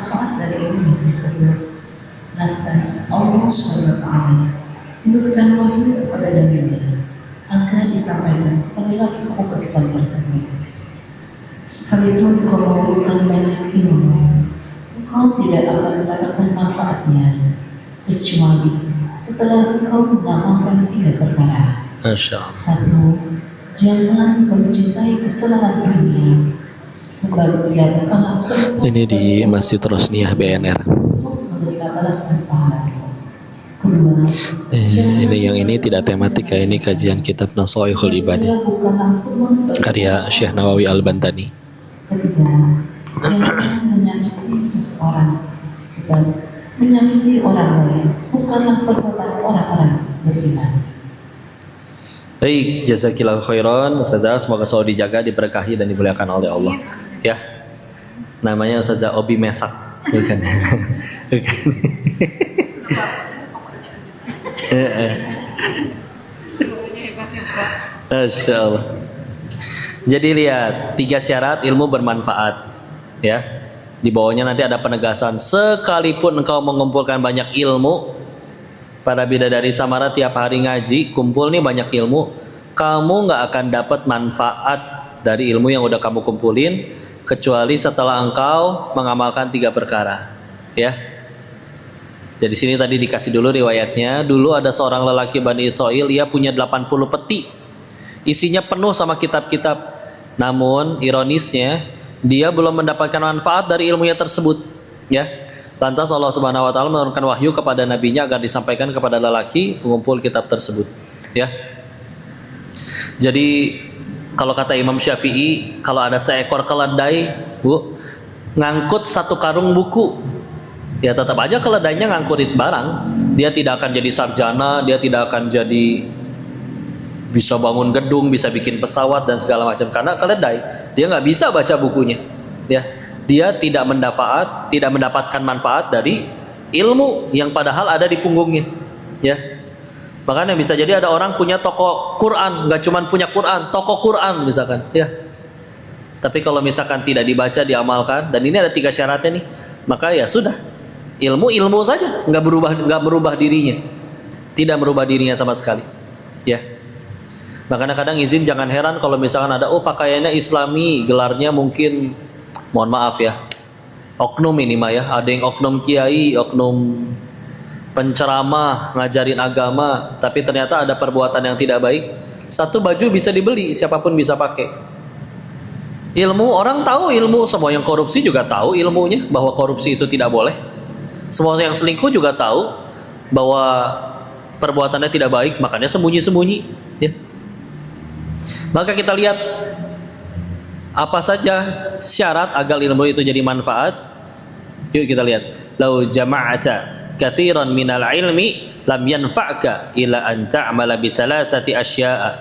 manfaat dari ilmu tersebut. Lantas Allah SWT memberikan wahyu kepada Nabi-Nya agar disampaikan kepada laki kebutuhan tersebut. Sekalipun kau mengumpulkan banyak ilmu, engkau tidak akan mendapatkan manfaatnya kecuali setelah engkau mengamalkan 3 perkara. Masya Allah. 1. Jangan mencintai kesenangan dunia, sebab ia bukanlah tempat Ini di Masjid Rosniah BNR. untuk menerima balasan pahala. 2. Ini yang ini tidak tematik ya, ini kajian kitab Nasoihul Ibadah karya Syekh Nawawi Al-Bantani. 3. Jangan menyakiti seseorang, sebab menyakiti orang lain bukanlah perbuatan orang-orang beriman. Baik, jazakillahu khairan Ustazah, semoga selalu dijaga, diberkahi dan dimuliakan oleh Allah. Ya. Namanya Ustazah Obi Mesak, bukan. Bukan. Masya Allah. Jadi lihat 3 syarat ilmu bermanfaat, ya. Di bawahnya nanti ada penegasan, sekalipun engkau mengumpulkan banyak ilmu. Para bidadari Samara tiap hari ngaji, kumpul nih banyak ilmu, kamu nggak akan dapat manfaat dari ilmu yang udah kamu kumpulin kecuali setelah engkau mengamalkan 3 perkara, ya. Jadi sini tadi dikasih dulu riwayatnya. Dulu ada seorang lelaki Bani Israel, ia punya 80 peti. Isinya penuh sama kitab-kitab. Namun ironisnya, dia belum mendapatkan manfaat dari ilmunya tersebut, ya. Lantas Allah Subhanahu wa taala menurunkan wahyu kepada nabinya agar disampaikan kepada lelaki pengumpul kitab tersebut, ya. Jadi kalau kata Imam Syafi'i, kalau ada seekor keledai, Bu, ngangkut 1 karung buku, ya tetap aja keledainya ngangkutin barang. Dia tidak akan jadi sarjana, dia tidak akan jadi bisa bangun gedung, bisa bikin pesawat dan segala macam, karena keledai dia nggak bisa baca bukunya, ya. Dia tidak mendapatkan manfaat dari ilmu yang padahal ada di punggungnya, ya. Makanya bisa jadi ada orang punya toko Quran, nggak cuma punya Quran, toko Quran misalkan, ya. Tapi kalau misalkan tidak dibaca, diamalkan, dan ini ada 3 syaratnya nih, maka ya sudah, ilmu saja, nggak merubah dirinya, tidak merubah dirinya sama sekali, ya. Makanya kadang izin jangan heran kalau misalkan ada pakaiannya Islami, gelarnya mungkin, mohon maaf ya, oknum ini mah ya, ada yang oknum kiai, oknum penceramah, ngajarin agama, tapi ternyata ada perbuatan yang tidak baik. 1 baju bisa dibeli, siapapun bisa pakai. Ilmu, orang tahu ilmu, semua yang korupsi juga tahu ilmunya bahwa korupsi itu tidak boleh. Semua yang selingkuh juga tahu bahwa perbuatannya tidak baik, makanya sembunyi-sembunyi, ya. Maka kita lihat apa saja syarat agar ilmu itu jadi manfaat. Yuk kita lihat. Lau jama'ata katsiran minal ilmi lam yanfa'ka ila an ta'mala bi 3 asya'a.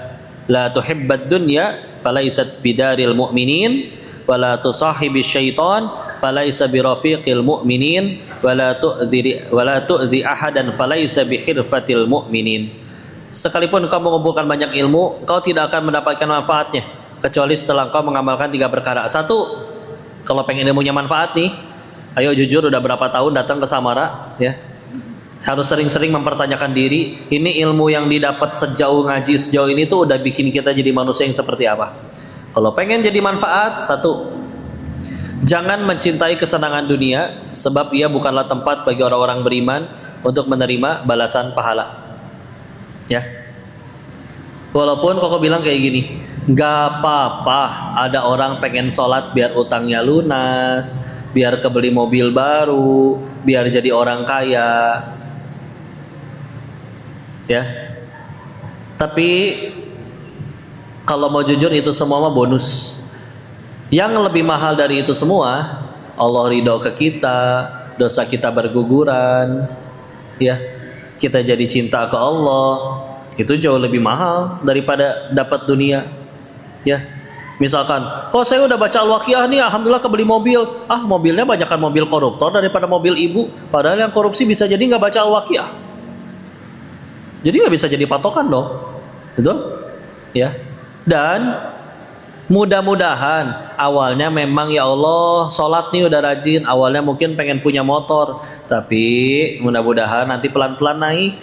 La tuhibbad dunya falaysat bidaril mu'minin wa la tusahibi syaitan falaysa birafiqil mu'minin wa la tu'zi ahadan falaysa bihirfatil mu'minin. Sekalipun kau mengumpulkan banyak ilmu, kau tidak akan mendapatkan manfaatnya kecuali setelah kau mengamalkan 3 perkara. 1, kalau pengen ilmunya manfaat nih, ayo jujur udah berapa tahun datang ke Samara, ya. Harus sering-sering mempertanyakan diri, ini ilmu yang didapat sejauh ngaji sejauh ini tuh udah bikin kita jadi manusia yang seperti apa. Kalau pengen jadi manfaat, 1, jangan mencintai kesenangan dunia, sebab ia bukanlah tempat bagi orang-orang beriman untuk menerima balasan pahala, ya. Walaupun kok bilang kayak gini, gak apa-apa ada orang pengen sholat biar utangnya lunas, biar kebeli mobil baru, biar jadi orang kaya, ya. Tapi kalau mau jujur itu semua mah bonus. Yang lebih mahal dari itu semua, Allah ridho ke kita, dosa kita berguguran, ya. Kita jadi cinta ke Allah, itu jauh lebih mahal daripada dapat dunia, ya. Misalkan, kok saya udah baca Al-Waqiah nih, alhamdulillah kebeli mobil. Mobilnya banyakkan mobil koruptor daripada mobil ibu. Padahal yang korupsi bisa jadi nggak baca Al-Waqiah. Jadi nggak bisa jadi patokan dong, gitu, ya. Dan Mudah-mudahan awalnya memang ya Allah sholat nih udah rajin, awalnya mungkin pengen punya motor, tapi mudah-mudahan nanti pelan-pelan naik,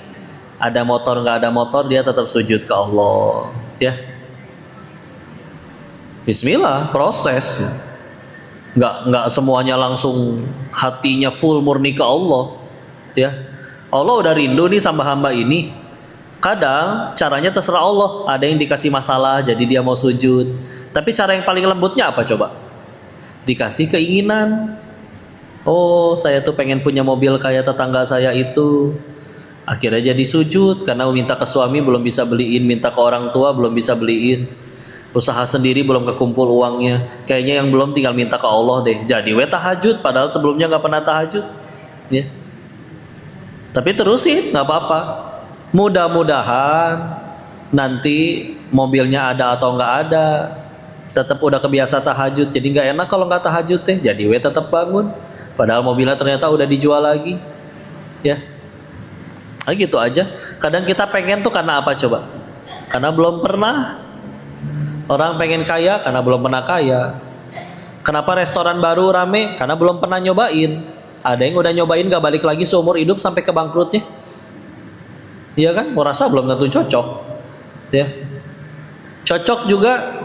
ada motor nggak ada motor dia tetap sujud ke Allah, ya. Bismillah, proses, nggak semuanya langsung hatinya full murni ke Allah, ya. Allah udah rindu nih sama hamba ini. Kadang caranya terserah Allah, ada yang dikasih masalah jadi dia mau sujud. Tapi cara yang paling lembutnya apa coba? Dikasih keinginan. Oh, saya tuh pengen punya mobil kayak tetangga saya itu. Akhirnya jadi sujud karena minta ke suami belum bisa beliin, minta ke orang tua belum bisa beliin. Usaha sendiri belum kekumpul uangnya. Kayaknya yang belum tinggal minta ke Allah deh. Jadi tahajud padahal sebelumnya nggak pernah tahajud. Ya. Tapi terusin, nggak apa-apa. Mudah-mudahan nanti mobilnya ada atau nggak ada, tetap udah kebiasa tahajud, jadi nggak enak kalau nggak tahajud teh. Jadi tetap bangun, padahal mobilnya ternyata udah dijual lagi, ya. Gitu aja. Kadang kita pengen tuh karena apa coba? Karena belum pernah. Orang pengen kaya karena belum pernah kaya. Kenapa restoran baru rame? Karena belum pernah nyobain. Ada yang udah nyobain gak balik lagi seumur hidup sampai ke bangkrutnya. Iya kan? Mau rasa belum tentu cocok, ya. Cocok juga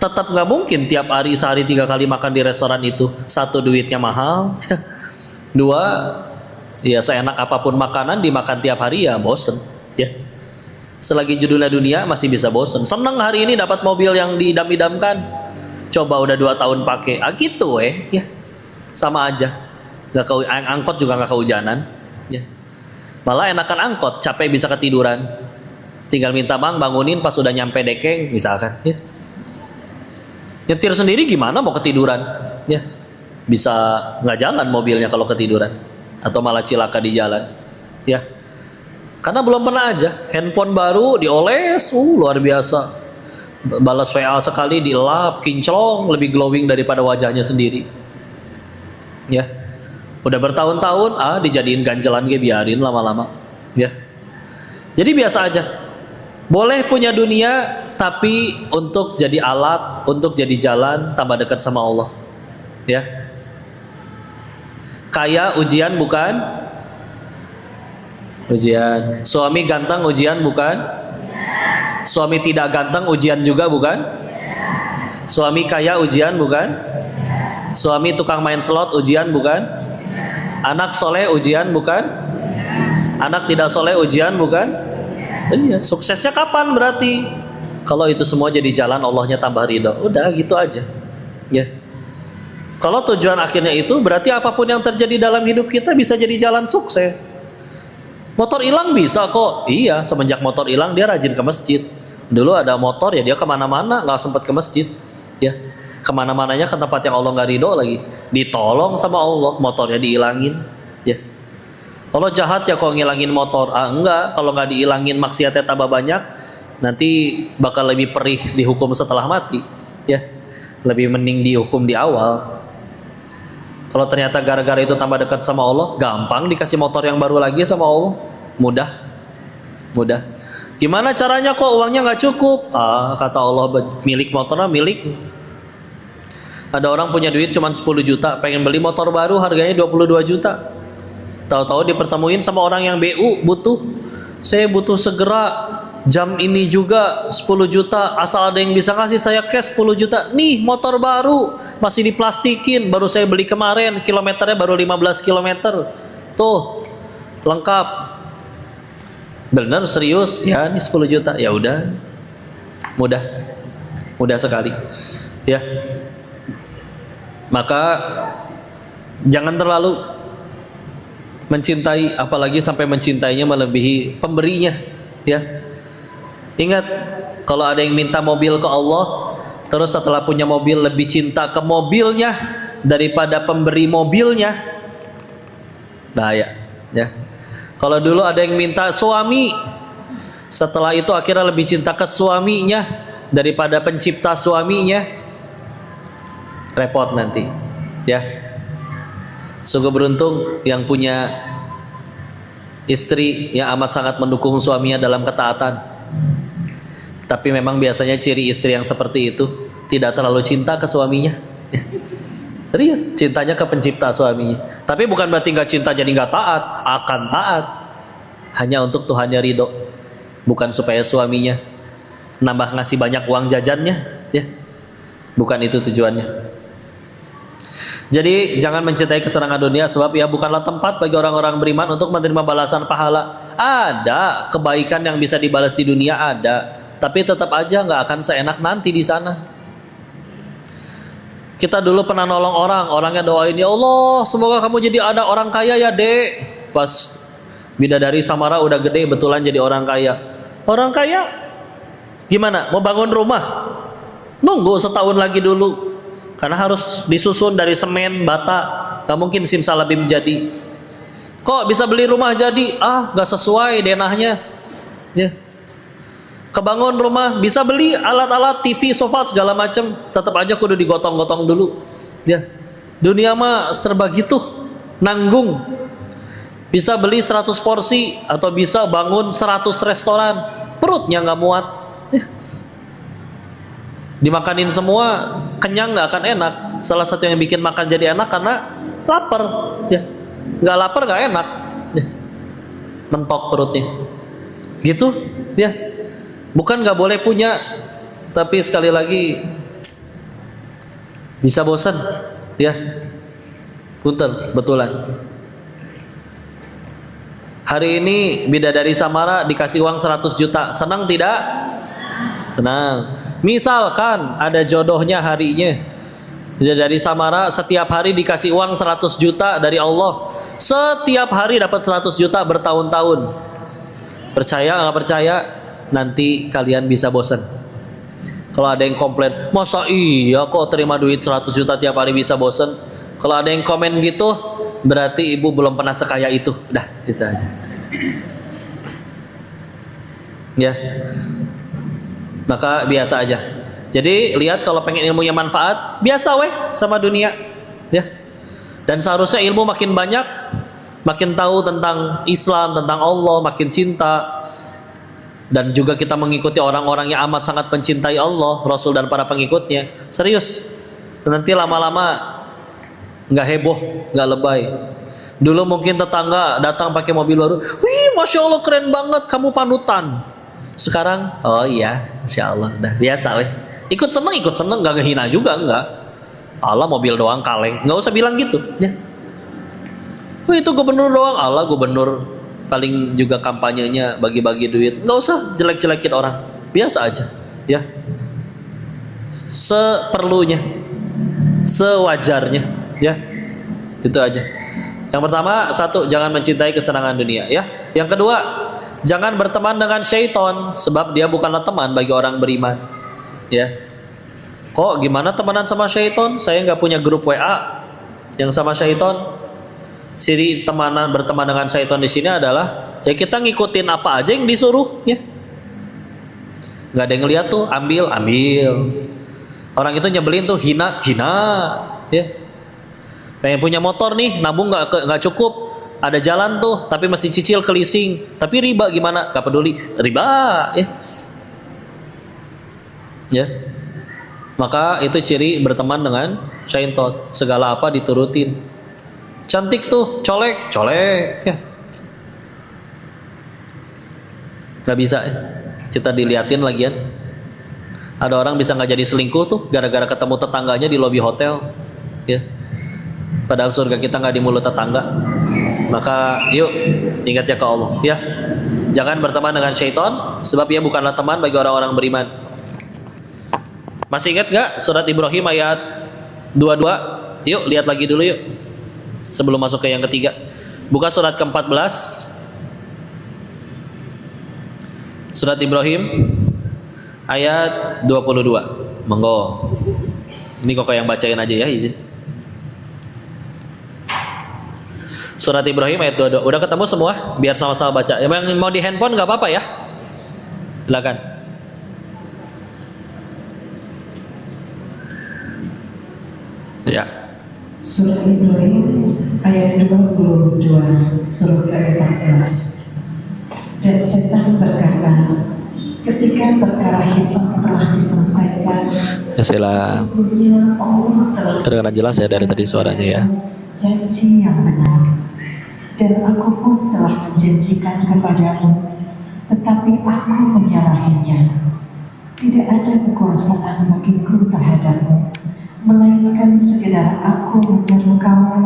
tetap nggak mungkin tiap hari sehari 3 kali makan di restoran itu. Satu, duitnya mahal. Dua, ya seenak apapun makanan dimakan tiap hari ya bosen, ya. Selagi judulnya dunia masih bisa bosen. Seneng hari ini dapat mobil yang diidam-idamkan, coba udah 2 tahun pakai, gitu ya. Sama aja. Angkot juga nggak kehujanan, ya. Malah enakan angkot, capek bisa ketiduran, tinggal minta bang bangunin pas udah nyampe dekeng misalkan, ya. Nyetir sendiri gimana mau ketiduran, ya. Bisa nggak jalan mobilnya kalau ketiduran, atau malah cilaka di jalan, ya. Karena belum pernah aja. Handphone baru dioles, luar biasa. Balas WA sekali dilap, kinclong, lebih glowing daripada wajahnya sendiri, ya. Udah bertahun-tahun, dijadiin ganjelan, biarin lama-lama, ya. Jadi biasa aja. Boleh punya dunia, tapi untuk jadi alat, untuk jadi jalan tambah dekat sama Allah, ya. Kaya ujian bukan? Ujian. Suami ganteng ujian bukan? Suami tidak ganteng ujian juga bukan? Suami kaya ujian bukan? Suami tukang main slot ujian bukan? Anak soleh ujian bukan? Anak tidak soleh ujian bukan? Iya. Suksesnya kapan berarti? Kalau itu semua jadi jalan, Allahnya tambah ridho. Udah gitu aja, ya. Kalau tujuan akhirnya itu, berarti apapun yang terjadi dalam hidup kita bisa jadi jalan sukses. Motor hilang bisa kok. Iya, semenjak motor hilang dia rajin ke masjid. Dulu ada motor ya dia kemana-mana nggak sempat ke masjid, ya. Kemana-mananya ke tempat yang Allah nggak ridho lagi. Ditolong sama Allah, motornya dihilangin, ya. Allah jahat ya kalau ngilangin motor. Enggak, kalau nggak dihilangin maksiatnya tambah banyak, nanti bakal lebih perih dihukum setelah mati, ya. Lebih mending dihukum di awal. Kalau ternyata gara-gara itu tambah dekat sama Allah, gampang dikasih motor yang baru lagi sama Allah. Mudah. Gimana caranya kok uangnya nggak cukup? Kata Allah, milik motornya milik. Ada orang punya duit cuma 10 juta, pengen beli motor baru harganya 22 juta. Tahu-tahu dipertemuin sama orang yang BU, saya butuh segera jam ini juga 10 juta, asal ada yang bisa ngasih saya cash 10 juta. Nih motor baru, masih diplastikin, baru saya beli kemarin, kilometernya baru 15 kilometer. Tuh, lengkap. Bener serius? Ya, ini 10 juta. Ya udah. Mudah sekali. Ya. Maka jangan terlalu mencintai, apalagi sampai mencintainya melebihi pemberinya, ya. Ingat, kalau ada yang minta mobil ke Allah, terus setelah punya mobil lebih cinta ke mobilnya daripada pemberi mobilnya, bahaya, ya. Kalau dulu ada yang minta suami, setelah itu akhirnya lebih cinta ke suaminya daripada pencipta suaminya, repot nanti, ya. Sungguh beruntung yang punya istri yang amat sangat mendukung suaminya dalam ketaatan. Tapi memang biasanya ciri istri yang seperti itu tidak terlalu cinta ke suaminya. Serius, cintanya ke pencipta suaminya. Tapi bukan berarti nggak cinta jadi nggak taat, akan taat. Hanya untuk Tuhannya ridho, bukan supaya suaminya nambah ngasih banyak uang jajannya, ya. Bukan itu tujuannya. Jadi jangan mencintai kesenangan dunia, sebab ya bukanlah tempat bagi orang-orang beriman untuk menerima balasan pahala. Ada kebaikan yang bisa dibalas di dunia, ada, tapi tetap aja nggak akan seenak nanti di sana. Kita dulu pernah nolong orang, orangnya doain, ya Allah semoga kamu jadi anak orang kaya ya dek. Pas bidadari Samara udah gede, betulan jadi orang kaya. Orang kaya gimana? Mau bangun rumah? Nunggu setahun lagi dulu, karena harus disusun dari semen, bata. Gak mungkin simsalabim jadi. Kok bisa beli rumah jadi? Gak sesuai denahnya, ya. Kebangun rumah, bisa beli alat-alat TV, sofa segala macam, tetap aja kudu digotong-gotong dulu, ya. Dunia mah serba gitu, nanggung. Bisa beli 100 porsi atau bisa bangun 100 restoran, perutnya nggak muat, ya. Dimakanin semua, kenyang nggak akan enak. Salah satu yang bikin makan jadi enak karena lapar, ya. Nggak lapar nggak enak, ya. Mentok perutnya, gitu, ya. Bukan nggak boleh punya, tapi sekali lagi bisa bosan, ya. Punten, betulan. Hari ini bidadari Samara dikasih uang 100 juta, senang tidak? Senang. Misalkan ada jodohnya harinya, bidadari Samara setiap hari dikasih uang 100 juta dari Allah, setiap hari dapat 100 juta bertahun-tahun. Percaya nggak percaya? Nanti kalian bisa bosan. Kalau ada yang komplain, masa iya kok terima duit 100 juta tiap hari bisa bosan? Kalau ada yang komen gitu, berarti ibu belum pernah sekaya itu. Udah, gitu aja, ya. Maka biasa aja. Jadi lihat, kalau pengen ilmunya manfaat, biasa weh sama dunia, ya. Dan seharusnya ilmu makin banyak, makin tahu tentang Islam, tentang Allah, makin cinta. Dan juga kita mengikuti orang-orang yang amat sangat mencintai Allah, Rasul dan para pengikutnya. Serius, nanti lama-lama nggak heboh, nggak lebay. Dulu mungkin tetangga datang pakai mobil baru, wih masya Allah keren banget, kamu panutan. Sekarang, oh iya, masya Allah, udah biasa weh. Ikut seneng, nggak ngehina juga, nggak. Allah mobil doang kaleng, nggak usah bilang gitu, ya. Wih itu gubernur doang, Allah gubernur. Paling juga kampanyenya bagi-bagi duit. Nggak usah jelek-jelekin orang, biasa aja, ya. Seperlunya, sewajarnya, ya. Itu aja. Yang pertama, satu, jangan mencintai kesenangan dunia, ya. Yang kedua, jangan berteman dengan syaitan, sebab dia bukanlah teman bagi orang beriman, ya. Kok gimana temenan sama syaitan? Saya nggak punya grup WA yang sama syaitan. Ciri berteman dengan syaitan di sini adalah ya kita ngikutin apa aja yang disuruh, ya. Nggak ada yang ngeliat tuh, ambil. Orang itu nyebelin tuh, hina, ya. Pengen punya motor nih, nabung nggak cukup, ada jalan tuh, tapi masih cicil ke leasing, tapi riba gimana? Gak peduli, riba, ya. Ya. Maka itu ciri berteman dengan syaitan, segala apa diturutin. Cantik tuh, colek, ya. Gak bisa, ya. Kita diliatin lagian. Ada orang bisa nggak jadi selingkuh tuh gara-gara ketemu tetangganya di lobi hotel, ya. Padahal surga kita nggak di mulut tetangga. Maka yuk ingat ya ke Allah, ya. Jangan berteman dengan syaitan, sebab ia bukanlah teman bagi orang-orang beriman. Masih ingat gak surat Ibrahim ayat 22? Yuk lihat lagi dulu yuk, sebelum masuk ke yang ketiga. Buka surat ke-14, surat Ibrahim ayat 22. Monggo. Ini kok yang bacain aja ya, izin. Surat Ibrahim ayat 22. Udah ketemu semua? Biar sama-sama baca. Yang mau di handphone gak apa-apa ya. Silakan. Ya. Surat Ibrahim ayat 22, surat ke-14. Dan setan berkata, ketika perkara hisab telah diselesaikan, Ya, sila sesungguhnya Allah telah kedengaran jelas ya dari tadi suaranya ya. janji yang benar, dan aku pun telah menjanjikan kepadamu, tetapi aku menyalahinya. Tidak ada kekuasaan bagiku terhadapmu, melainkan sekedar aku menyeru kamu,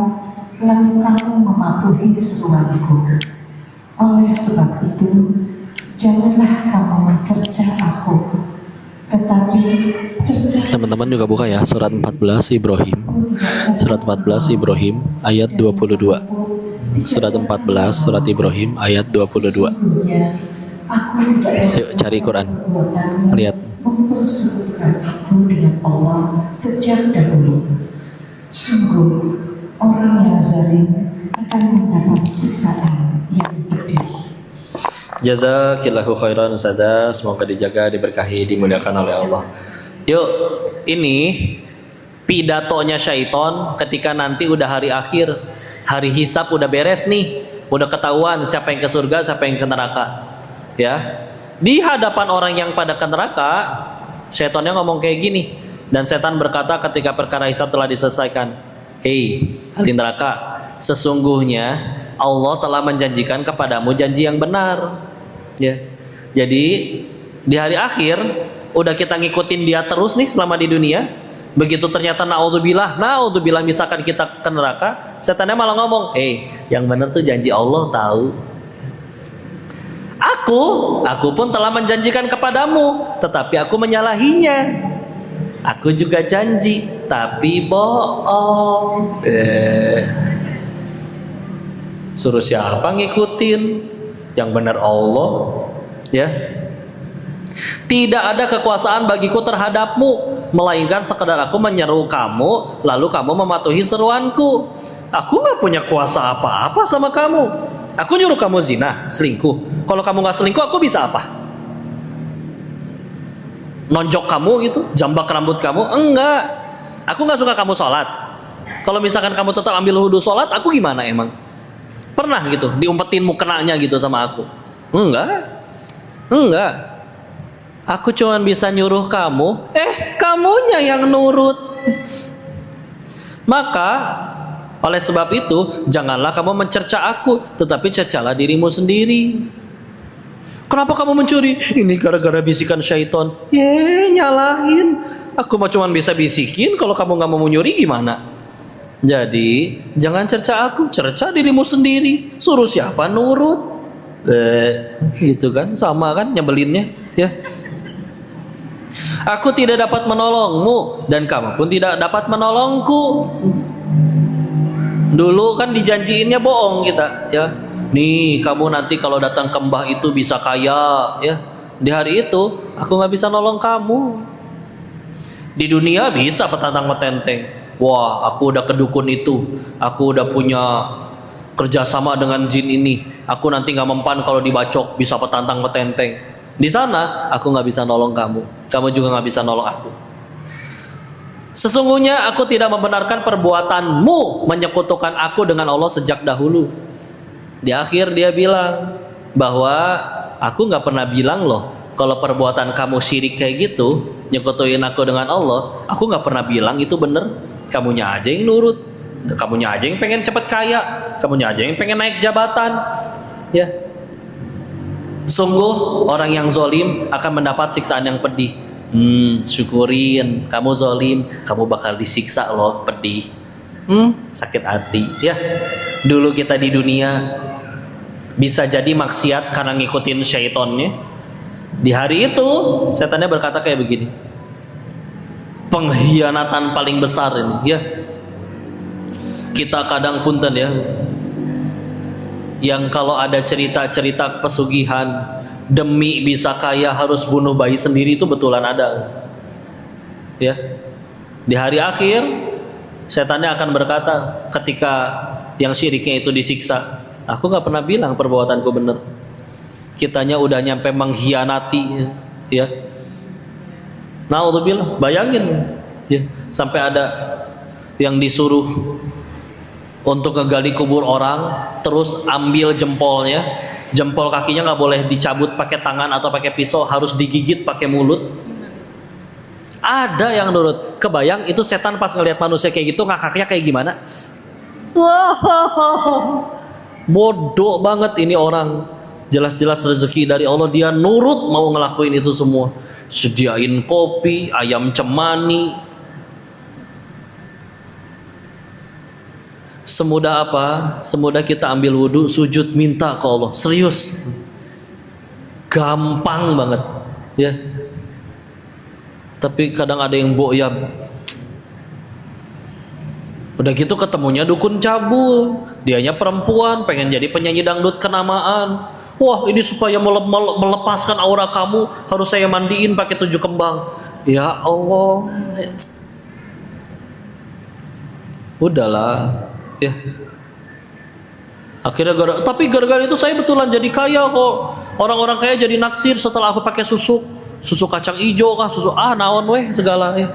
lalu kamu mematuhi seruanku. Oleh sebab itu, janganlah kamu mencerca aku, tetapi cerca Teman-teman juga buka ya surat 14 Ibrahim. Surat 14 Ibrahim ayat 22. Surat 14 surat Ibrahim ayat 22. Sesungguhnya aku tidak Yuk cari Quran. perbuatanmu Lihat. mempersekutukan aku dengan Allah sejak dahulu. Sungguh orang yang zalim akan mendapat siksaan yang pedih. Jazakillahu khairan Ustazah. Semoga dijaga, diberkahi, dimuliakan oleh Allah. Yuk, ini pidatonya syaiton ketika nanti udah hari akhir, hari hisab udah beres nih, udah ketahuan siapa yang ke surga, siapa yang ke neraka. Ya, di hadapan orang yang pada ke neraka, syaitonnya ngomong kayak gini, dan setan berkata ketika perkara hisab telah diselesaikan, hei ahli neraka, sesungguhnya Allah telah menjanjikan kepadamu janji yang benar. Ya, jadi di hari akhir udah kita ngikutin dia terus nih selama di dunia. Begitu ternyata naudzubillah misalkan kita ke neraka, setannya malah ngomong, yang benar tuh janji Allah tahu. Aku pun telah menjanjikan kepadamu, tetapi aku menyalahinya. Aku juga janji, tapi bohong. Suruh siapa ngikutin? Yang benar Allah, ya. Tidak ada kekuasaan bagiku terhadapmu, melainkan sekedar aku menyeru kamu, lalu kamu mematuhi seruanku. Aku gak punya kuasa apa-apa sama kamu. Aku nyuruh kamu zina, selingkuh. Kalau kamu gak selingkuh, aku bisa apa? Nonjok kamu gitu, jambak rambut kamu? Enggak. Aku gak suka kamu sholat. Kalau misalkan kamu tetap ambil wudhu sholat, aku gimana emang? Pernah gitu, diumpetin mukenanya gitu sama aku? Enggak. Aku cuma bisa nyuruh kamu, kamunya yang nurut. Maka oleh sebab itu, janganlah kamu mencerca aku, tetapi cercalah dirimu sendiri. Kenapa kamu mencuri? Ini gara-gara bisikan syaitan. Nyalahin. Aku mah cuma bisa bisikin, kalau kamu gak mau nyuri gimana? Jadi, jangan cerca aku, cerca dirimu sendiri. Suruh siapa nurut. Gitu kan, sama kan nyebelinnya, ya. Aku tidak dapat menolongmu, dan kamu pun tidak dapat menolongku. Dulu kan dijanjiinnya bohong kita, ya. Nih kamu nanti kalau datang ke mbah itu bisa kaya, ya. Di hari itu aku nggak bisa nolong kamu. Di dunia bisa petantang petenteng. Wah, aku udah kedukun itu, aku udah punya kerjasama dengan jin ini. Aku nanti nggak mempan kalau dibacok, bisa petantang petenteng. Di sana aku nggak bisa nolong kamu, kamu juga nggak bisa nolong aku. Sesungguhnya aku tidak membenarkan perbuatanmu menyekutukan aku dengan Allah sejak dahulu. Di akhir dia bilang bahwa aku nggak pernah bilang loh kalau perbuatan kamu syirik kayak gitu, nyekutuin aku dengan Allah. Aku nggak pernah bilang itu bener. Kamunya aja yang nurut, kamunya aja yang pengen cepet kaya, kamunya aja yang pengen naik jabatan, ya. Sungguh orang yang zolim akan mendapat siksaan yang pedih. Syukurin, kamu zolim, kamu bakal disiksa loh, pedih. Sakit hati, ya. Dulu kita di dunia bisa jadi maksiat karena ngikutin syaitonnya. Di hari itu setannya berkata kayak begini, pengkhianatan paling besar ini, ya. Kita kadang punten ya, yang kalau ada cerita-cerita pesugihan demi bisa kaya harus bunuh bayi sendiri, itu betulan ada, ya. Di hari akhir setannya akan berkata ketika yang syiriknya itu disiksa, aku gak pernah bilang perbuatanku benar. Kitanya udah nyampe mengkhianati, ya. Naudzubillah, bayangin, ya, sampai ada yang disuruh untuk ngegali kubur orang, terus ambil jempolnya, Jempol kakinya nggak boleh dicabut pakai tangan atau pakai pisau, harus digigit pakai mulut. Ada yang nurut. Kebayang itu setan pas ngelihat manusia kayak gitu ngakaknya kayak gimana? Wah, bodoh banget ini orang. Jelas-jelas rezeki dari Allah, dia nurut mau ngelakuin itu semua. Sediain kopi, ayam cemani. Semudah apa? Semudah kita ambil wudhu, sujud, minta ke Allah. Serius. Gampang banget. Ya. Tapi kadang ada yang boyab. Udah gitu ketemunya dukun cabul. Dianya perempuan, pengen jadi penyanyi dangdut kenamaan. Wah, ini supaya melepaskan aura kamu, harus saya mandiin pakai 7 kembang. Ya Allah. Udahlah. Ya. Akhirnya tapi gara-gara itu saya betulan jadi kaya kok. Orang-orang kaya jadi naksir setelah aku pakai susu kacang hijau kah, susu naon weh segala ya.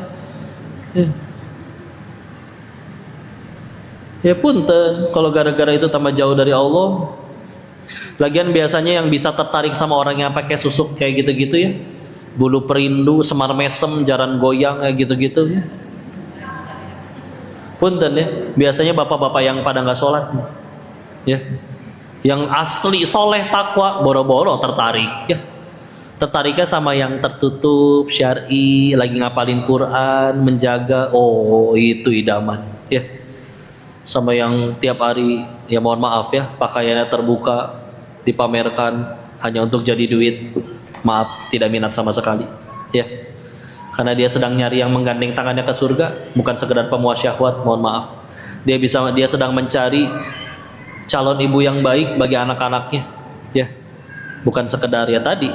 Ya punten, kalau gara-gara itu tambah jauh dari Allah. Lagian biasanya yang bisa tertarik sama orang yang pakai susu kayak gitu-gitu ya, bulu perindu, semar mesem, jaran goyang kayak gitu-gitu ya. Punten ya, biasanya bapak-bapak yang pada nggak sholat ya, yang asli soleh takwa boro-boro tertarik ya. Tertariknya sama yang tertutup syar'i, lagi ngapalin Quran, menjaga, oh itu idaman ya. Sama yang tiap hari, ya mohon maaf ya, pakaiannya terbuka, dipamerkan hanya untuk jadi duit. Maaf, tidak minat sama sekali ya. Karena dia sedang nyari yang menggandeng tangannya ke surga, bukan sekedar pemuas syahwat, mohon maaf. Dia sedang mencari calon ibu yang baik bagi anak-anaknya ya. Bukan sekedar ya tadi.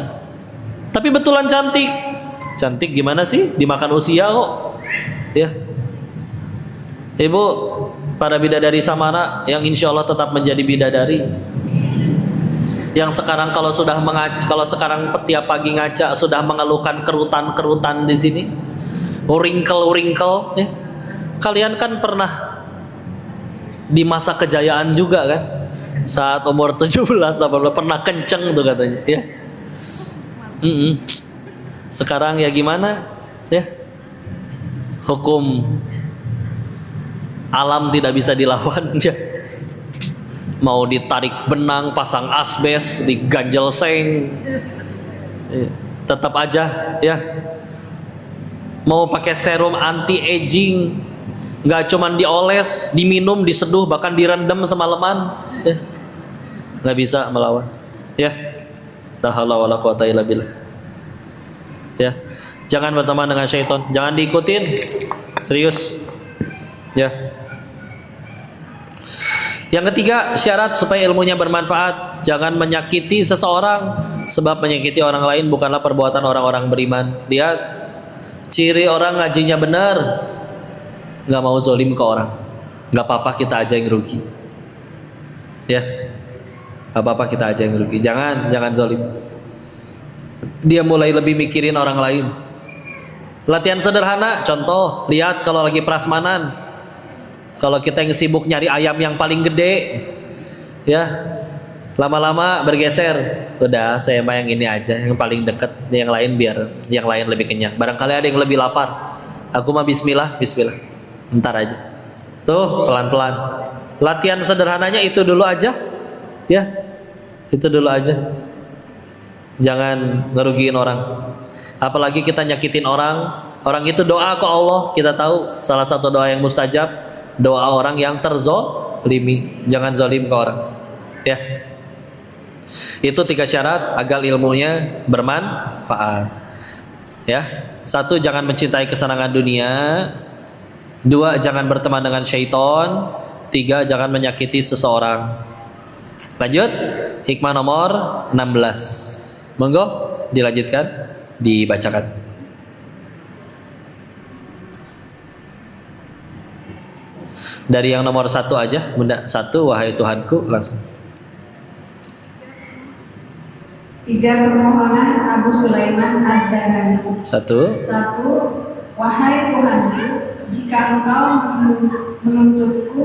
Tapi betulan cantik. Cantik gimana sih? Dimakan usia kok. Ya. Ibu, para bidadari Samara yang insya Allah tetap menjadi bidadari. Yang sekarang kalau sekarang tiap pagi ngaca sudah mengeluhkan kerutan-kerutan di sini. Wrinkle-wrinkle ya. Kalian kan pernah di masa kejayaan juga kan? Saat umur 17 18 pernah kenceng tuh katanya ya. Sekarang ya gimana ya, hukum alam tidak bisa dilawan ya. Mau ditarik benang, pasang asbes, diganjel seng ya, tetap aja ya. Mau pakai serum anti aging, nggak cuman dioles, diminum, diseduh, bahkan direndam semalaman ya. Nggak bisa melawan ya. La haula wala quwata illa billah. Ya. Jangan berteman dengan syaitan, jangan diikutin. Serius. Ya. Yang ketiga, syarat supaya ilmunya bermanfaat, jangan menyakiti seseorang, sebab menyakiti orang lain bukanlah perbuatan orang-orang beriman. Lihat, ciri orang ngajinya benar, nggak mau zolim ke orang. Nggak apa-apa, kita aja yang rugi. Ya. Apa-apa, kita aja yang rugi. Jangan zolim. Dia mulai lebih mikirin orang lain. Latihan sederhana, contoh, lihat kalau lagi prasmanan, kalau kita yang sibuk nyari ayam yang paling gede, ya, lama-lama bergeser. Udah, saya mah yang ini aja, yang paling dekat, yang lain biar yang lain lebih kenyang. Barangkali ada yang lebih lapar. Aku mah bismillah, ntar aja. Tuh, pelan-pelan. Latihan sederhananya itu dulu aja. Ya, itu dulu aja. Jangan ngerugiin orang. Apalagi kita nyakitin orang. Orang itu doa ke Allah. Kita tahu salah satu doa yang mustajab, doa orang yang terzolimi. Jangan zolim ke orang. Ya. Itu 3 syarat agar ilmunya bermanfaat. Ya. 1, jangan mencintai kesenangan dunia. 2, jangan berteman dengan syaitan. 3, jangan menyakiti seseorang. Lanjut, hikmah nomor 16. Monggo dilanjutkan, dibacakan. Dari yang nomor 1 aja, Bunda. 1, wahai Tuhanku, langsung. 3 permohonan Abu Sulaiman Ad-Darani. 1. 1. Wahai Tuhanku, jika Engkau menuntutku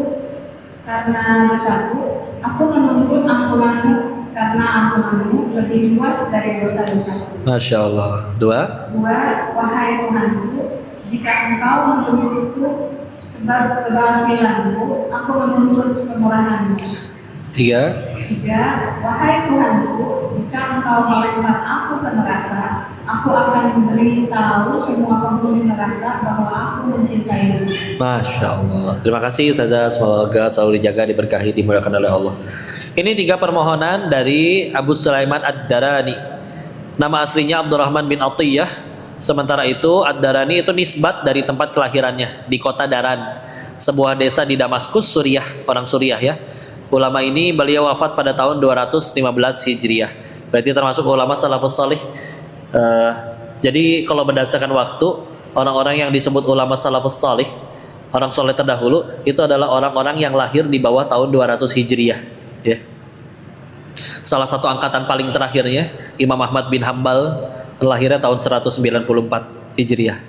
karena dosaku, aku menuntut ampunanmu karena ampunanmu lebih luas dari dosa-dosaku. Masya Allah. 2. 2. Wahai Tuhanku, jika engkau menuntutku sebab kebafilanku, aku menuntut kemurahan-Mu. 3. 3. Wahai Tuhanku, jika engkau melempar aku ke neraka, aku akan memberitahu semua penghuni neraka bahwa aku mencintaimu. Masya Allah. Terima kasih Ustazah, semoga selalu dijaga, diberkahi, dimuliakan oleh Allah. Ini 3 permohonan dari Abu Sulaiman Ad-Darani. Nama aslinya Abdurrahman bin Atiyah. Sementara itu Ad-Darani itu nisbat dari tempat kelahirannya di kota Daran, sebuah desa di Damaskus, Suriah, orang Suriah ya. Ulama ini beliau wafat pada tahun 215 Hijriah. Berarti termasuk ulama salafus salih. Jadi kalau berdasarkan waktu, orang-orang yang disebut ulama salafus salih, orang soleh terdahulu, itu adalah orang-orang yang lahir di bawah tahun 200 Hijriah ya. Salah satu angkatan paling terakhirnya Imam Ahmad bin Hambal, lahirnya tahun 194 Hijriah.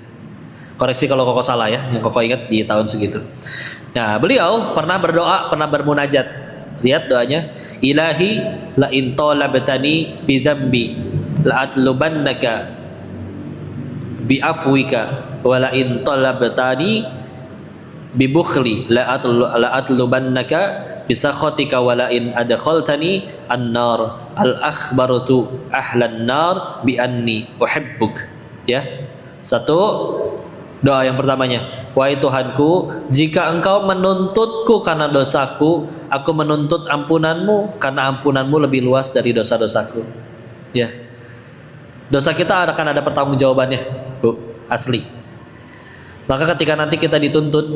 Koreksi kalau koko salah ya, yang koko ingat di tahun segitu. Nah, beliau pernah berdoa, pernah bermunajat. Lihat doanya, Ilahi la in talabtani bi dzambi la atlubannaka bi afwika wa la in talabtani bi bukhli la atlubannaka bi sakhatika wa la in adkhaltani an-nar al akhbartu ahlan nar bi anni uhibbuk. Ya. Satu, doa yang pertamanya, wahai Tuhanku, jika engkau menuntutku karena dosaku, aku menuntut ampunanmu karena ampunanmu lebih luas dari dosa-dosaku. Ya, dosa kita akan ada pertanggungjawabannya, Bu, asli. Maka ketika nanti kita dituntut,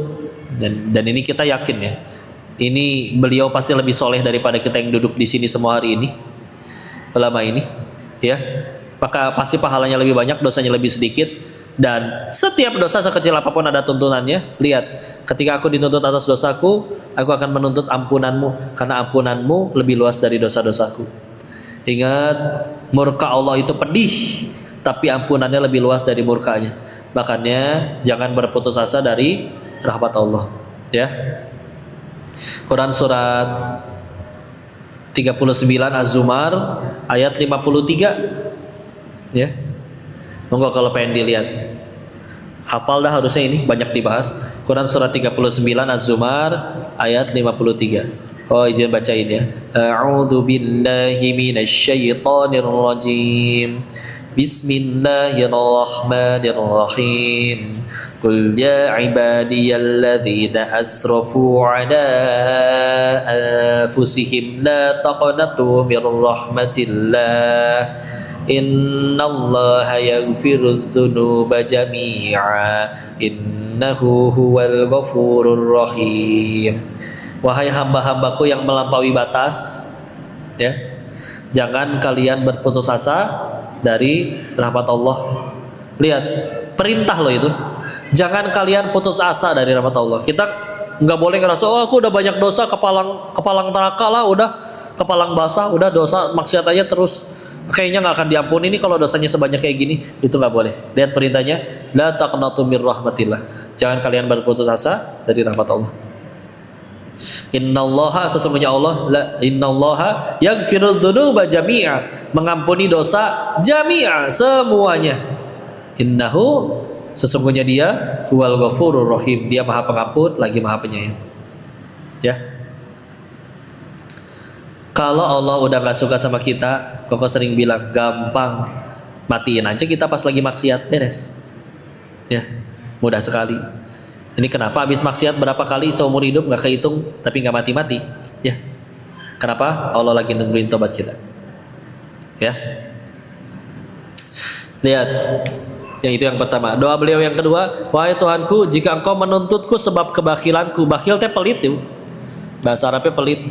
dan ini kita yakin ya, ini beliau pasti lebih soleh daripada kita yang duduk di sini semua hari ini, ulama ini, ya, maka pasti pahalanya lebih banyak, dosanya lebih sedikit. Dan setiap dosa sekecil apapun ada tuntunannya. Lihat, ketika aku dituntut atas dosaku, aku akan menuntut ampunanmu karena ampunanmu lebih luas dari dosa-dosaku. Ingat, murka Allah itu pedih, tapi ampunannya lebih luas dari murkanya. Makanya jangan berputus asa dari rahmat Allah, ya. Quran surat 39 Az-Zumar ayat 53, ya. Monggo kalau pengen dilihat, hafal dah harusnya, ini banyak dibahas. Quran surat 39 Az-Zumar ayat 53. Oh, izin bacain ya. A'udzu billahi minasyaitonir rajim. Bismillahirrahmanirrahim. Qul ya ibadiyalladzina asrafu ala anfusihim la taqnatu mir rahmatillah. Innallaha yaghfiru dzunuba jami'a innahu huwal ghafurur rahim. Wahai hamba-hambaku yang melampaui batas, ya, jangan kalian berputus asa dari rahmat Allah. Lihat, perintah loh itu. Jangan kalian putus asa dari rahmat Allah. Kita nggak boleh ngerasa, oh aku udah banyak dosa, kepalang neraka lah, udah kepalang basah, udah dosa maksiat aja terus, kayaknya nggak akan diampuni nih kalau dosanya sebanyak kayak gini. Itu nggak boleh. Lihat perintahnya, la taqnatu mir rahmatillah. Jangan kalian berputus asa dari rahmat Allah. Innallaha, sesungguhnya Allah, innallaha yaghfiru dzunuba jami'a, mengampuni dosa jami'a, semuanya. Innahu, sesungguhnya dia huwal ghafurur rahim, dia maha pengampun lagi maha penyayang. Ya. Kalau Allah udah gak suka sama kita, Koko sering bilang, gampang, matiin aja kita pas lagi maksiat, beres. Ya, mudah sekali. Ini kenapa habis maksiat berapa kali seumur hidup gak kehitung, tapi gak mati-mati. Ya, kenapa? Allah lagi nungguin tobat kita. Ya, lihat, yang itu yang pertama. Doa beliau yang kedua, wahai Tuhanku, jika engkau menuntutku sebab kebakilanku. Bakhil teh pelit tuh, bahasa Arabnya pelit.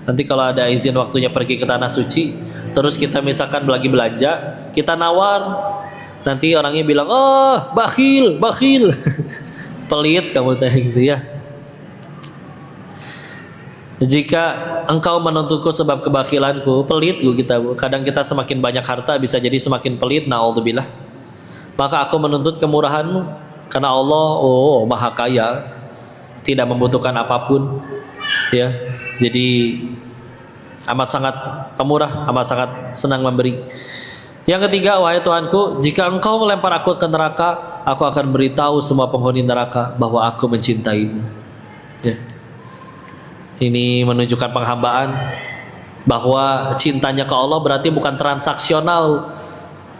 Nanti kalau ada izin waktunya pergi ke tanah suci, terus kita misalkan lagi belanja, kita nawar, nanti orangnya bilang, oh bakhil, bakhil. Pelit kamu teh gitu ya. Jika engkau menuntutku sebab kebakilanku, pelit kita. Kadang kita semakin banyak harta bisa jadi semakin pelit, naudzubillah. Maka aku menuntut kemurahanmu, karena Allah, oh maha kaya, tidak membutuhkan apapun. Ya, jadi amat sangat pemurah, amat sangat senang memberi. Yang ketiga, wahai Tuhanku, jika Engkau melempar aku ke neraka, aku akan beritahu semua penghuni neraka bahwa aku mencintaimu. Ya. Ini menunjukkan penghambaan, bahwa cintanya ke Allah berarti bukan transaksional.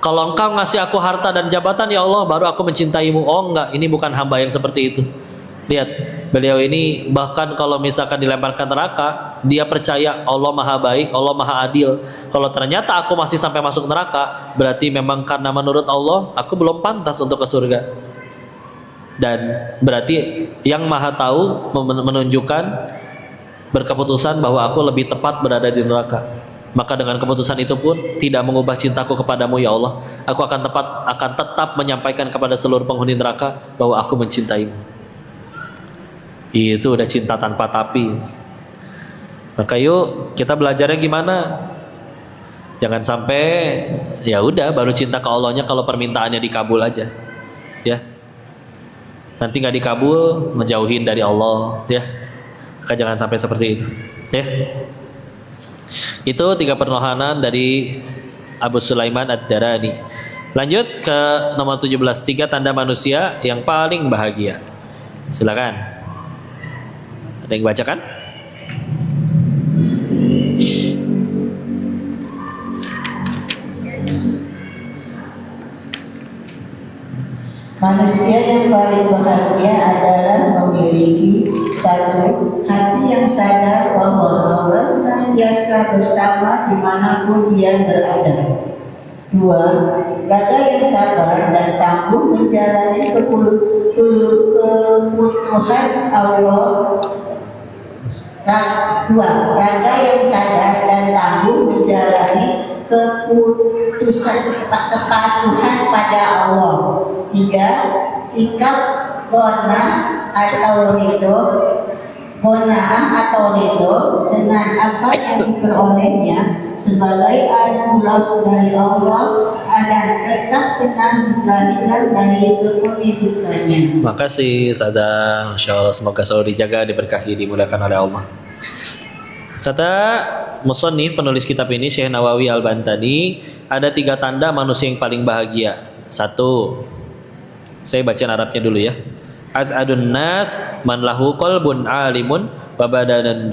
Kalau Engkau ngasih aku harta dan jabatan, ya Allah, baru aku mencintaimu. Oh enggak, ini bukan hamba yang seperti itu. Lihat, beliau ini bahkan kalau misalkan dilemparkan neraka, dia percaya Allah maha baik, Allah maha adil. Kalau ternyata aku masih sampai masuk neraka, berarti memang karena menurut Allah aku belum pantas untuk ke surga. Dan berarti yang maha tahu menunjukkan, berkeputusan bahwa aku lebih tepat berada di neraka. Maka dengan keputusan itu pun tidak mengubah cintaku kepadamu, ya Allah. Aku akan tetap menyampaikan kepada seluruh penghuni neraka bahwa aku mencintaimu. Itu udah cinta tanpa tapi. Maka yuk kita belajarnya gimana? Jangan sampai ya udah baru cinta ke Allahnya kalau permintaannya dikabul aja, ya. Nanti nggak dikabul, menjauhin dari Allah, ya. Maka jangan sampai seperti itu, ya. Itu 3 permohonan dari Abu Sulaiman Ad-Darani. Lanjut ke nomor 17, 3 tanda manusia yang paling bahagia. Silakan. Ada yang bacakan? Manusia yang paling bahagia adalah memiliki 1. Hati yang sadar bahwa Allah senantiasa bersama dimanapun dia berada. 2. Raga yang sabar dan tangguh menjalani kebutuhan Allah. 2. Raga yang sadar dan tangguh menjalani kepatuhan pada Allah. 3. Sikap qanaah atau ridho dengan apa yang diperolehnya sebagai anugerah dari Allah dan tetap tenang jika hilang dari kepentingannya. Makasih Sada, Masya Allah, semoga selalu dijaga, diberkahi, dimuliakan oleh Allah. Kata musannif penulis kitab ini, Syekh Nawawi Al-Bantani, ada 3 tanda manusia yang paling bahagia. 1, saya baca Arabnya dulu ya. Az'adun nas man lahu qalbun alimun wa badanun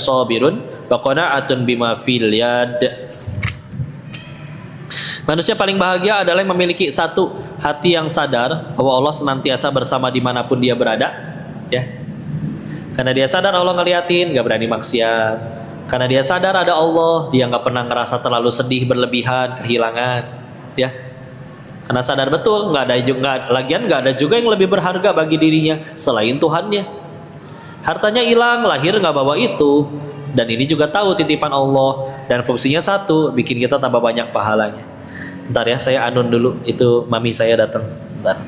sabirun wa qana'atun bima fil yad. Manusia paling bahagia adalah yang memiliki 1, hati yang sadar bahwa Allah senantiasa bersama dimanapun dia berada, ya. Karena dia sadar Allah ngeliatin, gak berani maksiat. Karena dia sadar ada Allah, dia gak pernah ngerasa terlalu sedih, berlebihan, kehilangan, ya. Karena sadar betul, lagian gak ada juga yang lebih berharga bagi dirinya selain Tuhannya. Hartanya hilang, lahir gak bawa itu. Dan ini juga tahu titipan Allah. Dan fungsinya 1, bikin kita tambah banyak pahalanya. Bentar ya, saya anun dulu, itu mami saya datang. Bentar.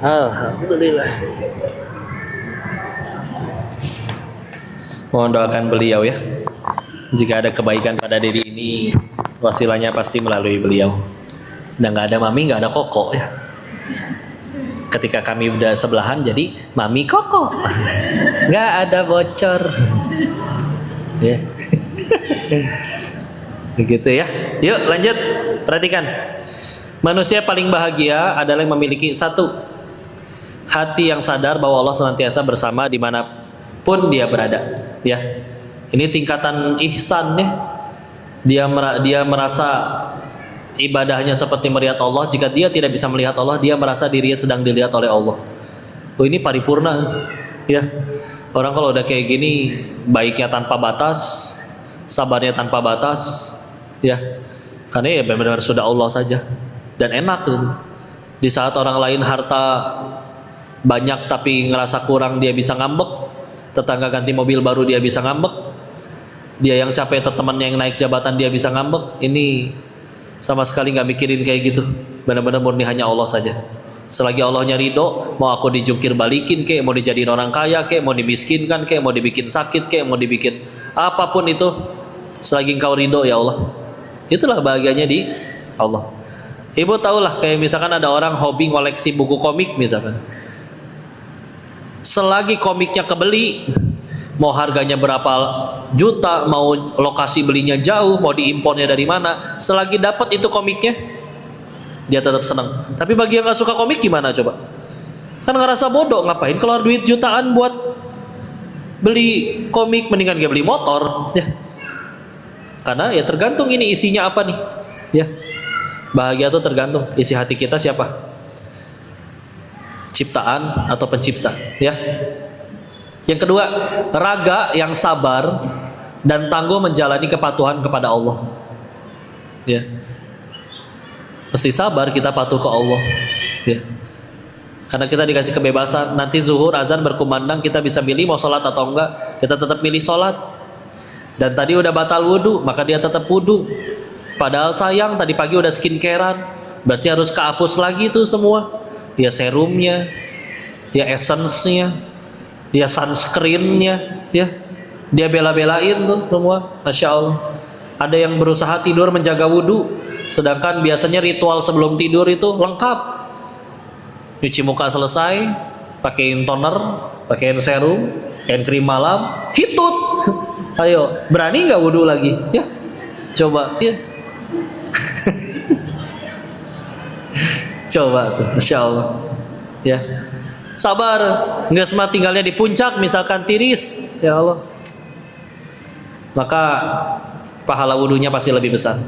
Alhamdulillah. Mohon doakan beliau ya. Jika ada kebaikan pada diri ini, wasilahnya pasti melalui beliau. Dan nggak ada mami, nggak ada koko ya. Ketika kami udah sebelahan, jadi mami koko, nggak ada bocor. Ya. Begitu ya. Yuk lanjut, perhatikan. Manusia paling bahagia adalah yang memiliki 1, hati yang sadar bahwa Allah senantiasa bersama dimanapun dia berada, ya. Ini tingkatan ihsan ya. Dia merasa ibadahnya seperti melihat Allah. Jika dia tidak bisa melihat Allah, dia merasa dirinya sedang dilihat oleh Allah. Oh, ini paripurna, ya. Orang kalau udah kayak gini, baiknya tanpa batas, sabarnya tanpa batas, ya. Karena ya benar-benar sudah Allah saja. Dan enak gitu. Di saat orang lain harta banyak tapi ngerasa kurang, dia bisa ngambek. Tetangga ganti mobil baru, dia bisa ngambek. Dia yang capek atau temannya yang naik jabatan dia bisa ngambek, ini sama sekali nggak mikirin kayak gitu. Benar-benar murni hanya Allah saja. Selagi Allahnya ridho, mau aku dijungkir balikin kek, mau dijadiin orang kaya kek, mau dimiskinkan kek, mau dibikin sakit kek, mau dibikin apapun itu, selagi engkau ridho ya Allah, itulah bahagianya di Allah. Ibu tahulah kayak misalkan ada orang hobi koleksi buku komik misalkan, selagi komiknya kebeli, mau harganya berapa juta, mau lokasi belinya jauh, mau diimpornya dari mana, selagi dapat itu komiknya, dia tetap senang. Tapi bagi yang nggak suka komik gimana coba? Kan ngerasa bodoh, ngapain keluar duit jutaan buat beli komik, mendingan dia beli motor, ya. Karena ya tergantung ini isinya apa nih, ya. Bahagia itu tergantung isi hati kita siapa, ciptaan atau pencipta, ya. Yang kedua, raga yang sabar dan tangguh menjalani kepatuhan kepada Allah, ya. Mesti sabar kita patuh ke Allah, ya. Karena kita dikasih kebebasan. Nanti zuhur azan berkumandang, kita bisa milih mau sholat atau enggak, kita tetap milih sholat. Dan tadi udah batal wudhu, maka dia tetap wudhu. Padahal sayang tadi pagi udah skincarean, berarti harus kehapus lagi tuh semua, ya serumnya, ya essence-nya, ya sunscreen-nya, ya. Dia bela-belain tuh semua, Masya Allah. Ada yang berusaha tidur menjaga wudhu, sedangkan biasanya ritual sebelum tidur itu lengkap. Cuci muka selesai, pakein toner, pakein serum, pakein krim malam, hitut. Ayo, berani nggak wudhu lagi? Ya, coba, ya. Coba tuh, Masya Allah, ya. Sabar, nggak semua tinggalnya di puncak, misalkan tiris, ya Allah. Maka pahala wudhunya pasti lebih besar.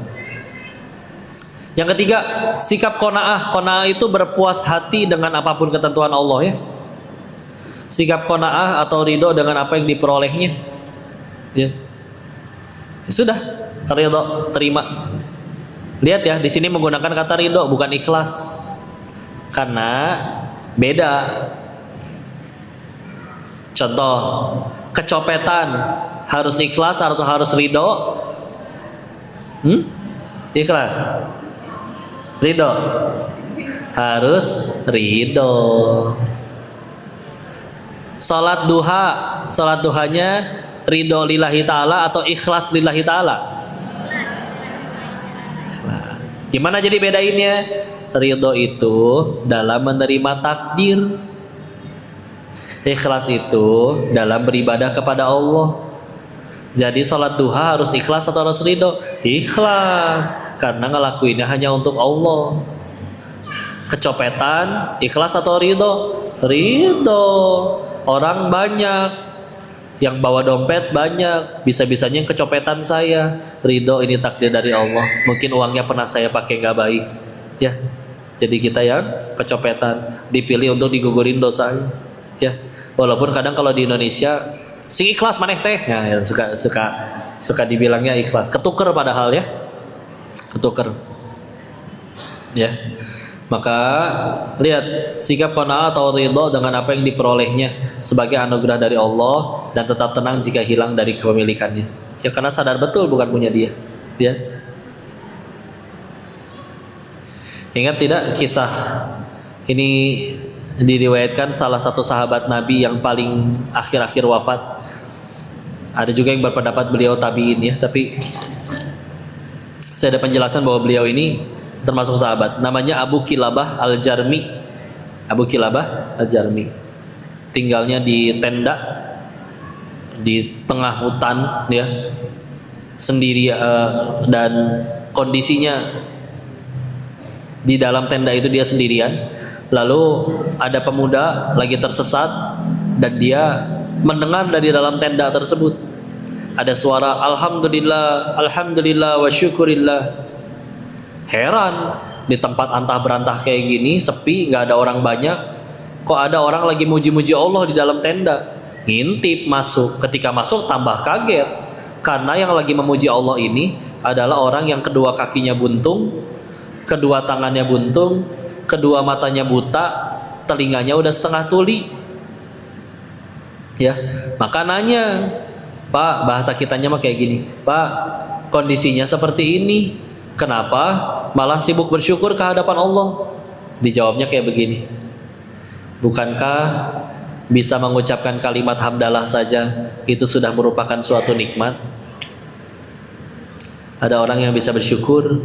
Yang ketiga, sikap qanaah. Qanaah itu berpuas hati dengan apapun ketentuan Allah, ya. Sikap qanaah atau ridho dengan apa yang diperolehnya, ya. Ya sudah, ridho, terima. Lihat ya, di sini menggunakan kata ridho bukan ikhlas, karena beda. Contoh, kecopetan harus ikhlas atau harus ridho? Ikhlas. Ridho. Harus ridho. Salat duha, salat duhanya ridho lillahi ta'ala atau ikhlas lillahi ta'ala? Ikhlas. Gimana jadi bedainnya? Ridho itu dalam menerima takdir, ikhlas itu dalam beribadah kepada Allah. Jadi sholat duha harus ikhlas atau harus ridho? Ikhlas, karena ngelakuinnya hanya untuk Allah. Kecopetan ikhlas atau ridho? Ridho. Orang banyak yang bawa dompet banyak, bisa-bisanya yang kecopetan saya. Ridho, ini takdir dari Allah. Mungkin uangnya pernah saya pakai nggak baik, ya. Jadi kita yang kecopetan dipilih untuk digugurin dosanya, ya. Walaupun kadang kalau di Indonesia sing ikhlas maneh teh, nah, ya, suka dibilangnya ikhlas, ketuker padahal, ya, ketuker, ya. Maka lihat sikap qanaah atau ridho dengan apa yang diperolehnya sebagai anugerah dari Allah, dan tetap tenang jika hilang dari kepemilikannya, ya, karena sadar betul bukan punya dia, ya. Ingat tidak kisah ini diriwayatkan salah satu sahabat Nabi yang paling akhir-akhir wafat. Ada juga yang berpendapat beliau tabiin, ya, tapi saya ada penjelasan bahwa beliau ini termasuk sahabat. Namanya Abu Kilabah Al-Jarmi. Abu Kilabah Al-Jarmi. Tinggalnya di tenda di tengah hutan, ya, sendiri, dan kondisinya di dalam tenda itu dia sendirian. Lalu ada pemuda lagi tersesat dan dia mendengar dari dalam tenda tersebut ada suara alhamdulillah, alhamdulillah wa syukurillah. Heran, di tempat antah berantah kayak gini, sepi, nggak ada orang banyak, kok ada orang lagi muji-muji Allah di dalam tenda. Ngintip masuk, ketika masuk tambah kaget, karena yang lagi memuji Allah ini adalah orang yang kedua kakinya buntung, kedua tangannya buntung, kedua matanya buta, telinganya udah setengah tuli, ya. Maka nanya, Pak, bahasa kitanya mah kayak gini, Pak, kondisinya seperti ini, kenapa malah sibuk bersyukur ke hadapan Allah? Dijawabnya kayak begini, bukankah bisa mengucapkan kalimat hamdalah saja itu sudah merupakan suatu nikmat? Ada orang yang bisa bersyukur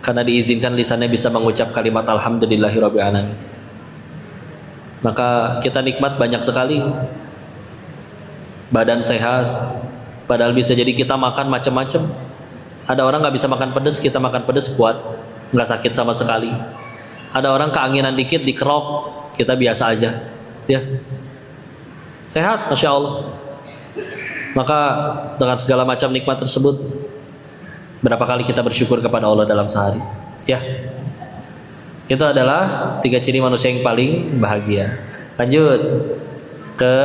karena diizinkan lisannya bisa mengucap kalimat alhamdulillahirabbil alamin. Maka kita nikmat banyak sekali. Badan sehat, padahal bisa jadi kita makan macam-macam. Ada orang nggak bisa makan pedas, kita makan pedas kuat, nggak sakit sama sekali. Ada orang keanginan dikit dikerok, kita biasa aja, ya sehat, masya Allah. Maka dengan segala macam nikmat tersebut, berapa kali kita bersyukur kepada Allah dalam sehari, ya? Itu adalah 3 ciri manusia yang paling bahagia. Lanjut ke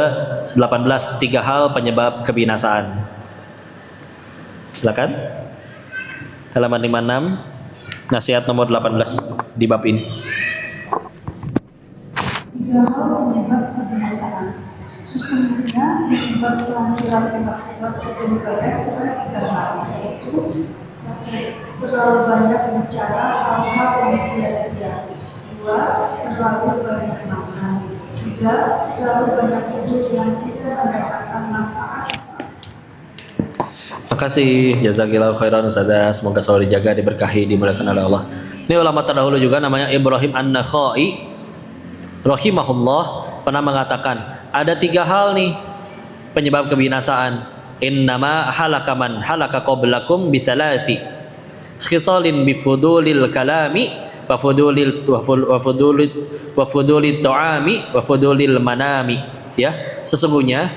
18, 3 hal penyebab kebinasaan. Silakan. Halaman 56, nasihat nomor 18 di bab ini. 3 hal penyebab kebinasaan. Sesungguhnya penyebab kehancuran umat sebelum kalian adalah 3 hal, yaitu terlalu banyak bicara hal-hal yang sia-sia. 2. Terlalu banyak makan. 3. Terlalu banyak tidur yang tidak mendapatkan manfaat. Terima kasih, jazakillahu khairan Ustazah. Semoga selalu dijaga, diberkahi, dimuliakan oleh Allah. Ini ulama terdahulu juga namanya Ibrahim An-Nakhai rahimahullah pernah mengatakan ada 3 hal nih penyebab kebinasaan. Innama halaka man halaka qablakum bi thalathi khisalin bi fudulil kalami wa fudulil ta'ami wa fudulil manami. Ya, sesungguhnya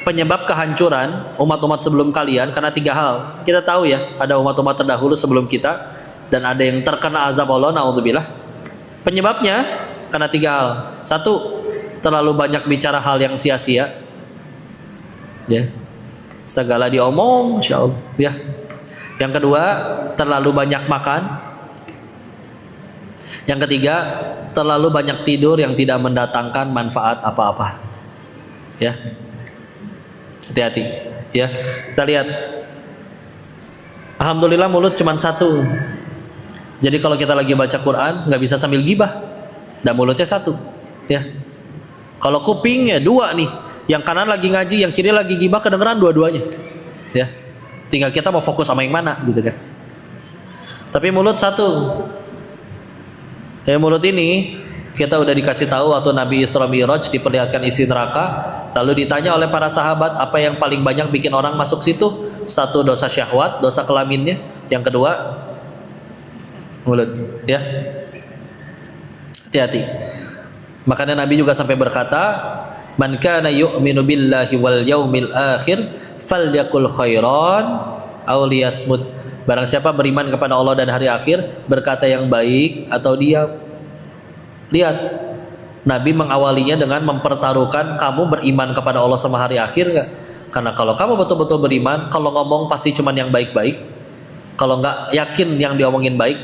penyebab kehancuran umat-umat sebelum kalian karena 3 hal. Kita tahu ya, ada umat-umat terdahulu sebelum kita dan ada yang terkena azab Allah, naudzubillah. Penyebabnya karena 3 hal. 1, terlalu banyak bicara hal yang sia-sia. Ya. Segala diomong, Masya Allah. Ya. Yang kedua, terlalu banyak makan. Yang ketiga, terlalu banyak tidur yang tidak mendatangkan manfaat apa-apa. Ya. Hati-hati. Ya. Kita lihat. Alhamdulillah mulut cuma 1. Jadi kalau kita lagi baca Quran nggak bisa sambil gibah. Dan mulutnya 1. Ya. Kalau kupingnya 2 nih, yang kanan lagi ngaji, yang kiri lagi gibah, kedengeran dua-duanya. Ya. Tinggal kita mau fokus sama yang mana gitu kan. Tapi mulut 1. Ya, mulut ini kita udah dikasih tahu waktu Nabi Isra Mi'raj diperlihatkan isi neraka, lalu ditanya oleh para sahabat apa yang paling banyak bikin orang masuk situ. 1, dosa syahwat, dosa kelaminnya. Yang kedua, mulut. Ya. Hati-hati. Makanya Nabi juga sampai berkata, "Man kana yu'minu billahi wal yaumil akhir falyakul khairan aw liyasmut." Barang siapa beriman kepada Allah dan hari akhir, berkata yang baik atau diam. Lihat, Nabi mengawalinya dengan mempertaruhkan kamu beriman kepada Allah sama hari akhir enggak? Karena kalau kamu betul-betul beriman, kalau ngomong pasti cuman yang baik-baik. Kalau enggak yakin yang diomongin baik,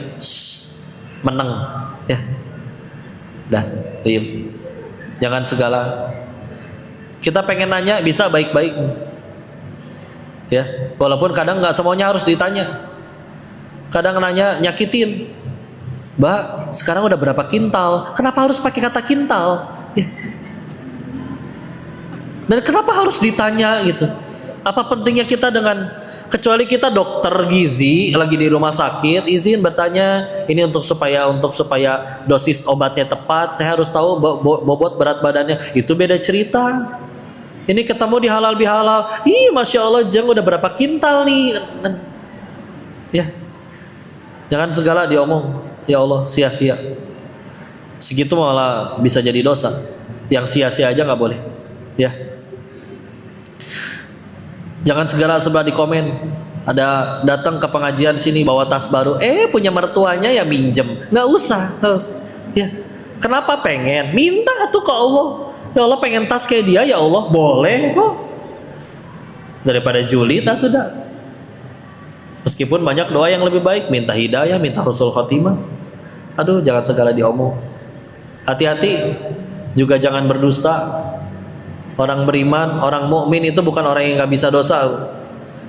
menang, ya. Dah, diam. Jangan segala. Kita pengen nanya bisa baik-baik. Ya, walaupun kadang nggak semuanya harus ditanya. Kadang nanya nyakitin. Mbak, sekarang udah berapa kintal? Kenapa harus pakai kata kintal? Ya. Dan kenapa harus ditanya gitu? Apa pentingnya kita dengan, kecuali kita dokter gizi lagi di rumah sakit, izin bertanya ini untuk supaya dosis obatnya tepat, saya harus tahu bobot berat badannya. Itu beda cerita. Ini ketemu di halal bihalal, ih masya Allah jeng udah berapa kintal nih. Ya, jangan segala diomong. Ya Allah, sia-sia. Segitu malah bisa jadi dosa. Yang sia-sia aja nggak boleh. Ya. Jangan segala serba di komen. Ada datang ke pengajian sini bawa tas baru, punya mertuanya ya minjem. Nggak usah. Ya. Kenapa pengen? Minta tuh ke Allah. Ya Allah pengen tas kayak dia, ya Allah boleh kok. Daripada julid atau dah. Meskipun banyak doa yang lebih baik, minta hidayah, minta husnul khotimah. Aduh, jangan segala diomong. Hati-hati juga jangan berdusta. Orang beriman, orang mukmin itu bukan orang yang nggak bisa dosa,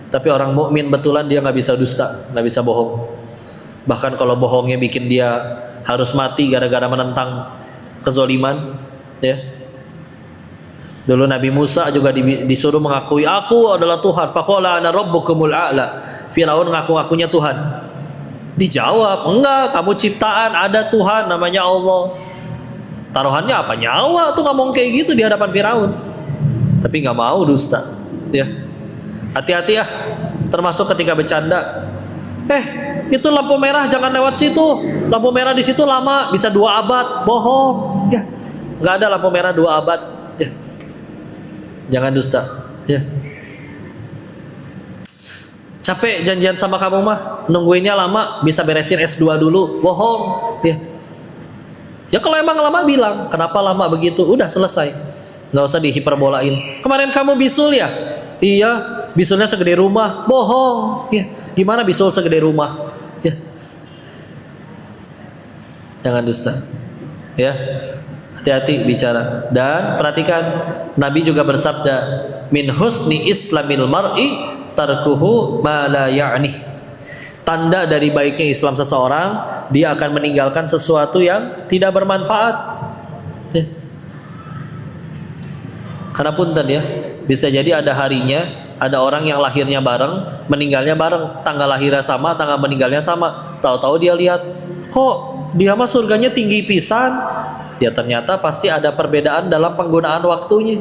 tapi orang mukmin betulan dia nggak bisa dusta, nggak bisa bohong. Bahkan kalau bohongnya bikin dia harus mati gara-gara menentang kezoliman, ya. Dulu Nabi Musa juga disuruh mengakui aku adalah Tuhan. Faqala ana rabbukumul a'la. Firaun ngaku-ngakunya Tuhan. Dijawab, enggak, kamu ciptaan, ada Tuhan namanya Allah. Taruhannya apa? Nyawa tuh ngomong kayak gitu di hadapan Firaun. Tapi nggak mau dusta, ya. Hati-hati ya, termasuk ketika bercanda. Itu lampu merah jangan lewat situ. Lampu merah di situ lama, bisa 2 abad. Bohong, ya. Nggak ada lampu merah 2 abad, ya. Jangan dusta, ya. Capek janjian sama kamu mah, nungguinnya lama, bisa beresin S2 dulu. Bohong, ya. Ya kalau emang lama bilang, kenapa lama begitu? Udah selesai. Nggak usah dihiperbolain. Kemarin kamu bisul ya? Iya, bisulnya segede rumah. Bohong, ya. Gimana bisul segede rumah? Ya. Jangan dusta, ya. Hati-hati bicara. Dan perhatikan, Nabi juga bersabda, min husni islamil mar'i tarkuhu ma la ya'ni. Tanda dari baiknya Islam seseorang, dia akan meninggalkan sesuatu yang tidak bermanfaat, ya. Karena punten ya, bisa jadi ada harinya, ada orang yang lahirnya bareng, meninggalnya bareng, tanggal lahirnya sama, tanggal meninggalnya sama. Tahu-tahu dia lihat, kok dia mah surganya tinggi pisan. Ya ternyata pasti ada perbedaan dalam penggunaan waktunya.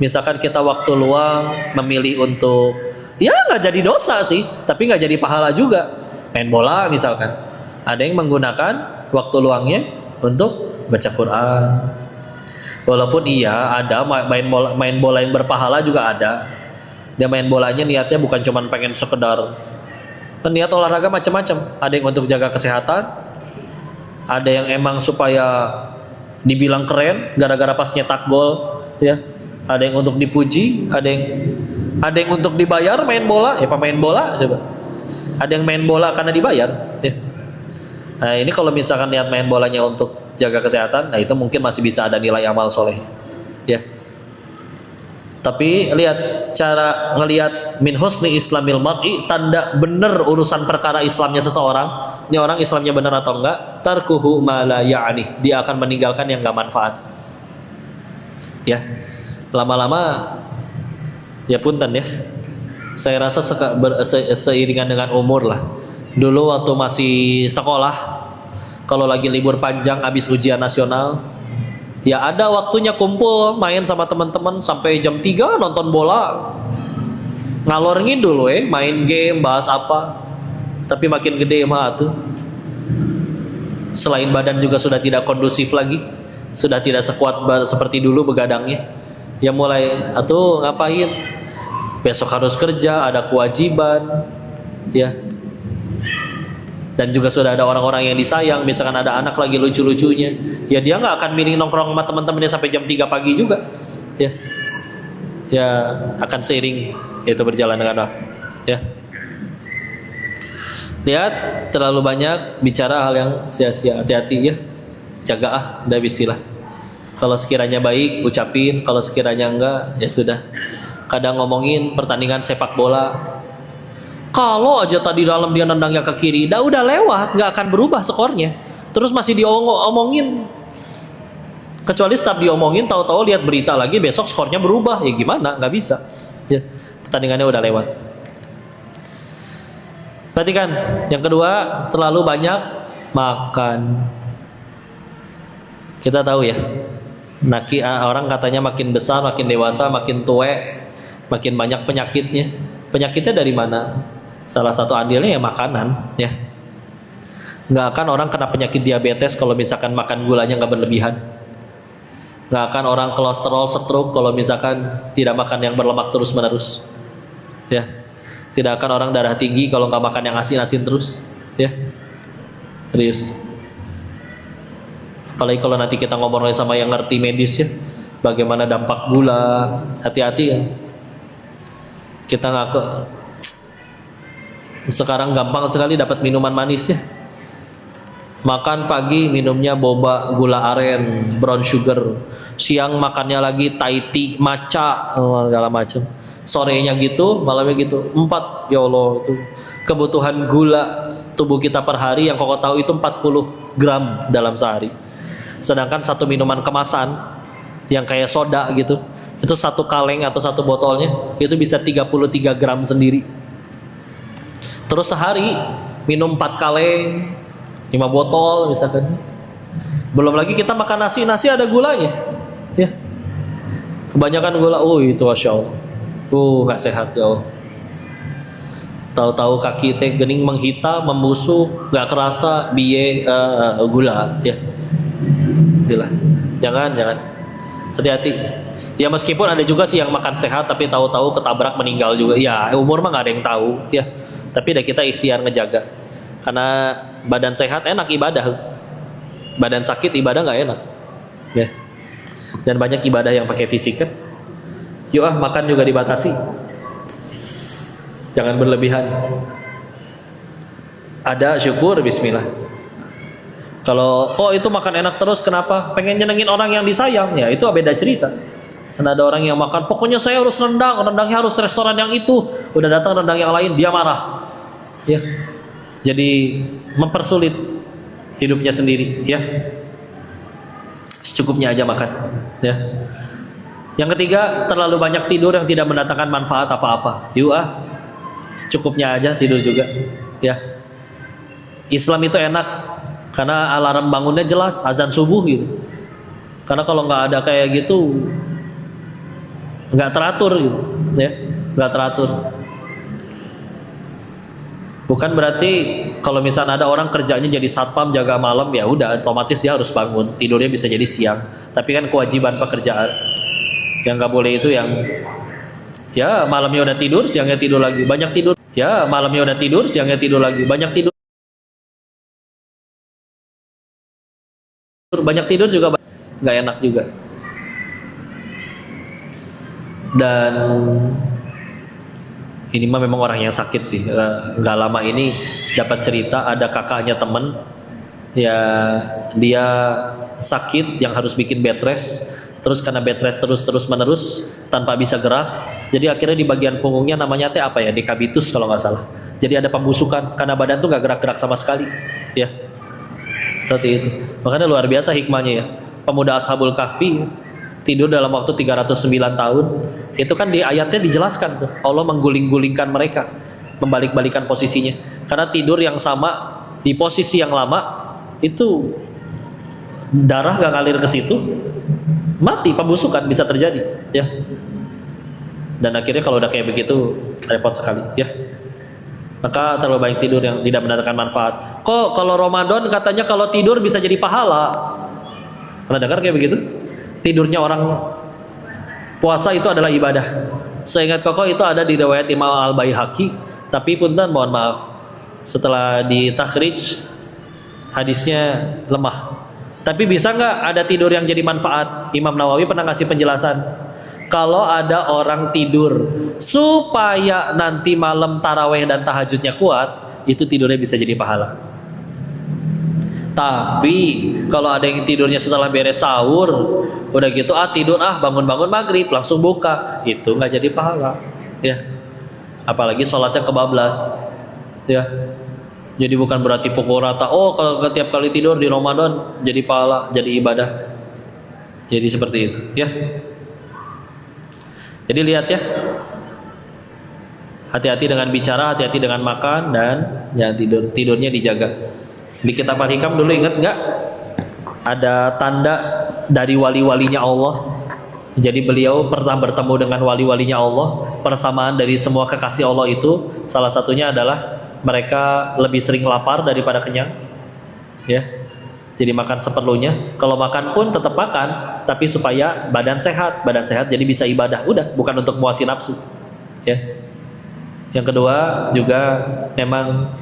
Misalkan kita waktu luang memilih untuk, ya nggak jadi dosa sih, tapi nggak jadi pahala juga. Main bola misalkan, ada yang menggunakan waktu luangnya untuk baca Quran. Walaupun iya ada main bola yang berpahala juga ada. Dia main bolanya niatnya bukan cuma pengen sekedar, niat olahraga macam-macam. Ada yang untuk jaga kesehatan, ada yang emang supaya dibilang keren gara-gara pas nyetak gol, ya. Ada yang untuk dipuji, ada yang untuk dibayar main bola, ya pemain bola coba. Ada yang main bola karena dibayar, ya. Nah, ini kalau misalkan niat main bolanya untuk jaga kesehatan, nah itu mungkin masih bisa ada nilai amal soleh, ya. Tapi lihat cara ngelihat min husni islamil mar'i, tanda bener urusan perkara Islamnya seseorang. Ini orang Islamnya benar atau enggak? Tarkuhu ma la ya'ni, dia akan meninggalkan yang enggak manfaat. Ya. Lama-lama ya punten ya. Saya rasa seiringan dengan umur lah. Dulu waktu masih sekolah, kalau lagi libur panjang habis ujian nasional, ya ada waktunya kumpul main sama teman-teman sampai jam 3 nonton bola. Ngalor ngidul main game, bahas apa. Tapi makin gede mah tuh, selain badan juga sudah tidak kondusif lagi, sudah tidak sekuat seperti dulu begadangnya. Ya mulai atuh ngapain? Besok harus kerja, ada kewajiban, ya. Dan juga sudah ada orang-orang yang disayang. Misalkan ada anak lagi lucu-lucunya, ya dia nggak akan milih nongkrong sama teman-temannya sampai jam 3 pagi juga, ya. Ya akan seiring itu berjalan dengan waktu, ya. Lihat, terlalu banyak bicara hal yang sia-sia. Hati-hati ya, jaga udah bisilah. Kalau sekiranya baik ucapin, kalau sekiranya enggak ya sudah. Kadang ngomongin pertandingan sepak bola, kalau aja tadi dalam dia nendangnya ke kiri, udah lewat, nggak akan berubah skornya. Terus masih diomongin. Kecuali setiap diomongin, tahu-tahu lihat berita lagi, besok skornya berubah. Ya gimana? Nggak bisa. Ya, pertandingannya udah lewat. Perhatikan, yang kedua, terlalu banyak makan. Kita tahu ya, orang katanya makin besar, makin dewasa, makin tua, makin banyak penyakitnya. Penyakitnya dari mana? Salah satu andilnya ya makanan, ya. Nggak akan orang kena penyakit diabetes kalau misalkan makan gulanya nggak berlebihan. Nggak akan orang kolesterol, stroke kalau misalkan tidak makan yang berlemak terus menerus, ya. Tidak akan orang darah tinggi kalau nggak makan yang asin-asin terus, ya. Serius. Apalagi kalau nanti kita ngomongin sama yang ngerti medis ya, bagaimana dampak gula. Hati-hati ya. Kita nggak sekarang gampang sekali dapat minuman manis ya. Makan pagi minumnya boba gula aren, brown sugar. Siang makannya lagi Thai tea, matcha, segala macam. Sorenya gitu, malamnya gitu. 4, ya Allah, itu kebutuhan gula tubuh kita per hari yang koko tahu itu 40 gram dalam sehari. Sedangkan satu minuman kemasan yang kayak soda gitu, itu satu kaleng atau satu botolnya itu bisa 33 gram sendiri. Terus sehari minum 4 kaleng, 5 botol misalkan. Belum lagi kita makan nasi ada gulanya. Ya. Kebanyakan gula, itu Masya Allah. Nggak sehat ya Allah. Tahu-tahu kaki teh gening menghitam, membusuk, nggak kerasa gula ya. Gila. Jangan. Hati-hati. Ya meskipun ada juga sih yang makan sehat tapi tahu-tahu ketabrak meninggal juga. Ya umur mah nggak ada yang tahu ya. Tapi dah kita ikhtiar ngejaga. Karena badan sehat enak ibadah, badan sakit ibadah nggak enak, ya. Dan banyak ibadah yang pakai fisik kan. Yuk makan juga dibatasi, jangan berlebihan. Ada syukur, Bismillah. Kalau itu makan enak terus, kenapa? Pengen nyenengin orang yang disayang, ya itu beda cerita. Karena ada orang yang makan, pokoknya saya harus rendangnya harus restoran yang itu. Udah datang rendang yang lain, dia marah, ya. Jadi mempersulit hidupnya sendiri, ya. Secukupnya aja makan, ya. Yang ketiga, terlalu banyak tidur yang tidak mendatangkan manfaat apa-apa. Secukupnya aja tidur juga, ya. Islam itu enak karena alarm bangunnya jelas, azan subuh gitu. Karena kalau nggak ada kayak gitu, nggak teratur gitu, ya, nggak teratur. Bukan berarti kalau misalnya ada orang kerjanya jadi satpam jaga malam, ya udah otomatis dia harus bangun, tidurnya bisa jadi siang. Tapi kan kewajiban pekerjaan. Yang nggak boleh itu yang ya malamnya udah tidur, siangnya tidur lagi, banyak tidur. Ya malamnya udah tidur, siangnya tidur lagi, banyak tidur. Banyak tidur juga nggak enak juga. Dan ini mah memang orang yang sakit sih. Nggak lama ini dapat cerita ada kakaknya temen, ya dia sakit yang harus bikin bed rest. Terus karena bed rest terus menerus tanpa bisa gerak, jadi akhirnya di bagian punggungnya namanya apa ya, dekabitus kalau nggak salah. Jadi ada pembusukan karena badan tuh nggak gerak-gerak sama sekali, ya. Seperti itu. Makanya luar biasa hikmahnya ya. Pemuda Ashabul Kahfi tidur dalam waktu 309 tahun. Itu kan di ayatnya dijelaskan tuh. Allah mengguling-gulingkan mereka, membalik-balikan posisinya. Karena tidur yang sama di posisi yang lama itu darah gak ngalir ke situ, mati, pembusukan bisa terjadi, ya. Dan akhirnya kalau udah kayak begitu repot sekali, ya. Maka terlalu banyak tidur yang tidak mendatangkan manfaat. Kok kalau Ramadan katanya kalau tidur bisa jadi pahala? Pernah dengar kayak begitu? Tidurnya orang puasa itu adalah ibadah. Seingat kokoh itu ada di riwayat Imam Al-Baihaqi, tapi punten mohon maaf, setelah ditakhrij hadisnya lemah. Tapi bisa nggak ada tidur yang jadi manfaat? Imam Nawawi pernah ngasih penjelasan. Kalau ada orang tidur supaya nanti malam taraweh dan tahajudnya kuat, itu tidurnya bisa jadi pahala. Tapi kalau ada yang tidurnya setelah beres sahur, udah gitu tidur bangun-bangun maghrib langsung buka, itu nggak jadi pahala, ya. Apalagi sholatnya kebablas, ya. Jadi bukan berarti pukul rata. Kalau setiap kali tidur di Ramadan jadi pahala, jadi ibadah. Jadi seperti itu, ya. Jadi lihat ya, hati-hati dengan bicara, hati-hati dengan makan, dan ya tidurnya dijaga. Di kitab Al-Hikam dulu ingat nggak? Ada tanda dari wali-walinya Allah. Jadi beliau pernah bertemu dengan wali-walinya Allah. Persamaan dari semua kekasih Allah itu salah satunya adalah mereka lebih sering lapar daripada kenyang, ya. Jadi makan seperlunya. Kalau makan pun tetap makan, tapi supaya badan sehat jadi bisa ibadah. Udah, bukan untuk muasin nafsu, ya. Yang kedua juga memang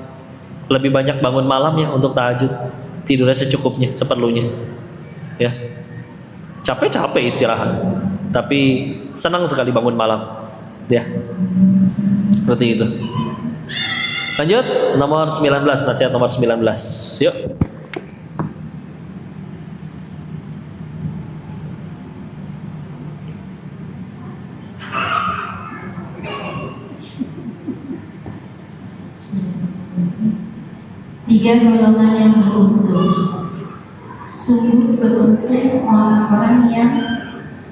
lebih banyak bangun malam ya untuk tahajud. Tidurnya secukupnya, seperlunya, ya. Capek istirahat, tapi senang sekali bangun malam, ya. Seperti itu. Lanjut, nomor 19, nasihat nomor 19. Yuk. Tiga golongan yang beruntung. Sungguh beruntung orang-orang yang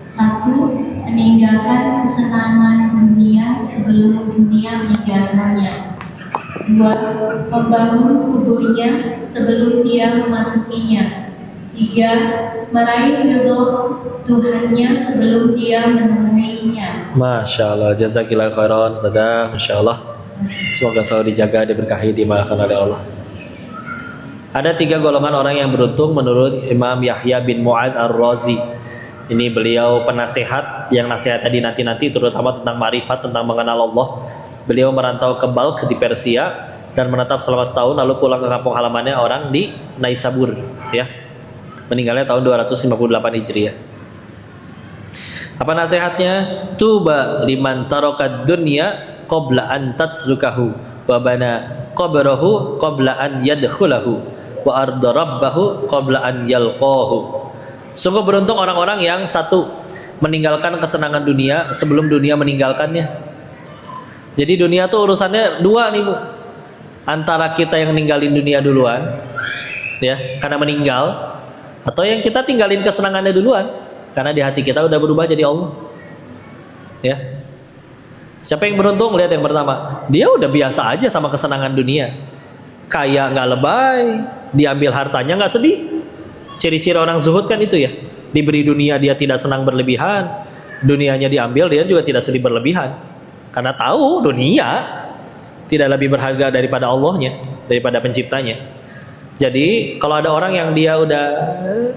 satu, meninggalkan kesenangan dunia sebelum dunia meninggalkannya. Dua, membangun kuburnya sebelum dia memasukinya. Tiga, meraih ridho Tuhannya sebelum dia menemuinya. Masya Allah, jazakillah khairan, sadaq, Masya Allah. Semoga selalu dijaga, diberkahi, dimalakan oleh Allah. Ada tiga golongan orang yang beruntung menurut Imam Yahya bin Mu'adz Ar-Razi. Ini beliau penasehat yang nasihatnya dinanti-nanti, terutama tentang ma'rifat, tentang mengenal Allah. Beliau merantau ke Balkh di Persia dan menetap selama setahun, lalu pulang ke kampung halamannya orang di Naisabur, ya. Meninggalnya tahun 258 Hijriah. Apa nasihatnya? Tuba liman tarokad dunya qabla an tatsrukahu wa bana qabrahu qabla an yadkhulahu wa arda rabbahu qabla an yalqahu. Sungguh beruntung orang-orang yang satu, meninggalkan kesenangan dunia sebelum dunia meninggalkannya. Jadi dunia tuh urusannya dua nih, Bu. Antara kita yang ninggalin dunia duluan, ya, karena meninggal, atau yang kita tinggalin kesenangannya duluan karena di hati kita udah berubah jadi Allah. Ya. Siapa yang beruntung? Lihat yang pertama, dia udah biasa aja sama kesenangan dunia. Kaya nggak lebay, diambil hartanya nggak sedih. Ciri-ciri orang zuhud kan itu ya. Diberi dunia dia tidak senang berlebihan, dunianya diambil dia juga tidak sedih berlebihan. Karena tahu dunia tidak lebih berharga daripada Allahnya, daripada penciptanya. Jadi kalau ada orang yang dia udah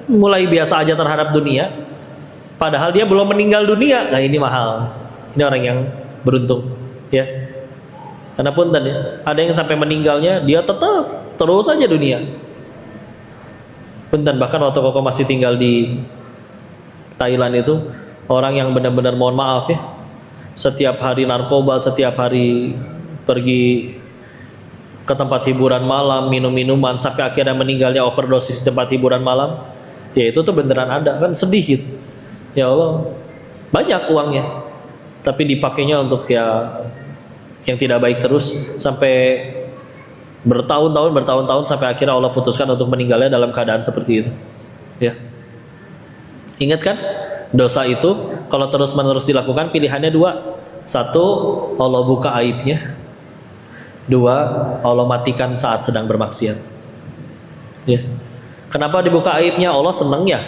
mulai biasa aja terhadap dunia, padahal dia belum meninggal dunia, nah ini mahal. Ini orang yang beruntung, ya. Karena punten ya, ada yang sampai meninggalnya dia tetap terus aja dunia. Punten, bahkan waktu Koko masih tinggal di Thailand itu, orang yang benar-benar mohon maaf ya, setiap hari narkoba, setiap hari pergi ke tempat hiburan malam, minum-minuman, sampai akhirnya meninggalnya overdosis di tempat hiburan malam. Ya itu tuh beneran ada, kan sedih gitu. Ya Allah, banyak uangnya, tapi dipakainya untuk yang tidak baik terus sampai bertahun-tahun sampai akhirnya Allah putuskan untuk meninggalnya dalam keadaan seperti itu. Ya. Ingat kan, dosa itu kalau terus-menerus dilakukan pilihannya dua. Satu, Allah buka aibnya. Dua, Allah matikan saat sedang bermaksiat. Ya. Kenapa dibuka aibnya? Allah seneng ya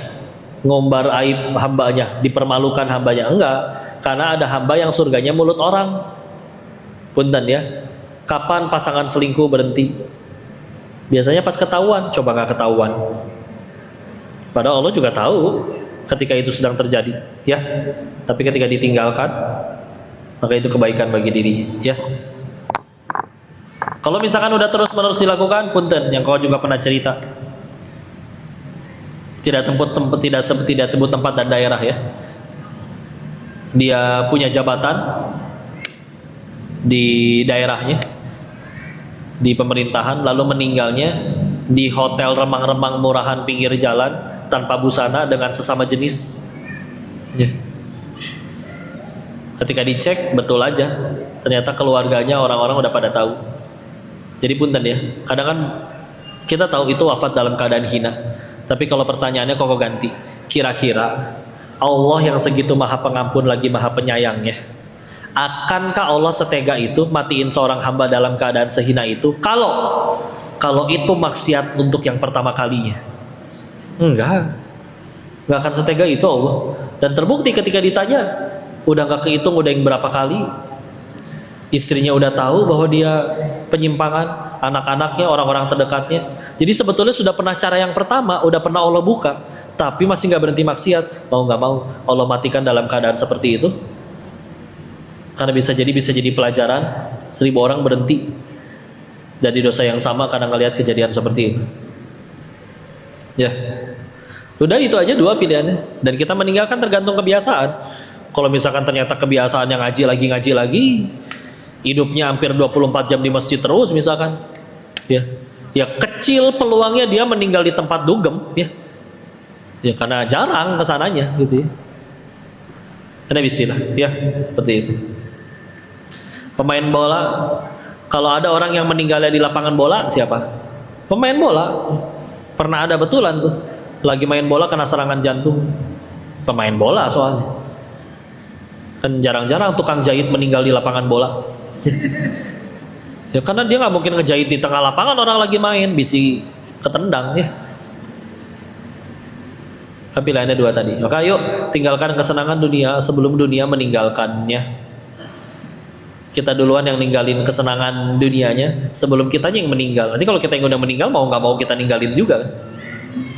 ngombar aib hambanya, dipermalukan hambanya. Enggak, karena ada hamba yang surganya mulut orang. Punten ya, kapan pasangan selingkuh berhenti? Biasanya pas ketahuan. Coba nggak ketahuan, padahal Allah juga tahu ketika itu sedang terjadi, ya. Tapi ketika ditinggalkan, maka itu kebaikan bagi dirinya, ya. Kalau misalkan udah terus-menerus dilakukan, punten, yang kau juga pernah cerita, tidak sebut tempat dan daerah ya. Dia punya jabatan di daerahnya, di pemerintahan, lalu meninggalnya di hotel remang-remang murahan pinggir jalan tanpa busana dengan sesama jenis. Ya. Ketika dicek betul aja, ternyata keluarganya orang-orang udah pada tahu. Jadi punten ya, kadang kan kita tahu itu wafat dalam keadaan hina. Tapi kalau pertanyaannya kok ganti, kira-kira Allah yang segitu maha pengampun lagi maha penyayangnya, akankah Allah setega itu matiin seorang hamba dalam keadaan sehina itu? Kalau itu maksiat untuk yang pertama kalinya, enggak akan setega itu Allah. Dan terbukti ketika ditanya, udah nggak kehitung udah yang berapa kali. Istrinya udah tahu bahwa dia penyimpangan, anak-anaknya, orang-orang terdekatnya. Jadi sebetulnya sudah pernah cara yang pertama, udah pernah Allah buka, tapi masih nggak berhenti maksiat. Mau nggak mau Allah matikan dalam keadaan seperti itu. Karena bisa jadi pelajaran 1000 orang berhenti dari dosa yang sama karena ngelihat kejadian seperti itu. Ya, udah itu aja dua pilihannya. Dan kita meninggalkan tergantung kebiasaan. Kalau misalkan ternyata kebiasaan yang ngaji lagi, hidupnya hampir 24 jam di masjid terus misalkan, ya kecil peluangnya dia meninggal di tempat dugem, ya karena jarang kesananya gitu ya. Karena bisilah, ya seperti itu. Pemain bola, kalau ada orang yang meninggalnya di lapangan bola, siapa? Pemain bola pernah ada betulan tuh, lagi main bola kena serangan jantung. Pemain bola soalnya. Kan jarang-jarang tukang jahit meninggal di lapangan bola. Ya karena dia nggak mungkin ngejahit di tengah lapangan orang lagi main, bisi ketendang ya. Tapi lainnya dua tadi. Maka yuk tinggalkan kesenangan dunia sebelum dunia meninggalkannya. Kita duluan yang ninggalin kesenangan dunianya sebelum kitanya yang meninggal. Nanti kalau kita yang udah meninggal mau nggak mau kita ninggalin juga kan?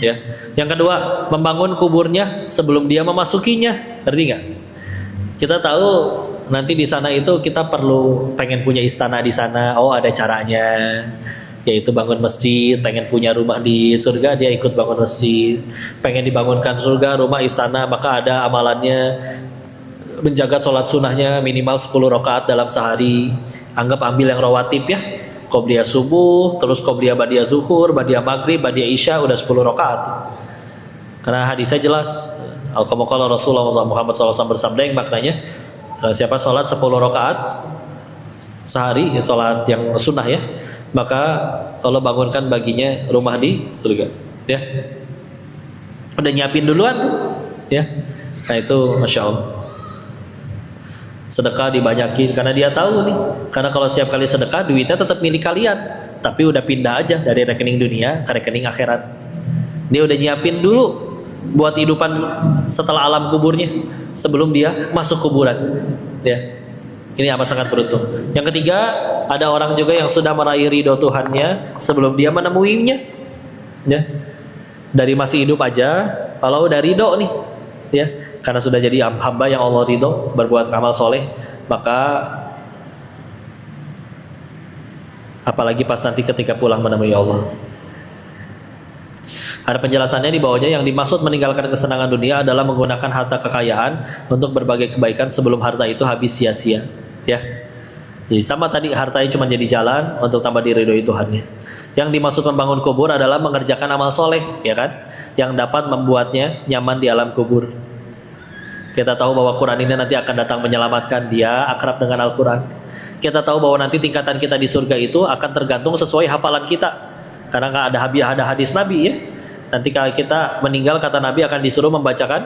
Ya. Yang kedua, membangun kuburnya sebelum dia memasukinya. Ngerti nggak? Kita tahu nanti di sana itu kita perlu pengen punya istana di sana. Oh, ada caranya, yaitu bangun masjid. Pengen punya rumah di surga, dia ikut bangun masjid. Pengen dibangunkan surga, rumah, istana, maka ada amalannya. Menjaga sholat sunnahnya minimal 10 rakaat dalam sehari. Anggap ambil yang rawatib ya. Qobliyah subuh, terus qobliyah ba'diyah zuhur, ba'diyah maghrib, ba'diyah isya, udah 10 rakaat. Karena hadisnya jelas. Al-Qamaqala Rasulullah Muhammad SAW bersabda yang maknanya siapa sholat 10 rakaat sehari, ya sholat yang sunnah ya, maka Allah bangunkan baginya rumah di surga ya. Udah nyiapin duluan tuh ya. Nah itu Masya Allah. Sedekah dibanyakin karena dia tahu nih, karena kalau setiap kali sedekah duitnya tetap milik kalian, tapi udah pindah aja dari rekening dunia ke rekening akhirat. Dia udah nyiapin dulu buat hidupan setelah alam kuburnya sebelum dia masuk kuburan ya. Ini amat sangat beruntung. Yang ketiga, ada orang juga yang sudah meraih ridho Tuhannya sebelum dia menemuinya ya. Dari masih hidup aja kalau udah ridho nih ya, karena sudah jadi hamba yang Allah ridho, berbuat amal soleh, maka apalagi pas nanti ketika pulang menemui Allah. Ada penjelasannya di bawahnya. Yang dimaksud meninggalkan kesenangan dunia adalah menggunakan harta kekayaan untuk berbagai kebaikan sebelum harta itu habis sia-sia ya. Jadi sama tadi, hartanya cuma jadi jalan untuk tambah diridhoi Tuhannya. Yang dimaksud membangun kubur adalah mengerjakan amal soleh ya kan, yang dapat membuatnya nyaman di alam kubur. Kita tahu bahwa Quran ini nanti akan datang menyelamatkan dia, akrab dengan Al-Quran. Kita tahu bahwa nanti tingkatan kita di surga itu akan tergantung sesuai hafalan kita, karena nggak ada hadis Nabi ya. Nanti kalau kita meninggal, kata Nabi, akan disuruh membacakan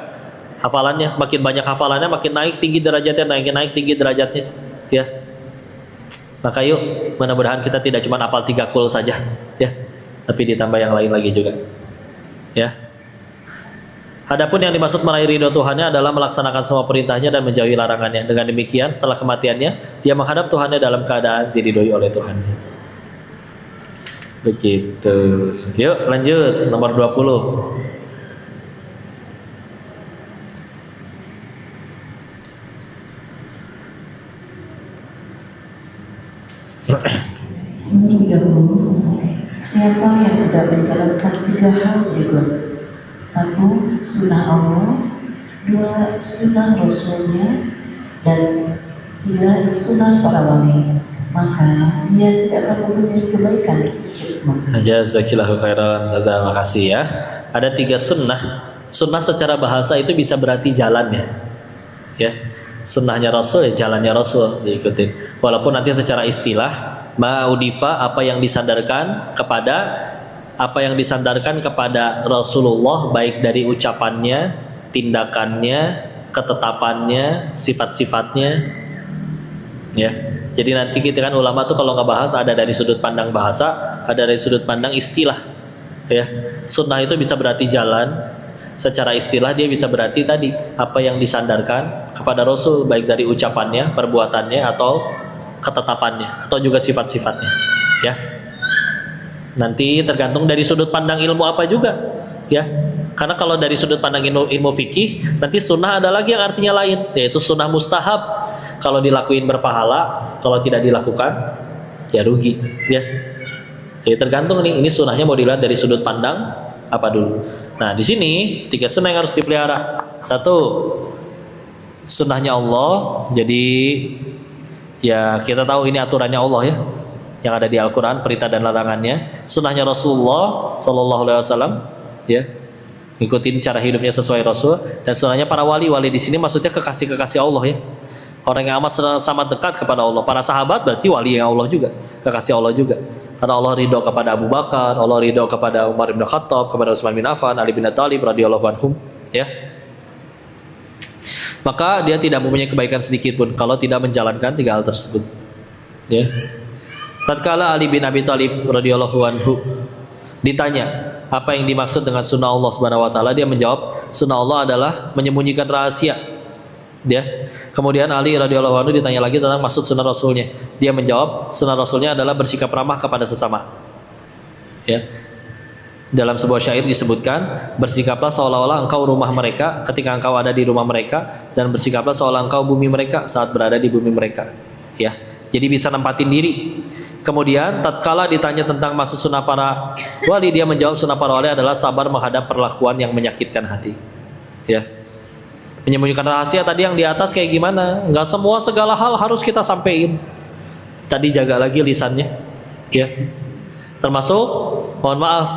hafalannya. Makin banyak hafalannya, makin naik tinggi derajatnya, naik tinggi derajatnya ya. Maka yuk, mudah-mudahan kita tidak cuma hafal 3 kul saja ya, tapi ditambah yang lain lagi juga ya. Adapun yang dimaksud meraih ridho Tuhannya adalah melaksanakan semua perintahnya dan menjauhi larangannya. Dengan demikian setelah kematiannya dia menghadap Tuhannya dalam keadaan diridhoi oleh Tuhannya. Begitu. Yuk lanjut nomor 20. Ini 30. Siapa yang tidak menjalankan 3 hal berikut: 1. Sunnah Allah, 2. Sunnah Rasulnya, dan 3. Sunnah para wali, maka dia tidak akan mempunyai kebaikan sedikit pun. Jazakillahu khairan. Terima kasih ya. Ada 3 sunnah. Sunnah secara bahasa itu bisa berarti jalannya ya. Sunnahnya Rasul ya, jalannya Rasul diikutin. Walaupun nanti secara istilah ma'udifa, apa yang disandarkan kepada Rasulullah, baik dari ucapannya, tindakannya, ketetapannya, sifat-sifatnya ya. Jadi nanti kita kan ulama tuh kalau nggak bahas, ada dari sudut pandang bahasa, ada dari sudut pandang istilah ya. Sunnah itu bisa berarti jalan. Secara istilah dia bisa berarti tadi apa yang disandarkan kepada Rasul, baik dari ucapannya, perbuatannya, atau ketetapannya, atau juga sifat-sifatnya ya. Nanti tergantung dari sudut pandang ilmu apa juga ya. Karena kalau dari sudut pandang ilmu fikih, nanti sunnah ada lagi yang artinya lain, yaitu sunnah mustahab. Kalau dilakuin berpahala, kalau tidak dilakukan ya rugi ya. Jadi tergantung nih, ini sunnahnya mau dilihat dari sudut pandang apa dulu. Nah di sini 3 sunnah yang harus dipelihara. 1, sunnahnya Allah. Jadi ya kita tahu ini aturannya Allah ya, yang ada di Al-Quran, perintah dan larangannya. Sunnahnya Rasulullah Sallallahu Alaihi Wasallam ya, ngikutin cara hidupnya sesuai Rasul. Dan sunnahnya para wali. Wali di sini maksudnya kekasih-kekasih Allah ya, orang yang sangat dekat kepada Allah. Para sahabat berarti wali yang Allah juga, kekasih Allah juga. Karena Allah ridho kepada Abu Bakar, Allah ridho kepada Umar bin Khattab, kepada Utsman bin Affan, Ali bin Abi Thalib radhiyallahu anhum, ya. Maka dia tidak mempunyai kebaikan sedikit pun kalau tidak menjalankan 3 hal tersebut. Ya. Tatkala Ali bin Abi Thalib radhiyallahu anhu ditanya apa yang dimaksud dengan sunnah Allah Subhanahu wa taala, dia menjawab sunnah Allah adalah menyembunyikan rahasia. Ya. Kemudian Ali radhiyallahu anhu ditanya lagi tentang maksud sunnah Rasulnya. Dia menjawab sunnah Rasulnya adalah bersikap ramah kepada sesama. Ya. Dalam sebuah syair disebutkan, bersikaplah seolah-olah engkau rumah mereka ketika engkau ada di rumah mereka, dan bersikaplah seolah engkau bumi mereka saat berada di bumi mereka. Ya, jadi bisa nempatin diri. Kemudian tatkala ditanya tentang maksud sunnah para wali, dia menjawab sunnah para wali adalah sabar menghadap perlakuan yang menyakitkan hati. Ya, menyembunyikan rahasia tadi yang di atas kayak gimana? Enggak semua segala hal harus kita sampein. Tadi jaga lagi lisannya. Ya, termasuk mohon maaf,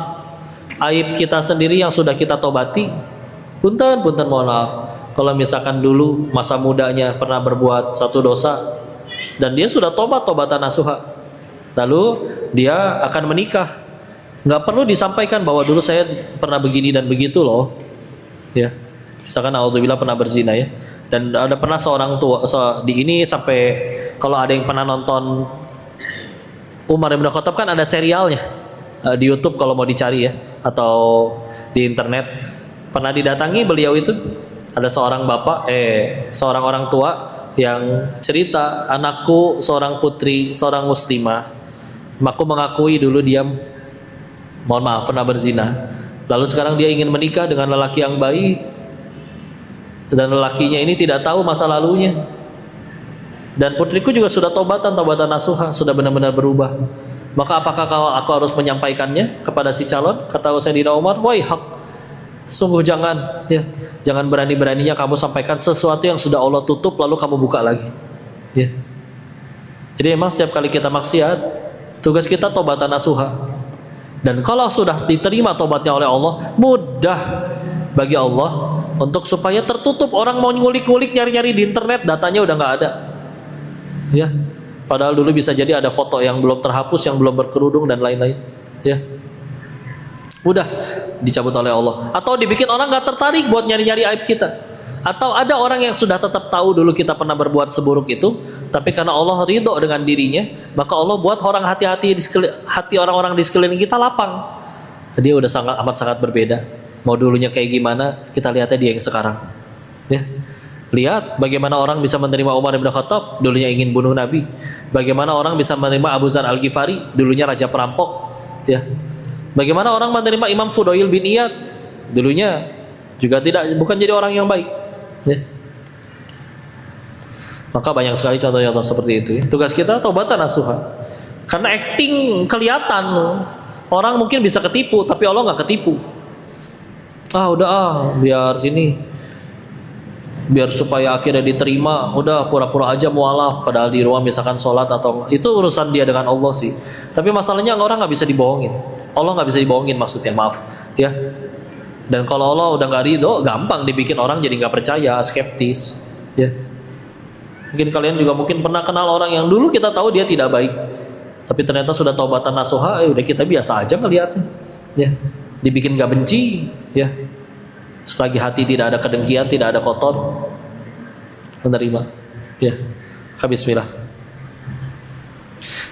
aib kita sendiri yang sudah kita tobati. Punten mohon maaf. Kalau misalkan dulu masa mudanya pernah berbuat satu dosa dan dia sudah tobatan nasuha, lalu dia akan menikah, nggak perlu disampaikan bahwa dulu saya pernah begini dan begitu loh. Ya, misalkan naudzubillah pernah berzina ya, dan ada pernah seorang tua di ini sampai kalau ada yang pernah nonton Umar bin Khattab kan ada serialnya di YouTube kalau mau dicari ya, atau di internet. Pernah didatangi beliau itu, ada seorang bapak seorang orang tua yang cerita, anakku seorang putri, seorang muslimah, aku mengakui dulu dia mohon maaf pernah berzina, lalu sekarang dia ingin menikah dengan lelaki yang baik, dan lelakinya ini tidak tahu masa lalunya, dan putriku juga sudah tobatan nasuha, sudah benar-benar berubah. Maka apakah aku harus menyampaikannya kepada si calon? Kata Sayyidina Umar, waihak, sungguh jangan, ya, jangan berani-beraninya kamu sampaikan sesuatu yang sudah Allah tutup lalu kamu buka lagi. Ya. Jadi emang setiap kali kita maksiat, tugas kita tobatan nasuha. Dan kalau sudah diterima tobatnya oleh Allah, mudah bagi Allah untuk supaya tertutup. Orang mau ngulik-ngulik nyari-nyari di internet, datanya udah nggak ada. Ya. Padahal dulu bisa jadi ada foto yang belum terhapus, yang belum berkerudung dan lain-lain. Ya. Udah dicabut oleh Allah. Atau dibikin orang gak tertarik buat nyari-nyari aib kita. Atau ada orang yang sudah tetap tahu dulu kita pernah berbuat seburuk itu, tapi karena Allah ridho dengan dirinya, maka Allah buat orang hati orang-orang di sekeliling kita lapang. Dia udah sangat berbeda. Mau dulunya kayak gimana, kita lihatnya dia yang sekarang. Ya. Lihat bagaimana orang bisa menerima Umar bin Khattab, dulunya ingin bunuh Nabi. Bagaimana orang bisa menerima Abu Dzar Al-Ghifari, dulunya raja perampok. Ya. Bagaimana orang menerima Imam Fudail bin Iyad, dulunya juga bukan jadi orang yang baik. Ya. Maka banyak sekali contoh-contoh seperti itu. Tugas kita taubatan nasuha. Karena acting kelihatan, orang mungkin bisa ketipu, tapi Allah nggak ketipu. Biar supaya akhirnya diterima, udah pura-pura aja mualaf, padahal di rumah misalkan sholat atau itu urusan dia dengan Allah sih. Tapi masalahnya orang nggak bisa dibohongin, Allah nggak bisa dibohongin maksudnya, maaf ya. Dan kalau Allah udah nggak ridho, gampang dibikin orang jadi nggak percaya, skeptis ya. Mungkin kalian juga pernah kenal orang yang dulu kita tahu dia tidak baik, tapi ternyata sudah taubatan nasuha, udah kita biasa aja ngeliatnya ya, dibikin nggak benci ya. Selagi hati tidak ada kedengkian, tidak ada kotor, menerima. Ya, bismillah.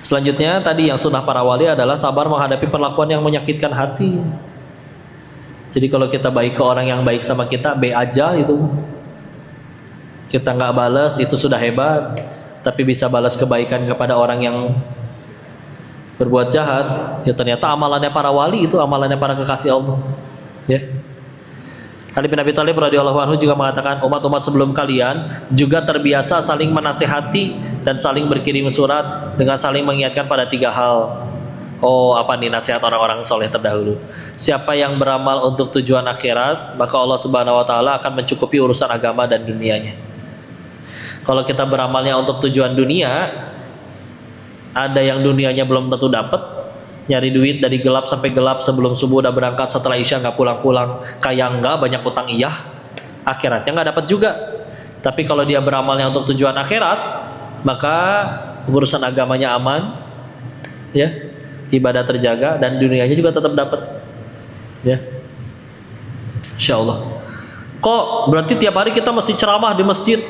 Selanjutnya tadi yang sunnah para wali adalah sabar menghadapi perlakuan yang menyakitkan hati. Jadi kalau kita baik ke orang yang baik sama kita, be aja itu. Kita nggak balas itu sudah hebat. Tapi bisa balas kebaikan kepada orang yang berbuat jahat, ya ternyata amalannya para wali itu amalannya para kekasih Allah. Ya. Ali bin Abi Thalib radhiyallahu anhu juga mengatakan, umat-umat sebelum kalian juga terbiasa saling menasehati dan saling berkirim surat dengan saling mengingatkan pada 3 hal. Oh, apa nih nasihat orang-orang soleh terdahulu? Siapa yang beramal untuk tujuan akhirat, maka Allah Subhanahu wa taala akan mencukupi urusan agama dan dunianya. Kalau kita beramalnya untuk tujuan dunia, ada yang dunianya belum tentu dapat. Nyari duit dari gelap sampai gelap, sebelum subuh udah berangkat, setelah isya nggak pulang-pulang, kaya enggak, banyak utang iya, akhiratnya nggak dapat juga. Tapi kalau dia beramalnya untuk tujuan akhirat, maka urusan agamanya aman, ya, ibadah terjaga, dan dunianya juga tetap dapat, ya, insya Allah. Kok berarti tiap hari kita mesti ceramah di masjid?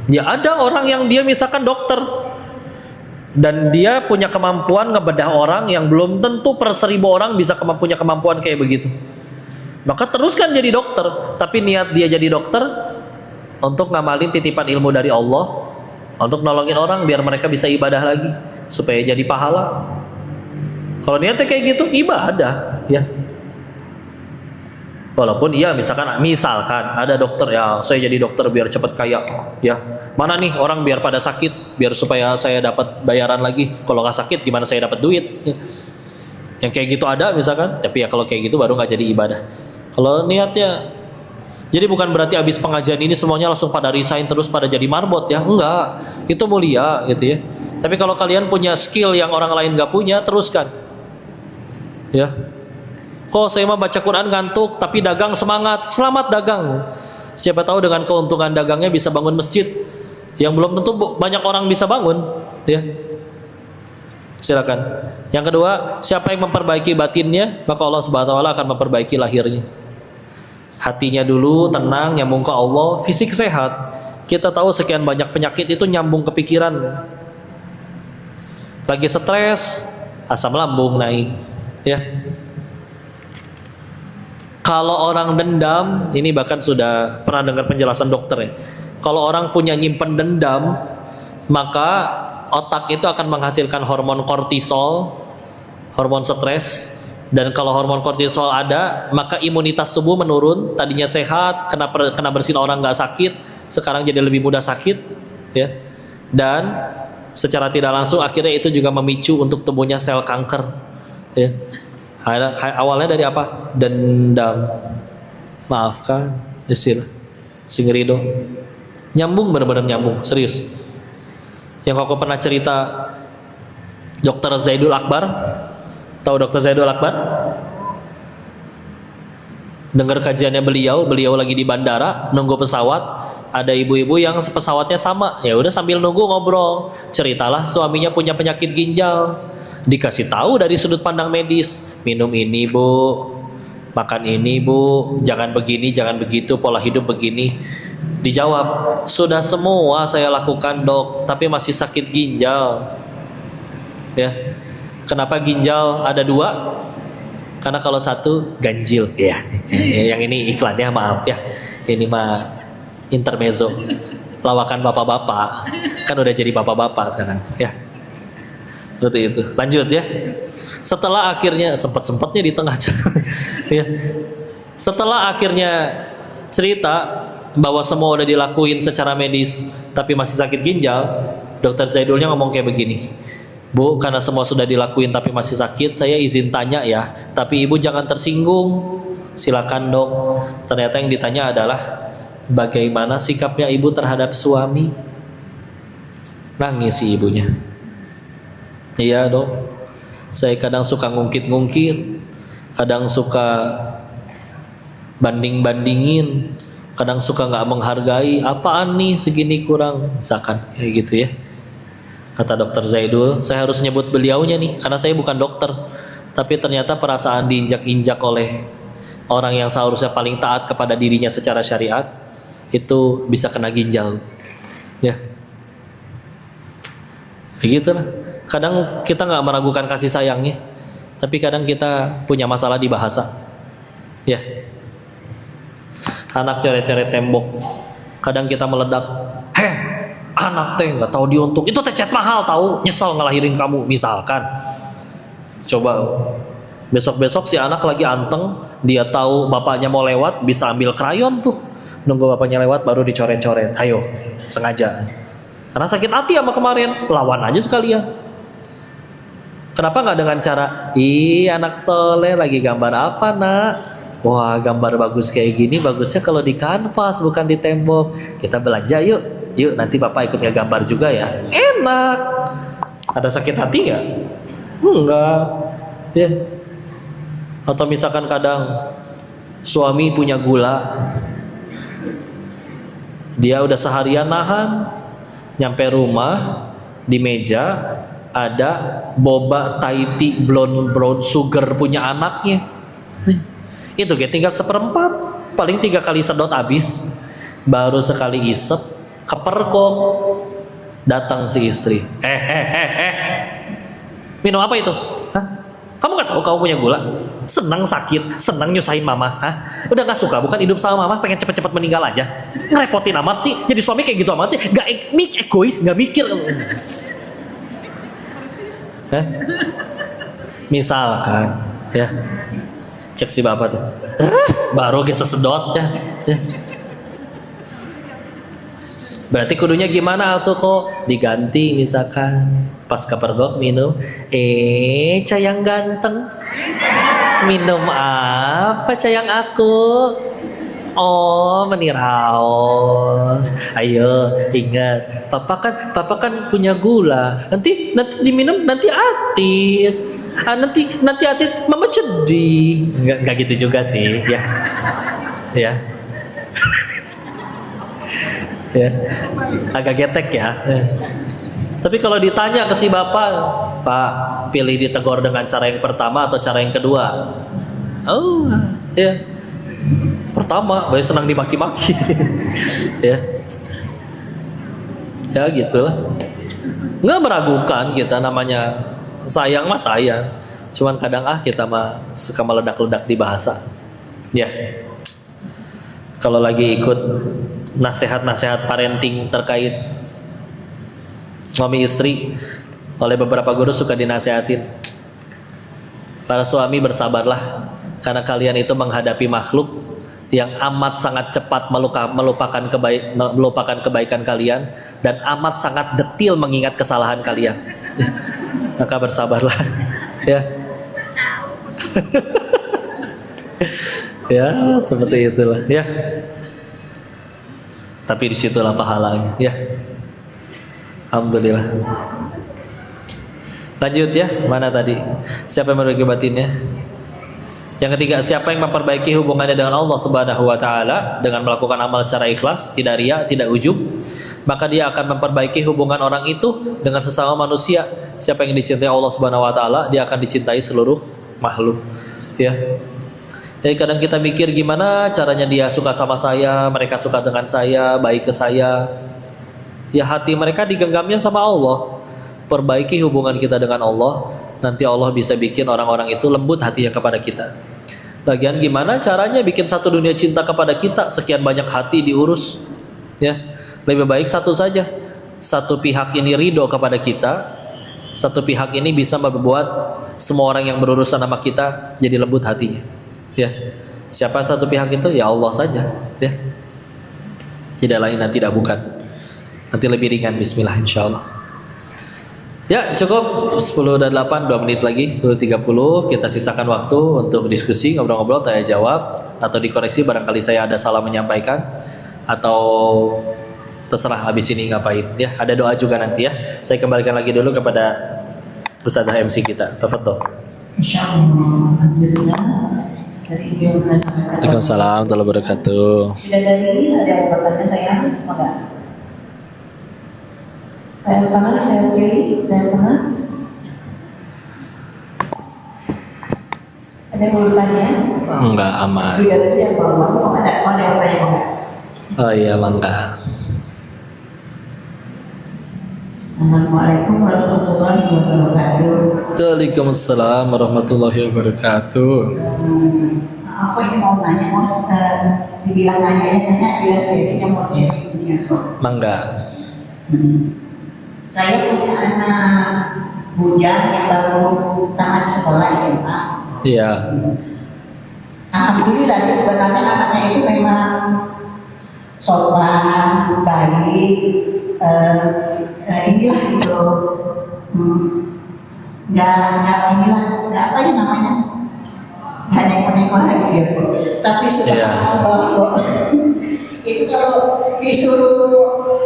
Ya ada orang yang dia misalkan dokter, dan dia punya kemampuan ngebedah orang yang belum tentu per 1000 orang bisa punya kemampuan kayak begitu. Maka teruskan jadi dokter, tapi niat dia jadi dokter untuk ngamalin titipan ilmu dari Allah, untuk nolongin orang biar mereka bisa ibadah lagi, supaya jadi pahala. Kalau niatnya kayak gitu, ibadah, ya. Walaupun iya misalkan ada dokter, ya saya jadi dokter biar cepat kaya, ya. Mana nih orang biar pada sakit, biar supaya saya dapat bayaran lagi. Kalau nggak sakit gimana saya dapat duit, ya. Yang kayak gitu ada misalkan, tapi ya kalau kayak gitu baru nggak jadi ibadah. Kalau niatnya, jadi bukan berarti habis pengajian ini semuanya langsung pada resign terus pada jadi marbot, ya. Enggak, itu mulia gitu ya. Tapi kalau kalian punya skill yang orang lain nggak punya, teruskan, ya. Kok saya mah baca Quran ngantuk, tapi dagang semangat. Selamat dagang. Siapa tahu dengan keuntungan dagangnya bisa bangun masjid yang belum tentu banyak orang bisa bangun, ya. Silakan. Yang kedua, siapa yang memperbaiki batinnya, maka Allah Subhanahu wa taala akan memperbaiki lahirnya. Hatinya dulu tenang, nyambung ke Allah, fisik sehat. Kita tahu sekian banyak penyakit itu nyambung ke pikiran. Lagi stres, asam lambung naik, ya. Kalau orang dendam, ini bahkan sudah pernah dengar penjelasan dokter, ya. Kalau orang punya nyimpen dendam, maka otak itu akan menghasilkan hormon kortisol, hormon stres. Dan kalau hormon kortisol ada, maka imunitas tubuh menurun. Tadinya sehat, kena bersin orang nggak sakit, sekarang jadi lebih mudah sakit, ya. Dan secara tidak langsung akhirnya itu juga memicu untuk tumbuhnya sel kanker, ya. Awalnya dari apa? Dendam. Maafkan, istilah singrido. Nyambung, benar-benar nyambung, serius. Yang aku pernah cerita Dr. Zaidul Akbar. Tahu Dr. Zaidul Akbar? Dengar kajiannya beliau lagi di bandara nunggu pesawat, ada ibu-ibu yang pesawatnya sama. Ya udah sambil nunggu ngobrol, ceritalah suaminya punya penyakit ginjal. Dikasih tahu dari sudut pandang medis, minum ini bu, makan ini bu, jangan begini, jangan begitu, pola hidup begini. Dijawab, sudah semua saya lakukan dok, tapi masih sakit ginjal. Ya, kenapa ginjal ada 2? Karena kalau satu ganjil, ya. Yang ini iklannya maaf ya, ini mah intermezzo, lawakan bapak-bapak, kan udah jadi bapak-bapak sekarang, ya. Seperti itu. Lanjut ya. Setelah akhirnya sempat-sempatnya di tengah, ya. Setelah akhirnya cerita bahwa semua udah dilakuin secara medis, tapi masih sakit ginjal, Dokter Zaidulnya ngomong kayak begini. Bu, karena semua sudah dilakuin tapi masih sakit, saya izin tanya ya. Tapi ibu jangan tersinggung. Silakan dok. Ternyata yang ditanya adalah bagaimana sikapnya ibu terhadap suami. Nangis si ibunya. Iya dok, saya kadang suka ngungkit-ngungkit, kadang suka banding-bandingin, kadang suka nggak menghargai. Apaan nih segini kurang, misalkan kayak gitu ya. Kata Dokter Zaidul, saya harus nyebut beliaunya nih, karena saya bukan dokter. Tapi ternyata perasaan diinjak-injak oleh orang yang seharusnya paling taat kepada dirinya secara syariat, itu bisa kena ginjal. Ya, begitulah. Kadang kita nggak meragukan kasih sayangnya, tapi kadang kita punya masalah di bahasa. Ya, anak coret-coret tembok, kadang kita meledak. Anak teh nggak tahu diuntung, itu teh cat mahal tahu, nyesel ngelahirin kamu misalkan. Coba besok-besok si anak lagi anteng, dia tahu bapaknya mau lewat, bisa ambil krayon tuh, nunggu bapaknya lewat baru dicoret-coret. Ayo, sengaja. Karena sakit hati sama kemarin, lawan aja sekalian. Kenapa nggak dengan cara, anak soleh lagi gambar apa nak? Wah, gambar bagus kayak gini, bagusnya kalau di kanvas bukan di tembok. Kita belanja yuk nanti bapak ikut ngegambar juga ya. Enak. Ada sakit hati nggak? Enggak. Ya. Atau misalkan kadang suami punya gula, Dia udah seharian nahan, nyampe rumah di meja ada boba Thai tea brown sugar punya anaknya. Itu kayak tinggal seperempat, paling 3 kali sedot habis. Baru sekali isep kepergok, datang si istri. Minum apa itu? Hah? Kamu gak tahu kamu punya gula? Senang sakit, senang nyusahin mama. Hah? Udah gak suka bukan hidup sama mama, pengen cepet-cepet meninggal aja. Ngerepotin amat sih, jadi suami kayak gitu amat sih. Gak egois, gak mikir. Hah? Misalkan ya, cek si bapak tuh, baru ge sesedot ya. Berarti kudunya gimana tuh kok diganti, misalkan pas kepergok minum, cayang ganteng, minum apa cayang aku? Oh, meniraos. Ayo ingat, papa kan punya gula. Nanti diminum nanti atit. Nanti atit mama sedih. Enggak gitu juga sih, ya. Ya. Ya. Agak getek ya. Tapi kalau ditanya ke si bapak, Pak, pilih ditegur dengan cara yang pertama atau cara yang kedua? Oh, ya. Pertama, banyak senang dimaki-maki. Ya. Ya gitulah. Nggak meragukan kita, namanya sayang mah sayang. Cuman kadang kita mah suka meledak-ledak di bahasa. Ya. Kalau lagi ikut nasihat-nasihat parenting terkait suami istri, oleh beberapa guru suka dinasehatin, para suami bersabarlah, karena kalian itu menghadapi makhluk yang amat sangat cepat melupakan kebaikan kalian dan amat sangat detil mengingat kesalahan kalian. Maka bersabarlah, ya. Ya seperti itulah, ya. Tapi disitulah pahalanya, ya. Alhamdulillah. Lanjut ya, mana tadi? Siapa yang memperbaiki batinnya? Yang ketiga, siapa yang memperbaiki hubungannya dengan Allah Subhanahu wa taala dengan melakukan amal secara ikhlas, tidak riya, tidak ujub, maka dia akan memperbaiki hubungan orang itu dengan sesama manusia. Siapa yang dicintai Allah Subhanahu wa taala, dia akan dicintai seluruh makhluk. Ya. Jadi kadang kita mikir gimana caranya dia suka sama saya, mereka suka dengan saya, baik ke saya. Ya hati mereka digenggamnya sama Allah. Perbaiki hubungan kita dengan Allah, nanti Allah bisa bikin orang-orang itu lembut hatinya kepada kita. Lagian gimana caranya bikin satu dunia cinta kepada kita, sekian banyak hati diurus. Ya, lebih baik satu saja. Satu pihak ini ridho kepada kita, satu pihak ini bisa membuat semua orang yang berurusan sama kita jadi lembut hatinya. Ya, siapa satu pihak itu? Ya Allah saja. Ya, tidak lain dan tidak bukan. Nanti lebih ringan. Bismillah insyaallah. Ya cukup 10 dan 8, 2 menit lagi 10.30. Kita sisakan waktu untuk diskusi, ngobrol-ngobrol, tanya jawab, atau dikoreksi barangkali saya ada salah menyampaikan, atau terserah habis ini ngapain. Ya ada doa juga nanti ya. Saya kembalikan lagi dulu kepada Ustazah MC kita. Tafadhol. Insyaallah. Alhamdulillah. Dari Ibu yang pernah sampaikan. Waalaikumsalam warahmatullahi wabarakatuh. Tidak dari ada yang bertanya saya enggak? Saya kanan, saya kiri, saya tengah. Ada yang mau bertanya? Enggak, aman. Tidak ada yang mau ada yang bertanya enggak? Oh iya, mangga. Assalamualaikum warahmatullahi wabarakatuh. Waalaikumsalam warahmatullahi wabarakatuh. Aku ini mau nanya, mau dibilang nanya ya, nanya biar saya mau sharing kok. Mangga. Saya punya anak bujang yang baru tamat sekolah SMA. Iya. Alhamdulillah sih sebenarnya anaknya itu memang sopan, baik, inilah gitu, nggak inilah, nggak apa ya namanya, nggak neko-neko lagi gitu. Tapi sudah kok. Itu kalau disuruh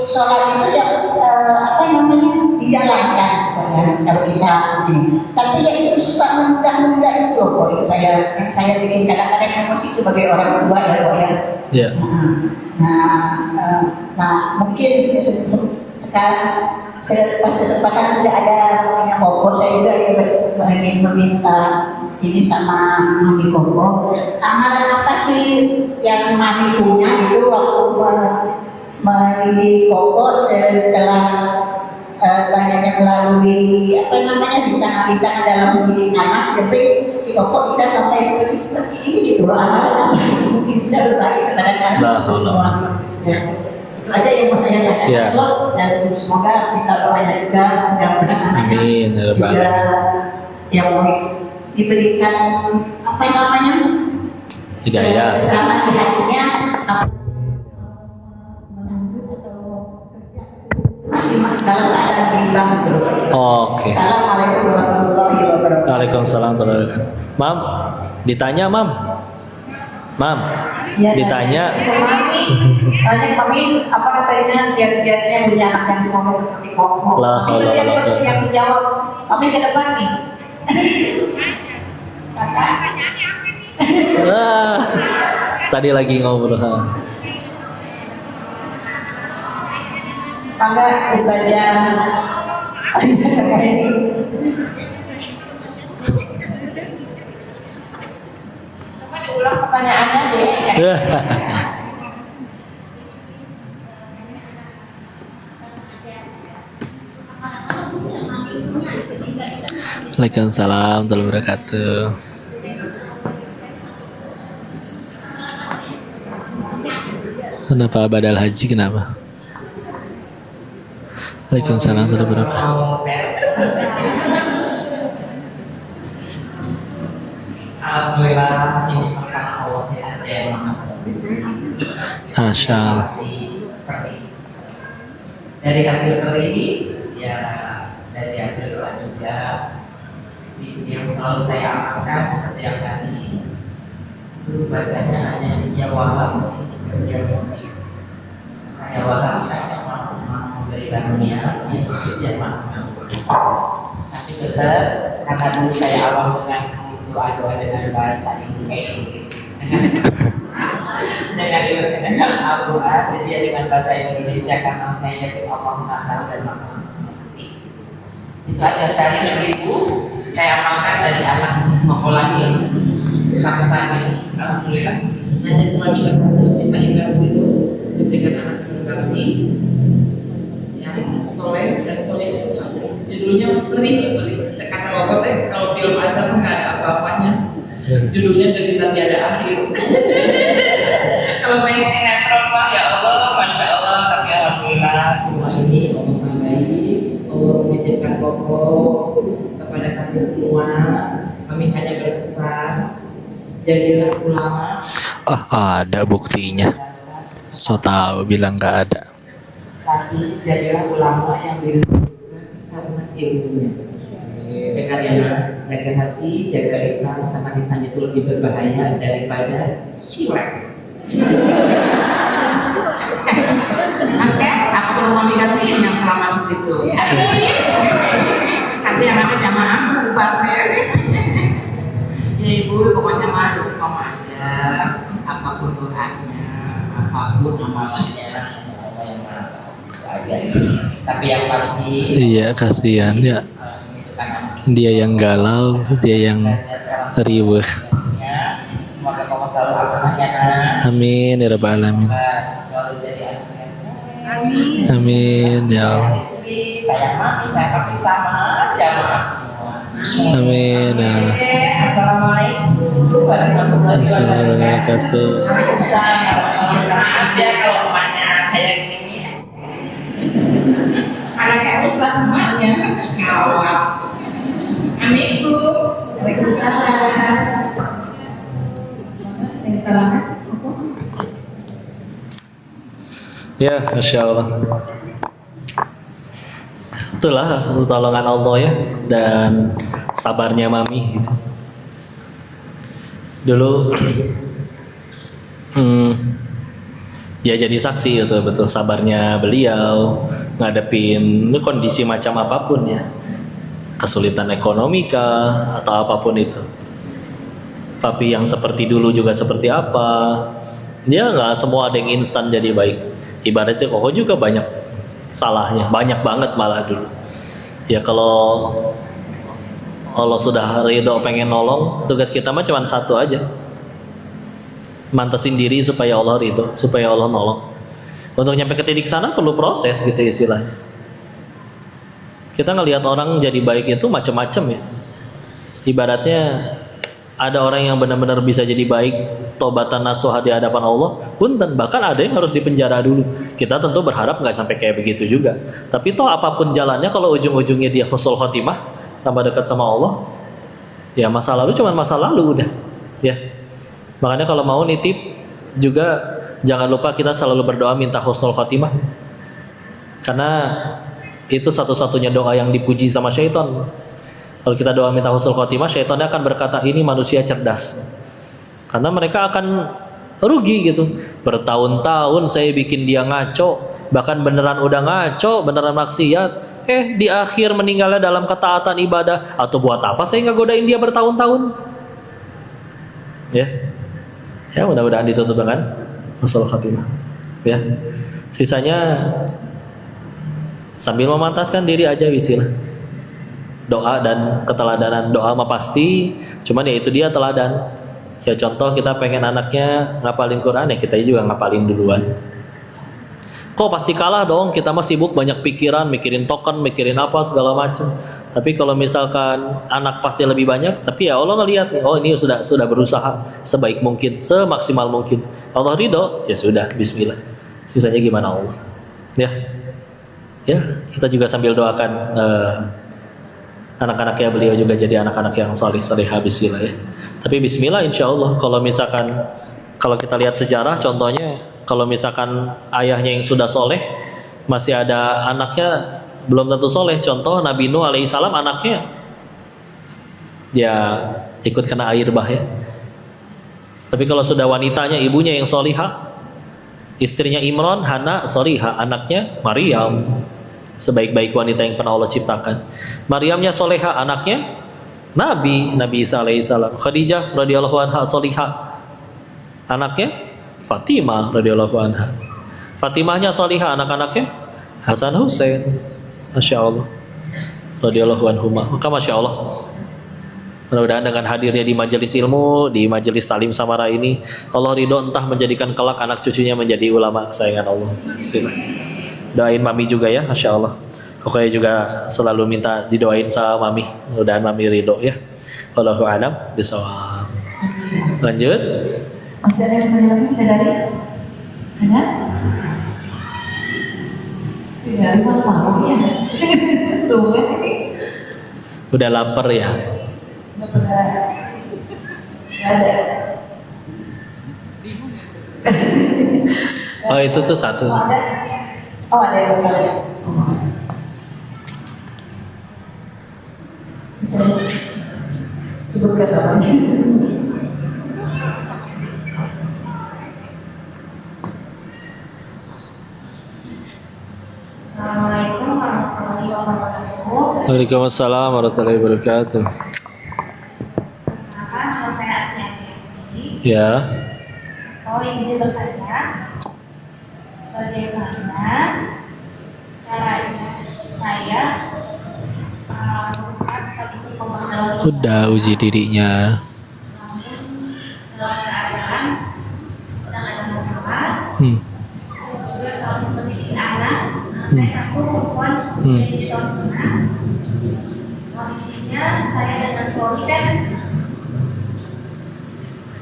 sholat itu ya apa namanya dijalankan sebenarnya kalau kita ini. Tapi ya itu suka menunda-nunda itu loh kok. Itu saya bikin kadang-kadang emosi sebagai orang tua ya kok ya. Iya. Nah Nah mungkin sekarang pas kesempatan tidak ada punya Koko, saya juga ingin meminta ini sama Mami Koko. Amalan apa sih yang Mami punya itu waktu mendidik Koko setelah banyaknya melalui apa namanya bintang-bintang dalam mendidik anak, sampai si Koko bisa sampai seperti ini gitu loh. Amalan apa mungkin bisa berbagi kepada kami semua. Ya. Itu aja yang mau saya katakan, Ya. dan semoga kita doanya juga mudah-mudahan anaknya Amin, ya Rabbal juga yang mau diberikan apa namanya Hidayah. keterangan di hatinya masih dalam keadaan bimbang gitu. Oke. Assalamualaikum warahmatullahi wabarakatuh. Waalaikumsalam warahmatullahi wabarakatuh. Mam, ditanya Mam. Mam, Ya, ditanya. kami apa katanya giat-giatnya punya anak yang sama seperti Koko. La Kami haula wala quwwata. yang menjawab kami ke depan nih. Ah, tadi lagi ngobrol. Maka Ustazah coba diulang pertanyaannya deh. Waalaikumsalam warahmatullahi wabarakatuh. Kenapa badal haji kenapa? Waalaikumsalam warahmatullahi wabarakatuh. Alhamdulillah ini berkah Allah ya aja Masya Allah. dari hasil peri ya dari hasil doa juga yang selalu saya amalkan setiap hari itu bacanya hanya ya wahab ya muji saya wahab saya mau memberi karunia yang wujudnya makna tapi tetap karena dulu saya awam dengan doa-doa dengan bahasa Inggris dengan Al-Quran jadi dengan bahasa Indonesia karena saya yakin Allah tahu dan makna itu ada sehari seribu saya amalkan dari anak mempelajari sampai saat ini alhamdulillah hanya cuma kita ikhlas itu diberikan anak yang yang soleh dan soleh itu aja judulnya beri cek kata bapak teh kalau film azab nggak ada apa-apanya judulnya cerita tiada akhir kalau main sinetron mah ya Allah masya Allah tapi alhamdulillah semua ini Allah baik Allah menitipkan pokok kepada kami semua kami hanya berpesan jadilah ulama Ada buktinya. So tahu bilang nggak ada. tapi jadilah ulama yang dirindukan karena ilmunya dengan yang jaga hati, jaga lisan karena lisan itu lebih berbahaya daripada silet. Oke, aku perlu memikat yang selama di situ. Nanti yang apa jamaah bubar ya. Ya ibu, pokoknya mah istiqomah aja. Apapun doanya, apapun amalannya, apa yang aja. Tapi yang pasti. Iya, kasihan ya. Dia yang galau, dia yang riweuh. Semoga kamu selalu amanahnya nak. Amin ya rabbal alamin. Selalu jadi anak yang soleh. Amin ya Allah. Istri, saya mami, saya papi sama jamaah semua. Amin ya Allah. Oke, assalamualaikum warahmatullahi wabarakatuh. Waalaikumsalam warahmatullahi wabarakatuh. Maaf ya kalau emaknya kayak gini. Anak kayak Ustaz emaknya ngawak. Assalamualaikum. Waalaikumsalam. Ya, Masya Allah. Itulah pertolongan Allah ya, dan sabarnya Mami gitu. Dulu ya jadi saksi gitu, betul sabarnya beliau ngadepin kondisi macam apapun ya, kesulitan ekonomi kah atau apapun itu. Tapi yang seperti dulu juga seperti apa, ya nggak semua ada yang instan jadi baik. Ibaratnya koko juga banyak salahnya, banyak banget malah dulu. Ya kalau Allah sudah ridho pengen nolong, tugas kita mah cuma satu aja, mantesin diri supaya Allah ridho, supaya Allah nolong. Untuk nyampe ke titik sana perlu proses gitu istilahnya. Kita ngelihat orang jadi baik itu macam-macam ya. Ibaratnya ada orang yang benar-benar bisa jadi baik, tobatan nasuha di hadapan Allah, punten, bahkan ada yang harus dipenjara dulu. Kita tentu berharap nggak sampai kayak begitu juga. Tapi toh apapun jalannya, kalau ujung-ujungnya dia husnul khotimah, tambah dekat sama Allah, ya masa lalu cuma masa lalu udah. Ya, makanya kalau mau nitip juga jangan lupa kita selalu berdoa minta husnul khotimah, karena itu satu-satunya doa yang dipuji sama syaitan. Kalau kita doa minta husnul khotimah, syaitannya akan berkata ini manusia cerdas, karena mereka akan rugi gitu. Bertahun-tahun saya bikin dia ngaco, bahkan beneran udah ngaco, beneran maksiat, di akhir meninggalnya dalam ketaatan ibadah. Atau buat apa saya nggak godain dia bertahun-tahun? Ya mudah-mudahan ditutup dengan husnul khotimah. Ya, sisanya sambil memantaskan diri aja wisilah. Doa dan keteladanan, doa mah pasti, cuman ya itu dia teladan. Ya contoh kita pengen anaknya ngapalin Quran, ya kita juga ngapalin duluan. Kok pasti kalah dong, kita mah sibuk banyak pikiran, mikirin token, mikirin apa segala macam. Tapi kalau misalkan anak pasti lebih banyak, tapi ya Allah ngelihat nih, oh ini sudah berusaha sebaik mungkin, semaksimal mungkin. Allah ridho, ya sudah, bismillah. Sisanya gimana Allah. Ya, kita juga sambil doakan anak-anaknya beliau juga jadi anak-anak yang saleh-salehah, bismillah ya. Tapi bismillah insya Allah. Kalau kita lihat sejarah, contohnya kalau misalkan ayahnya yang sudah soleh, masih ada anaknya belum tentu soleh. Contoh Nabi Nuh alaihissalam, anaknya ya ikut kena air bah ya. Tapi kalau sudah wanitanya, ibunya yang solihah, istrinya Imran, Hana solihah, anaknya Maryam, sebaik-baik wanita yang pernah Allah ciptakan. Maryamnya solihah, anaknya Nabi Isa alaihissalam. Khadijah radhiyallahu anha solihah, anaknya Fatimah radhiyallahu anha. Fatimahnya solihah, anak-anaknya Hasan Husain, masya Allah radhiyallahu anhuma. Maka masya Allah, mudah-mudahan dengan hadirnya di majelis ilmu, di majelis talim samara ini, Allah ridho entah menjadikan kelak anak cucunya menjadi ulama kesayangan Allah. Bismillah. Doain mami juga ya, masya Allah. Pokoknya juga selalu minta didoain sama mami, mudah-mudahan mami ridho ya. Wallahu a'lam bishawab. Lanjut. Masih ada yang bertanya lagi? Dari? Ada? Dari mana ya? Tuh Udah lapar ya? ada. Oh itu tuh satu. Oh ada yang bertanya. Bisa sebutkan namanya. Assalamualaikum warahmatullahi wabarakatuh. Waalaikumsalam warahmatullahi wabarakatuh. Nama saya Asliani. Ya. Izin bertanya, bagaimana caranya saya merusak kondisi pemahaman Udah uji dirinya. dalam keadaan sedang ada masalah. Terus juga kalau seperti ini anak, saya satu perempuan usia 7 tahun setengah. Kondisinya saya dengan suami kan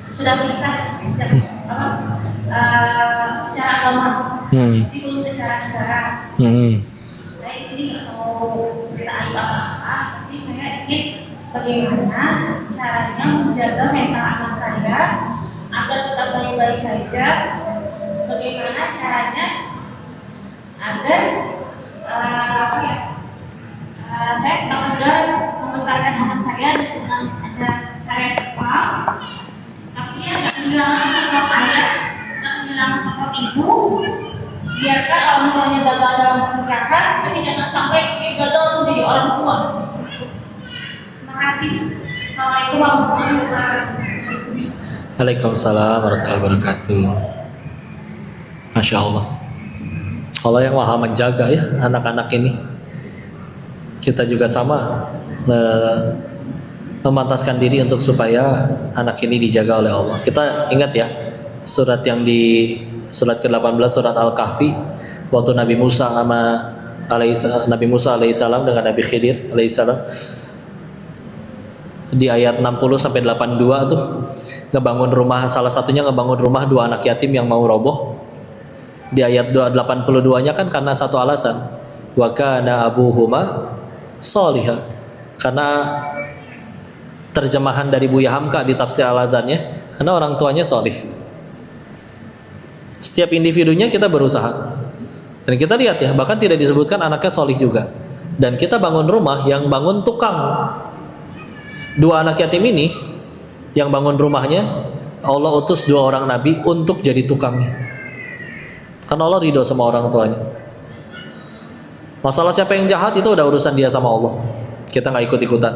sudah pisah sejak secara agama, tapi belum secara negara. Saya di sini nggak mau cerita aib apa-apa, tapi saya ingin bagaimana caranya menjaga mental anak saya agar tetap baik-baik saja. Bagaimana caranya agar saya tetap agar membesarkan anak saya dengan ajar syariat Islam, tapi ya nggak kehilangan sosok ayah, nggak kehilangan sosok ibu. Biarkan orang tuanya gagal dalam pernikahan, tapi jangan sampai gagal menjadi orang tua. Terima kasih. Assalamualaikum warahmatullahi wabarakatuh. Waalaikumsalam warahmatullahi wabarakatuh. Masya Allah. Allah yang maha menjaga ya anak-anak ini. Kita juga sama memantaskan diri untuk supaya anak ini dijaga oleh Allah. Kita ingat ya surat yang di surat ke-18 surat Al-Kahfi, waktu Nabi Musa alaihissalam dengan Nabi Khidir alaihissalam, di ayat 60 sampai 82 tuh ngebangun rumah, salah satunya ngebangun rumah 2 anak yatim yang mau roboh. Di ayat 82-nya kan karena satu alasan, wa kana abuhuma sholiha, karena terjemahan dari Buya Hamka di tafsir Al-Azannya, karena orang tuanya solih. Setiap individunya kita berusaha, dan kita lihat ya, bahkan tidak disebutkan anaknya solih juga. Dan kita bangun rumah, yang bangun tukang. 2 anak yatim ini yang bangun rumahnya, Allah utus 2 orang nabi untuk jadi tukangnya, karena Allah ridho sama orang tuanya. Masalah siapa yang jahat itu udah urusan dia sama Allah, kita nggak ikut-ikutan.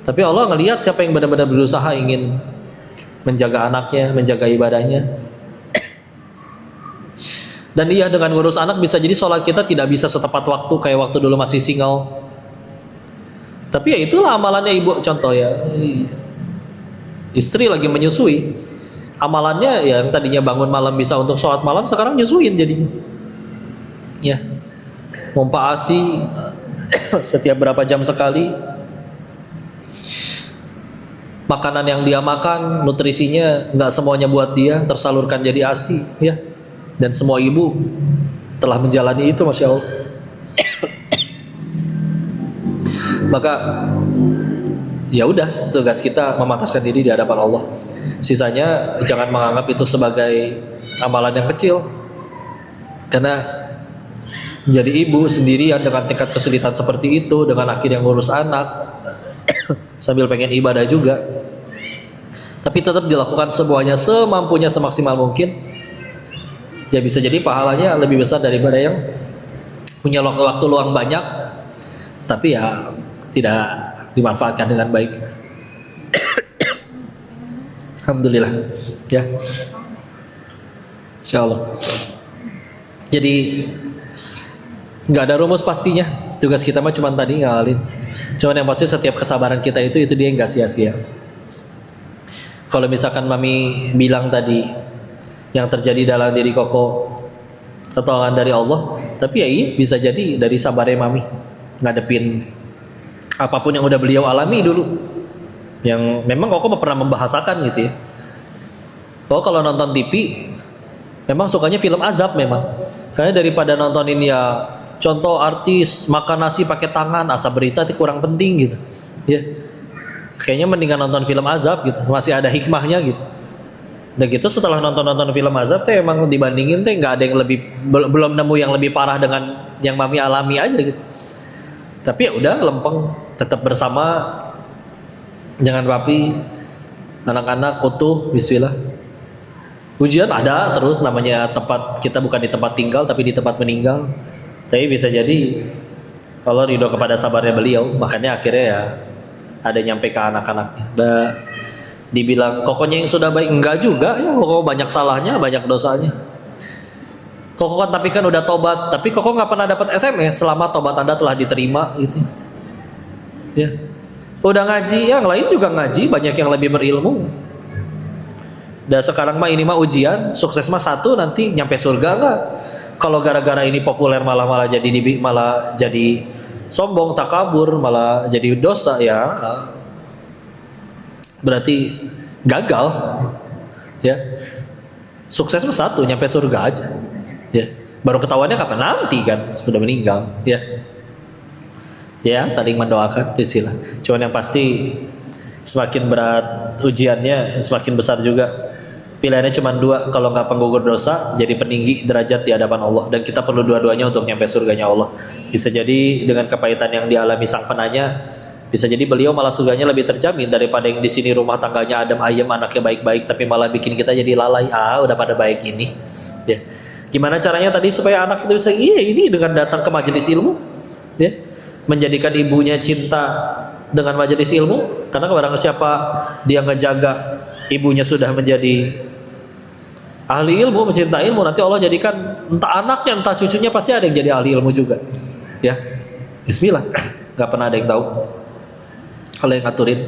Tapi Allah ngelihat siapa yang benar-benar berusaha ingin menjaga anaknya, menjaga ibadahnya. Dan iya, dengan ngurus anak bisa jadi sholat kita tidak bisa setepat waktu kayak waktu dulu masih single. Tapi ya itulah amalannya ibu. Contoh ya, istri lagi menyusui, amalannya ya yang tadinya bangun malam bisa untuk sholat malam, sekarang nyusuin jadinya. Ya, pompa ASI setiap berapa jam sekali. Makanan yang dia makan, nutrisinya nggak semuanya buat dia, tersalurkan jadi ASI, ya. Dan semua ibu telah menjalani itu, masya Allah. Maka ya udah, tugas kita memantaskan diri di hadapan Allah. Sisanya jangan menganggap itu sebagai amalan yang kecil, karena jadi ibu sendirian dengan tingkat kesulitan seperti itu, dengan akhirnya ngurus anak sambil pengen ibadah juga, tapi tetap dilakukan semuanya semampunya, semaksimal mungkin, ya bisa jadi pahalanya lebih besar daripada yang punya waktu luang banyak tapi ya tidak dimanfaatkan dengan baik. Alhamdulillah ya, insyaallah. Jadi nggak ada rumus pastinya, tugas kita mah cuma tadi ngalin. Cuman yang pasti setiap kesabaran kita itu dia nggak sia-sia. Kalau misalkan mami bilang tadi yang terjadi dalam diri Koko pertolongan dari Allah, tapi ya iya bisa jadi dari sabarnya mami ngadepin apapun yang udah beliau alami dulu, yang memang Koko pernah membahasakan gitu ya. Koko kalau nonton TV memang sukanya film azab memang, karena daripada nontonin ya contoh artis makan nasi pakai tangan, asa berita itu kurang penting gitu ya, kayaknya mendingan nonton film azab gitu, masih ada hikmahnya gitu. Dan gitu setelah nonton film azab tuh emang dibandingin tuh nggak ada yang lebih, belum nemu yang lebih parah dengan yang mami alami aja gitu. Tapi ya udah lempeng, tetap bersama, jangan rapi, anak-anak utuh, bismillah. Ujian ada terus, namanya tempat kita bukan di tempat tinggal tapi di tempat meninggal. Tapi bisa jadi Allah ridho kepada sabarnya beliau, makanya akhirnya ya ada nyampe ke anak-anaknya. Dibilang Kokonya yang sudah baik, enggak juga ya, Koko banyak salahnya, banyak dosanya. Koko kan tapi kan udah tobat, tapi Koko nggak pernah dapat SMS selama tobat Anda telah diterima gitu ya. Udah ngaji, yang lain juga ngaji, banyak yang lebih berilmu. Dan sekarang mah ini mah ujian, sukses mah satu, nanti nyampe surga enggak. Kalau gara-gara ini populer malah jadi sombong, takabur, malah jadi dosa ya, berarti gagal ya. Sukses mah satu, nyampe surga aja ya. Baru ketahuannya kapan? Nanti kan sudah meninggal ya. Ya saling mendoakan, bismillah. Cuman yang pasti semakin berat ujiannya semakin besar juga. Pilihannya cuma 2, kalau nggak penggugur dosa, jadi peninggi derajat di hadapan Allah. Dan kita perlu dua-duanya untuk nyampe surganya Allah. Bisa jadi dengan kepahitan yang dialami sang penanya, bisa jadi beliau malah surganya lebih terjamin daripada yang di sini rumah tangganya adem ayem, anaknya baik-baik, tapi malah bikin kita jadi lalai. Udah pada baik ini. Ya. Gimana caranya tadi supaya anak itu bisa ini dengan datang ke majelis ilmu, ya, menjadikan ibunya cinta dengan majelis ilmu, karena barang siapa dia ngejaga ibunya sudah menjadi ahli ilmu, mencinta ilmu, nanti Allah jadikan entah anaknya entah cucunya pasti ada yang jadi ahli ilmu juga. Ya, Bismillah, nggak pernah ada yang tahu. Kalau yang ngaturin.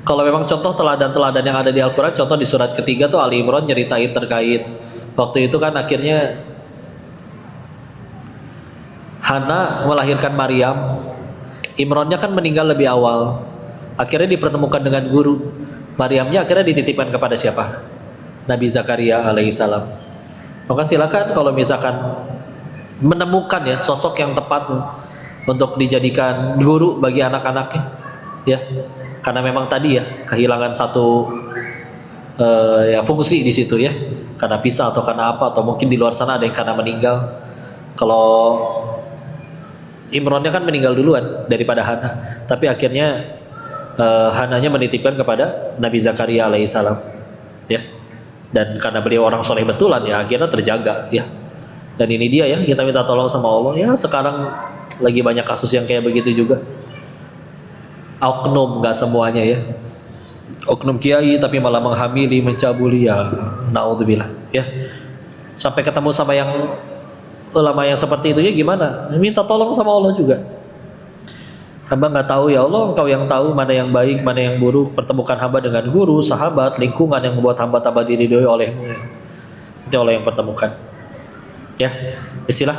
Kalau memang contoh teladan-teladan yang ada di Al-Quran, contoh di surat ketiga tuh Ali Imran nyeritain terkait waktu itu kan akhirnya Hana melahirkan Maryam. Imronnya kan meninggal lebih awal. Akhirnya dipertemukan dengan guru. Maryamnya akhirnya dititipkan kepada siapa? Nabi Zakaria alaihissalam. Maka silakan kalau misalkan menemukan ya sosok yang tepat untuk dijadikan guru bagi anak-anaknya, ya. Karena memang tadi ya kehilangan satu ya fungsi di situ ya. Karena pisah atau karena apa, atau mungkin di luar sana ada yang karena meninggal. Kalau Imronnya kan meninggal duluan daripada Hana, tapi akhirnya Hananya menitipkan kepada Nabi Zakaria alaihissalam, ya. Dan karena beliau orang soleh betulan ya akhirnya terjaga ya. Dan ini dia ya, kita minta tolong sama Allah ya. Sekarang lagi banyak kasus yang kayak begitu juga. Oknum, nggak semuanya ya. Oknum kiai tapi malah menghamili, mencabuli ya. Naudzubillah ya. Sampai ketemu sama yang ulama yang seperti itu ya gimana? Minta tolong sama Allah juga. Hamba nggak tahu ya Allah, Engkau yang tahu mana yang baik, mana yang buruk. Pertemukan hamba dengan guru, sahabat, lingkungan yang membuat hamba tambah diridhoi olehmu. Itu Allah yang pertemukan. Ya, istilah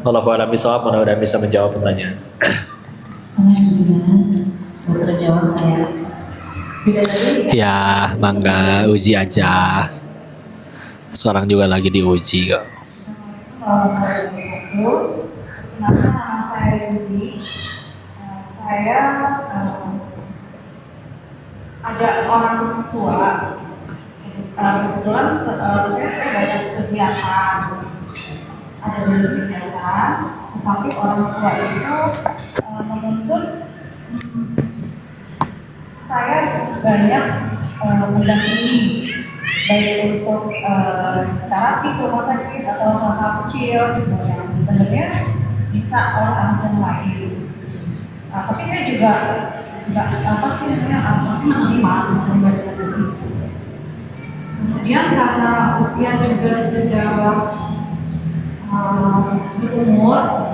Allahu a'lam bishawab, mudah-mudahan bisa menjawab pertanyaan. Alhamdulillah, semoga terjawab saya. Beda lagi Ya, mangga uji aja. Sekarang juga lagi diuji kok. Kenapa nama saya Yudi? Saya ada orang tua. Kebetulan saya sudah ada kegiatan, tetapi orang tua itu menuntut saya banyak mendampingi, baik untuk terapi ke rumah sakit atau hal-hal kecil yang sebenarnya bisa oleh anak yang lain. Tapi saya juga masih menerima dengan itu. Kemudian karena usia juga sudah berumur,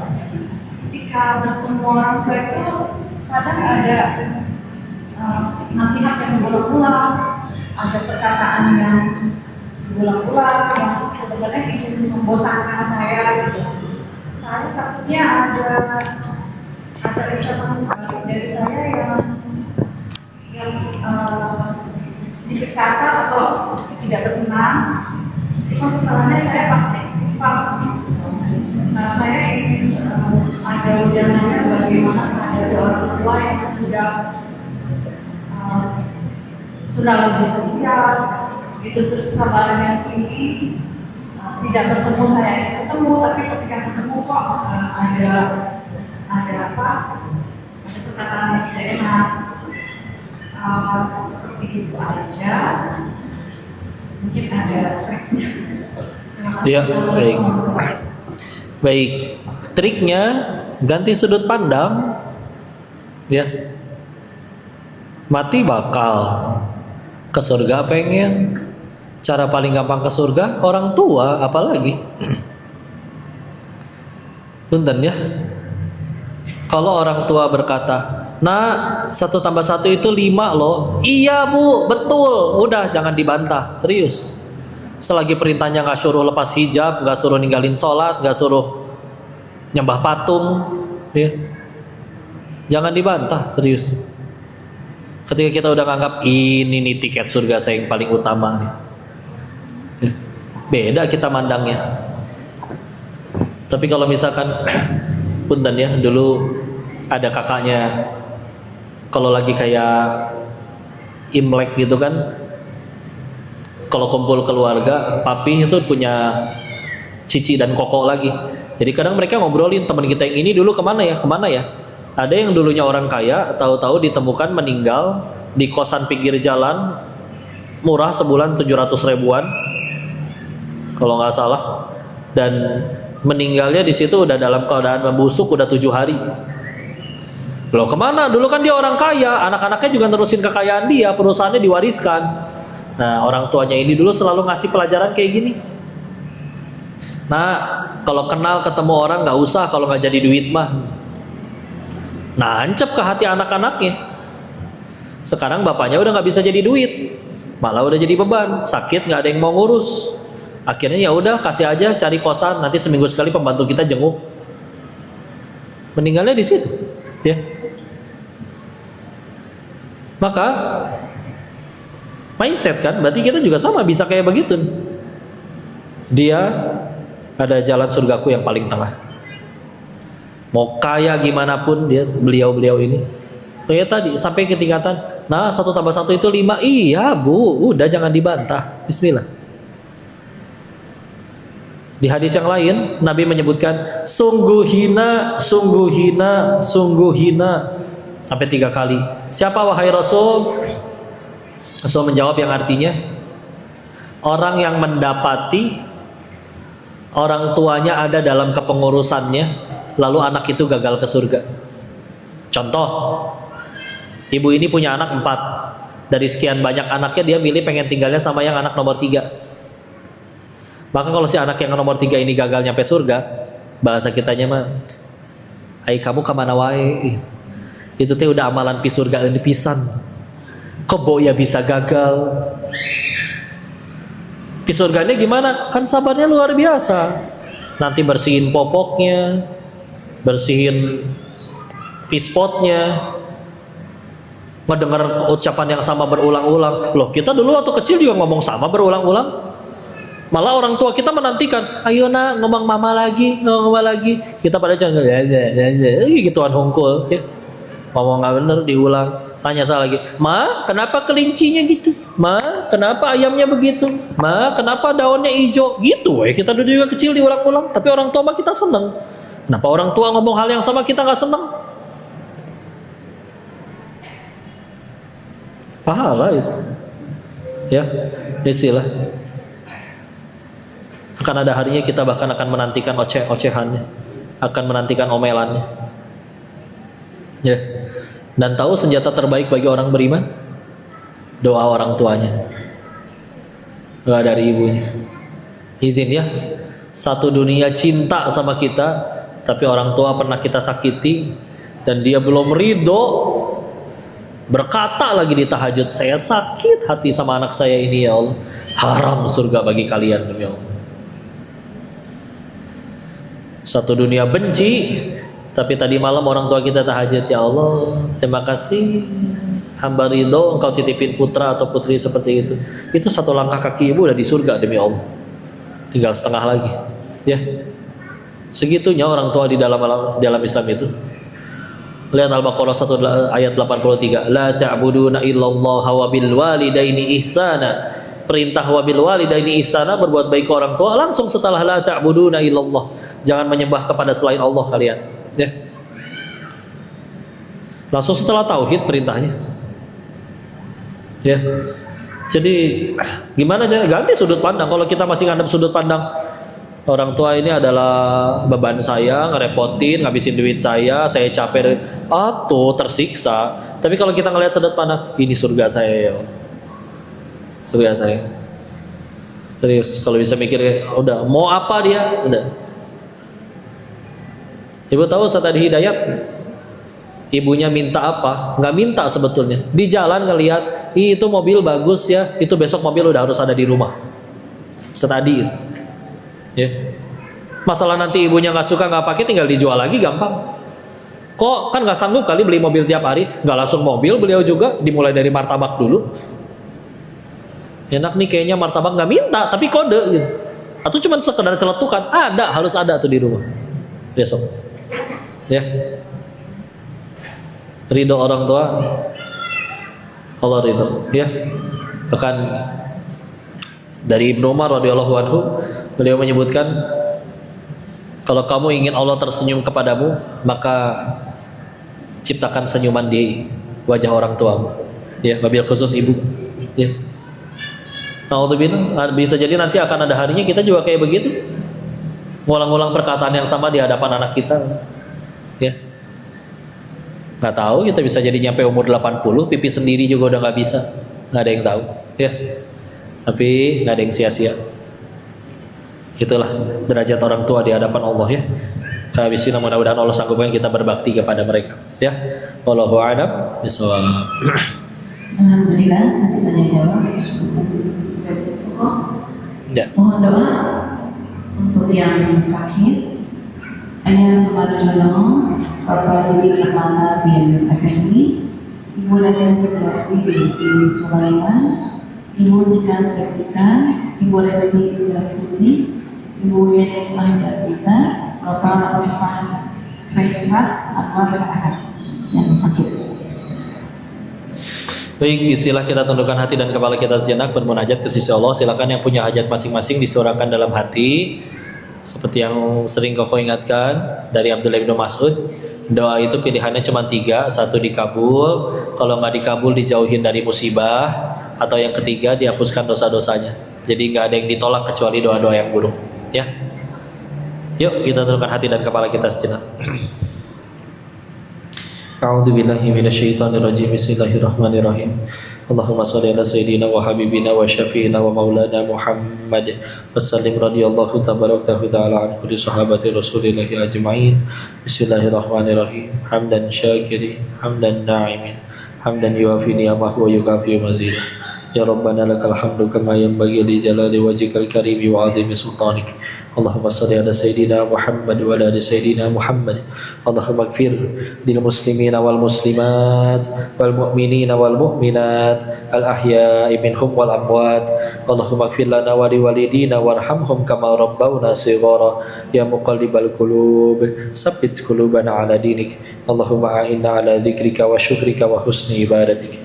ketika bertemu orang tua itu kadang ada nasihat yang berulang-ulang, ada perkataan yang berulang-ulang yang sebenarnya ingin membosankan saya gitu. Saya takutnya ada ucapan balik dari saya yang sedikit kasar atau tidak berkenan. Meskipun setelahnya saya pasti istighfar sih. Nah, saya ingin ada ujangannya bagaimana ada orang tua yang sudah lebih usia, dituntut kesabaran yang tinggi, tidak bertemu saya ketemu, tapi ketika ketemu kok ada perkataan yang tidak enak, seperti itu aja. Mungkin ada triknya. Ya, baik. Baik, triknya ganti sudut pandang. Ya. Mati bakal, ke surga pengen. Cara paling gampang ke surga orang tua, apalagi. Punten ya. Kalau orang tua berkata, "Nah, 1 tambah 1 itu 5 loh." Iya bu, betul. Udah jangan dibantah, serius. Selagi perintahnya nggak suruh lepas hijab, nggak suruh ninggalin sholat, nggak suruh nyembah patung, ya. Jangan dibantah, serius. Ketika kita udah nganggap ini nih tiket surga saya yang paling utama nih, ya. Beda kita mandangnya. Tapi kalau misalkan punten ya, dulu ada kakaknya, kalau lagi kayak Imlek gitu kan, kalau kumpul keluarga, papi itu punya cici dan koko lagi. Jadi kadang mereka ngobrolin teman kita yang ini dulu kemana ya. Ada yang dulunya orang kaya, tahu-tahu ditemukan meninggal di kosan pinggir jalan, murah sebulan 700 ribuan, kalau nggak salah. Dan meninggalnya di situ udah dalam keadaan membusuk, udah 7 hari. Loh kemana? Dulu kan dia orang kaya, anak-anaknya juga nerusin kekayaan dia, perusahaannya diwariskan. Nah, orang tuanya ini dulu selalu ngasih pelajaran kayak gini. Nah, kalau kenal ketemu orang nggak usah kalau nggak jadi duit mah. Nancep ke hati anak-anaknya. Sekarang bapaknya udah nggak bisa jadi duit, malah udah jadi beban, sakit nggak ada yang mau ngurus. Akhirnya ya udah kasih aja, cari kosan, nanti seminggu sekali pembantu kita jenguk. Meninggalnya di situ, ya. Maka mindset kan, berarti kita juga sama bisa kayak begitu. Dia ada jalan surgaku yang paling tengah. Mau kaya gimana pun dia, beliau ini. Kayak tadi sampai ketingkatan. Nah 1 tambah 1 itu 5. Iya bu, udah jangan dibantah. Bismillah. Di hadis yang lain Nabi menyebutkan sungguh hina, sungguh hina, sungguh hina sampai 3 kali. Siapa wahai Rasul? Rasul menjawab yang artinya orang yang mendapati orang tuanya ada dalam kepengurusannya lalu anak itu gagal ke surga. Contoh, ibu ini punya anak 4. Dari sekian banyak anaknya dia milih pengen tinggalnya sama yang anak nomor 3. Maka kalau si anak yang nomor 3 ini gagal nyampe surga, bahasa kitanya mah, ai kamu kemana wae? Itu teh udah amalan pi surga eun pisan. Kebo ya bisa gagal. Pi surganya gimana? Kan sabarnya luar biasa. Nanti bersihin popoknya, bersihin pispotnya, ngedengar ucapan yang sama berulang-ulang. Loh kita dulu waktu kecil juga ngomong sama berulang-ulang. Malah orang tua kita menantikan, ayo nak ngomong mama lagi, ngomong mama lagi. Kita pada jangan gituan hongkul, ya. Ngomong nggak bener diulang, tanya salah lagi. Ma, kenapa kelincinya gitu? Ma, kenapa ayamnya begitu? Ma, kenapa daunnya hijau? Gitu, kita dulu juga kecil diulang-ulang. Tapi orang tua mah kita seneng. Kenapa orang tua ngomong hal yang sama kita nggak seneng? Pahala itu, ya, istilah. Akan ada harinya kita bahkan akan menantikan oceh-ocehannya, akan menantikan omelannya, ya. Dan tahu senjata terbaik bagi orang beriman? Doa orang tuanya, doa dari ibunya. Izin ya, satu dunia cinta sama kita, tapi orang tua pernah kita sakiti dan dia belum ridho, berkata lagi di tahajud, saya sakit hati sama anak saya ini ya Allah, haram surga bagi kalian demi Allah. Satu dunia benci, tapi tadi malam orang tua kita tahajud, ya Allah terima kasih hamba ridho engkau titipin putra atau putri seperti itu. Itu 1 langkah kaki ibu udah di surga demi Allah, tinggal setengah lagi, ya. Segitunya orang tua di dalam Islam itu. Lihat Al-Baqarah 1 ayat 83, la ta'buduna illallaha wa bil walidaini ihsana. Perintah wabil walidaini ihsana, berbuat baik ke orang tua, langsung setelah la ta'buduna illallah, jangan menyembah kepada selain Allah kalian, ya. Langsung setelah tauhid perintahnya, ya. Jadi gimana cara ganti sudut pandang? Kalau kita masih nganggap sudut pandang orang tua ini adalah beban saya, ngerepotin, ngabisin duit saya capek, atau tersiksa. Tapi kalau kita ngelihat sudut pandang, ini surga saya ya, surga saya. Serius, kalau bisa mikir, udah mau apa dia, udah. Ibu tahu saat ada Hidayat, ibunya minta apa? Nggak minta sebetulnya. Di jalan ngelihat, itu mobil bagus ya, itu besok mobil udah harus ada di rumah. Setadi itu, ya. Masalah nanti ibunya nggak suka nggak pakai, tinggal dijual lagi gampang. Kok kan nggak sanggup kali beli mobil tiap hari? Nggak langsung mobil, beliau juga dimulai dari martabak dulu. Enak nih kayaknya martabak, nggak minta tapi kode gitu. Atau cuma sekedar celetukan, ada, harus ada tuh di rumah besok, ya. Ridho orang tua, Allah ridho, ya. Bahkan dari Ibnu Umar radhiyallahu anhu, beliau menyebutkan, kalau kamu ingin Allah tersenyum kepadamu, maka ciptakan senyuman di wajah orang tuamu, ya, wabil khusus ibu, ya. Na'udzubillah, bisa jadi nanti akan ada harinya kita juga kayak begitu, ngulang-ngulang perkataan yang sama di hadapan anak kita, ya. Nggak tahu, kita bisa jadi nyampe umur 80, pipi sendiri juga udah nggak bisa, nggak ada yang tahu, ya. tapi nggak ada yang sia-sia. Itulah derajat orang tua di hadapan Allah ya. Habis ini mudah-mudahan Allah sanggupkan kita berbakti kepada mereka ya. Wallahu a'lam bishawab. Alhamdulillah, sesi tanya jawab. Ya. Mohon doa untuk yang sakit. Ayah Sumarjono, Bapak Rudi Kamala bin Effendi, Ibu Raden Sudarti bin Sulaiman, Ibu Nika Septika, Ibu Resti Rastiti, Ibu Yeni Mahdatika, Bapak Rahman Rehat Anwar Ahad yang sakit. Baik, istilah kita tundukkan hati dan kepala kita sejenak bermunajat ke sisi Allah. Silakan yang punya hajat masing-masing disuarakan dalam hati. Seperti yang sering Koko ingatkan dari Abdullah bin Mas'ud, doa itu pilihannya cuma 3, 1 dikabul, kalau nggak dikabul dijauhin dari musibah, atau yang ketiga dihapuskan dosa-dosanya. Jadi nggak ada yang ditolak kecuali doa-doa yang buruk. Ya, yuk kita tundukkan hati dan kepala kita sejenak. A'udzu billahi minasyaitonir rajim. Bismillahirrahmanirrahim. Allahumma shalli ala sayyidina wa habibina wa syafi'ina wa maulana Muhammad wa sallim radhiyallahu tabaraka ta'ala an kulli sahabati Rasulillah ajma'in. Bismillahirrahmanirrahim. Hamdan syakirin, hamdan na'imin, hamdan yuafi ni'amahu wa yukafi mazidah. Ya Rabbana lakal hamdu kama yanbaghi li jalali wajhikal karimi wa 'azimi sultanik. Allahumma shalli ala sayyidina Muhammad wa ala ali sayyidina Muhammad. Allahumma ighfir lil muslimina wal muslimat wal mu'minina wal mu'minat al ahya'i minhum wal amwat. Allahumma ighfir lana wa li walidina warhamhum kama rabbawna shighara. Ya muqallibal qulub tsabbit qulubana ala dinik. Allahumma a'inna ala dzikrika wa syukrika wa husni ibadatik.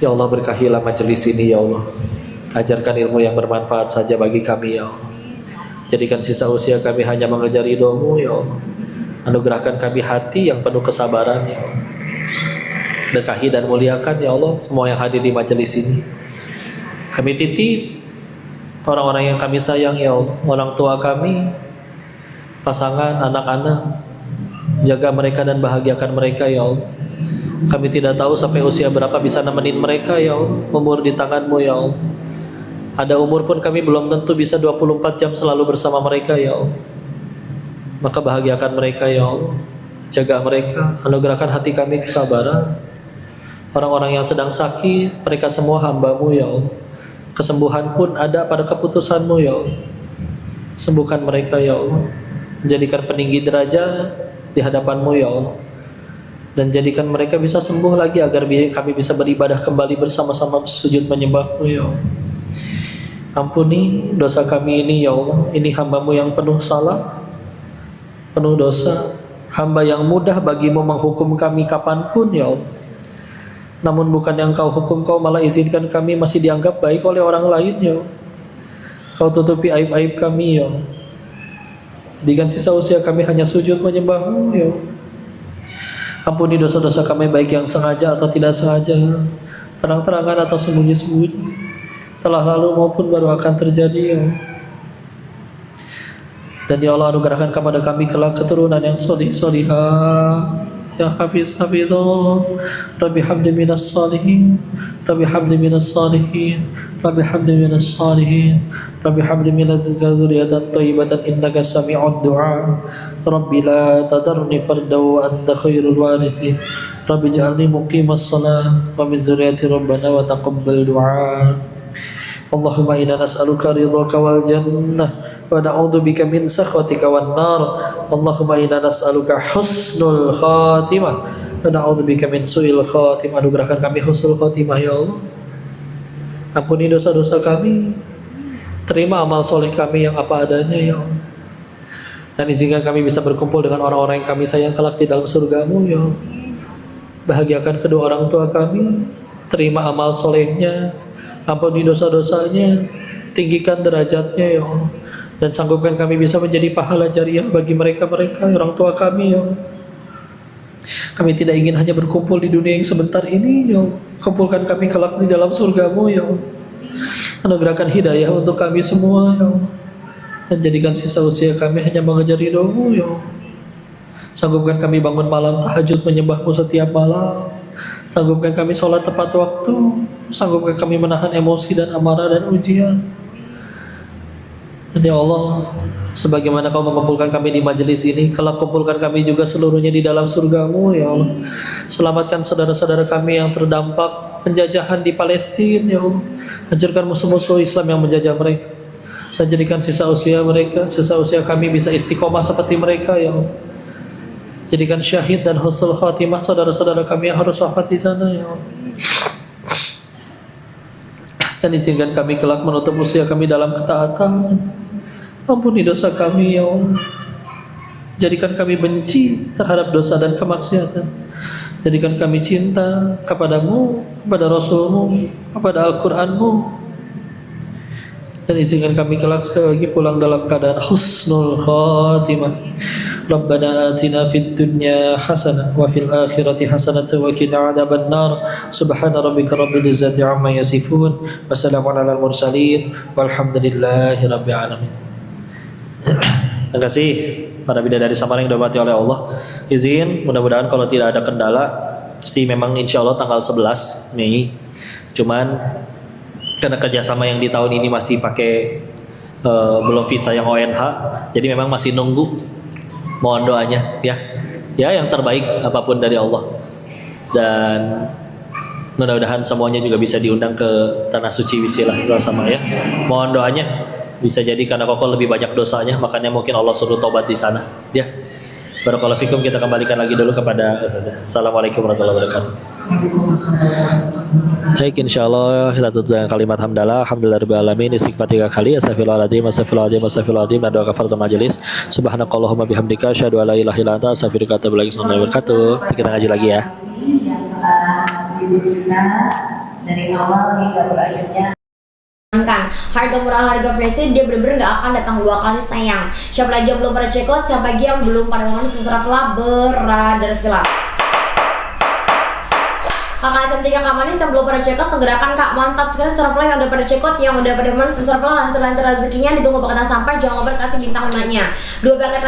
Ya Allah, berkahilah majelis ini ya Allah. Ajarkan ilmu yang bermanfaat saja bagi kami ya Allah. Jadikan sisa usia kami hanya mengejar ridho-Mu ya Allah. Anugerahkan kami hati yang penuh kesabaran ya Allah. Berkahi dan muliakan ya Allah semua yang hadir di majelis ini. Kami titip orang-orang yang kami sayang ya Allah, orang tua kami, pasangan, anak-anak. Jaga mereka dan bahagiakan mereka ya Allah. Kami tidak tahu sampai usia berapa bisa nemenin mereka ya Allah. Umur di tangan-Mu ya Allah. Ada umur pun kami belum tentu bisa 24 jam selalu bersama mereka ya Allah. Maka bahagiakan mereka ya Allah. Jaga mereka, anugerahkan hati kami kesabaran. Orang-orang yang sedang sakit, mereka semua hamba-Mu ya Allah. Kesembuhan pun ada pada keputusan-Mu ya Allah. Sembuhkan mereka ya Allah. Jadikan peninggi derajat di hadapan-Mu ya Allah. Dan jadikan mereka bisa sembuh lagi agar kami bisa beribadah kembali bersama-sama sujud menyembah-Mu ya Allah. Ampuni dosa kami ini ya Allah. Ini hamba-Mu yang penuh salah, penuh dosa, hamba yang mudah bagi-Mu menghukum kami kapanpun ya Allah. Namun bukan yang Kau hukum, Kau malah izinkan kami masih dianggap baik oleh orang lain ya Allah. Kau tutupi aib-aib kami ya Allah. Jadikan sisa usia kami hanya sujud menyembah-Mu ya Allah. Ampuni dosa-dosa kami baik yang sengaja atau tidak sengaja, terang-terangan atau sembunyi-sembunyi, telah lalu maupun baru akan terjadi ya Allah. Dan ya Allah, anugerahkan kepada kami kelak keturunan yang solih-solihah, yang hafiz-hafizah. Rabbi hamdi minas salihin, Rabbi hamdi minas salihin, Rabbi hamdi minas salihin, Rabbi hamdi minas dzurriyyatan thayyibatan innaka sami'ud du'a. Rabbi la tadarni fardan wa anta khairul warithin. Rabbi ij'alni muqimas shalah wa min dzurriyyati rabbana wa taqabbal du'a. Allahumma inna nas'aluka ridhaka wal jannah wa na'udzubika min sakhatika wan nar. Allahumma inna nas'aluka husnul khatimah wa na'udzubika min su'il khatimah. Anugerahkan kami husnul khatimah ya Allah. Ampuni dosa-dosa kami, terima amal soleh kami yang apa adanya ya Allah. Dan izinkan kami bisa berkumpul dengan orang-orang yang kami sayang kelak di dalam surga-Mu ya Allah. Bahagiakan kedua orang tua kami, terima amal solehnya, ampuni dosa-dosanya, tinggikan derajatnya ya Allah. Dan sanggupkan kami bisa menjadi pahala jariah bagi mereka-mereka, orang tua kami ya Allah. Kami tidak ingin hanya berkumpul di dunia yang sebentar ini ya Allah. Kumpulkan kami kelak di dalam surga-Mu ya Allah. Anugerahkan hidayah untuk kami semua ya Allah. Dan jadikan sisa usia kami hanya mengejar ridho-Mu ya Allah. Sanggupkan kami bangun malam tahajud menyembah-Mu setiap malam. Sanggupkan kami sholat tepat waktu, sanggupkan kami menahan emosi dan amarah dan ujian. Dan ya Allah, sebagaimana Kau mengumpulkan kami di majelis ini, kelak kumpulkan kami juga seluruhnya di dalam surga-Mu, ya Allah. Selamatkan saudara-saudara kami yang terdampak penjajahan di Palestina, ya Allah. Hancurkan musuh-musuh Islam yang menjajah mereka, dan jadikan sisa usia kami bisa istiqomah seperti mereka, ya Allah. Jadikan syahid dan husnul khatimah saudara-saudara kami yang harus wafat di sana, ya Allah. Dan izinkan kami kelak menutup usia kami dalam ketaatan. Ampuni dosa kami, ya Allah. Jadikan kami benci terhadap dosa dan kemaksiatan. Jadikan kami cinta kepadamu, kepada Rasul-Mu, kepada Al-Quran-Mu. Dan izinkan kami kelak sekali lagi pulang dalam keadaan husnul khatimah. Rabbana atina fid dunya hasanah wa fil akhirati hasanah wa qina adzaban nar. Subhana rabbika rabbil izzati amma yasifun wa salamun alal mursalin walhamdulillahi rabbil alamin. Terima kasih para bidadari Samarang yang dihormati oleh Allah. Izin, mudah-mudahan kalau tidak ada kendala, memang insya Allah tanggal 11 Mei. Cuman karena kerjasama yang di tahun ini masih pakai belum visa yang ONH, jadi memang masih nunggu. Mohon doanya ya yang terbaik apapun dari Allah, dan mudah-mudahan semuanya juga bisa diundang ke tanah suci Wisilah sama ya. Mohon doanya, bisa jadi karena Koko lebih banyak dosanya, makanya mungkin Allah suruh tobat di sana ya. Barakallahu fikum, kita kembalikan lagi dulu kepada Ustazah. Assalamualaikum warahmatullahi wabarakatuh. Baik, insyaallah kita tutup dengan kalimat hamdalah. Alhamdulillahirabbil istighfar 3 kali, astagfirullahaladzim, astagfirullahaladzim, astagfirullahaladzim, dan doa kafaratul majelis. Subhanakallahumma bihamdika asyhadu an la ilaha illa anta astaghfiruka wa atubu ilaik. Assalamualaikum warahmatullahi wabarakatuh. Kita ngaji lagi ya. Yang telah didik kita dari awal hingga berakhirnya. Kan harga murah, harga flash dia bener-bener nggak akan datang 2 kali sayang. Siapa lagi yang belum pada check out, siapa lagi yang belum pada ngomong seseraplah Brother Villa. Kakak cantik, kakak manis yang belum pada check out segerakan kak, mantap sekali. Seraplah yang udah pada check out, yang udah pada manis seraplah, lancar-lancar rezekinya, ditunggu paketan sampai, jangan lupa kasih bintang 5-nya. 2 paket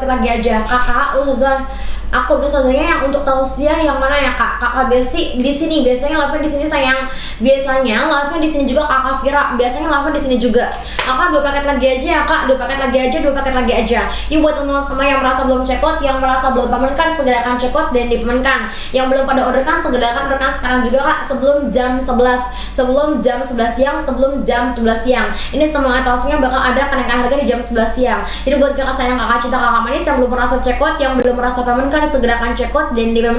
lagi aja kakak. Ustazah, aku misalnya yang untuk tausiah yang mana ya kak? Kakak Besi di sini biasanya live di sini sayang. Biasanya live di sini juga kakak Vira. Biasanya live di sini juga. Kakak 2 paket lagi aja ya kak. 2 paket lagi aja. Yuk buat teman-teman semua yang merasa belum check out, yang merasa belum pamankan, segerakan check out dan dipamankan. Yang belum pada orderkan, segerakan orderkan sekarang juga kak, sebelum jam 11 siang, sebelum jam 11 siang. Ini semangat tausiahnya bakal ada kenaikan harga di jam 11 siang. Jadi buat kakak sayang, kakak cinta, kakak manis yang belum merasa check out, yang belum merasa pamankan, segerakan check out dan di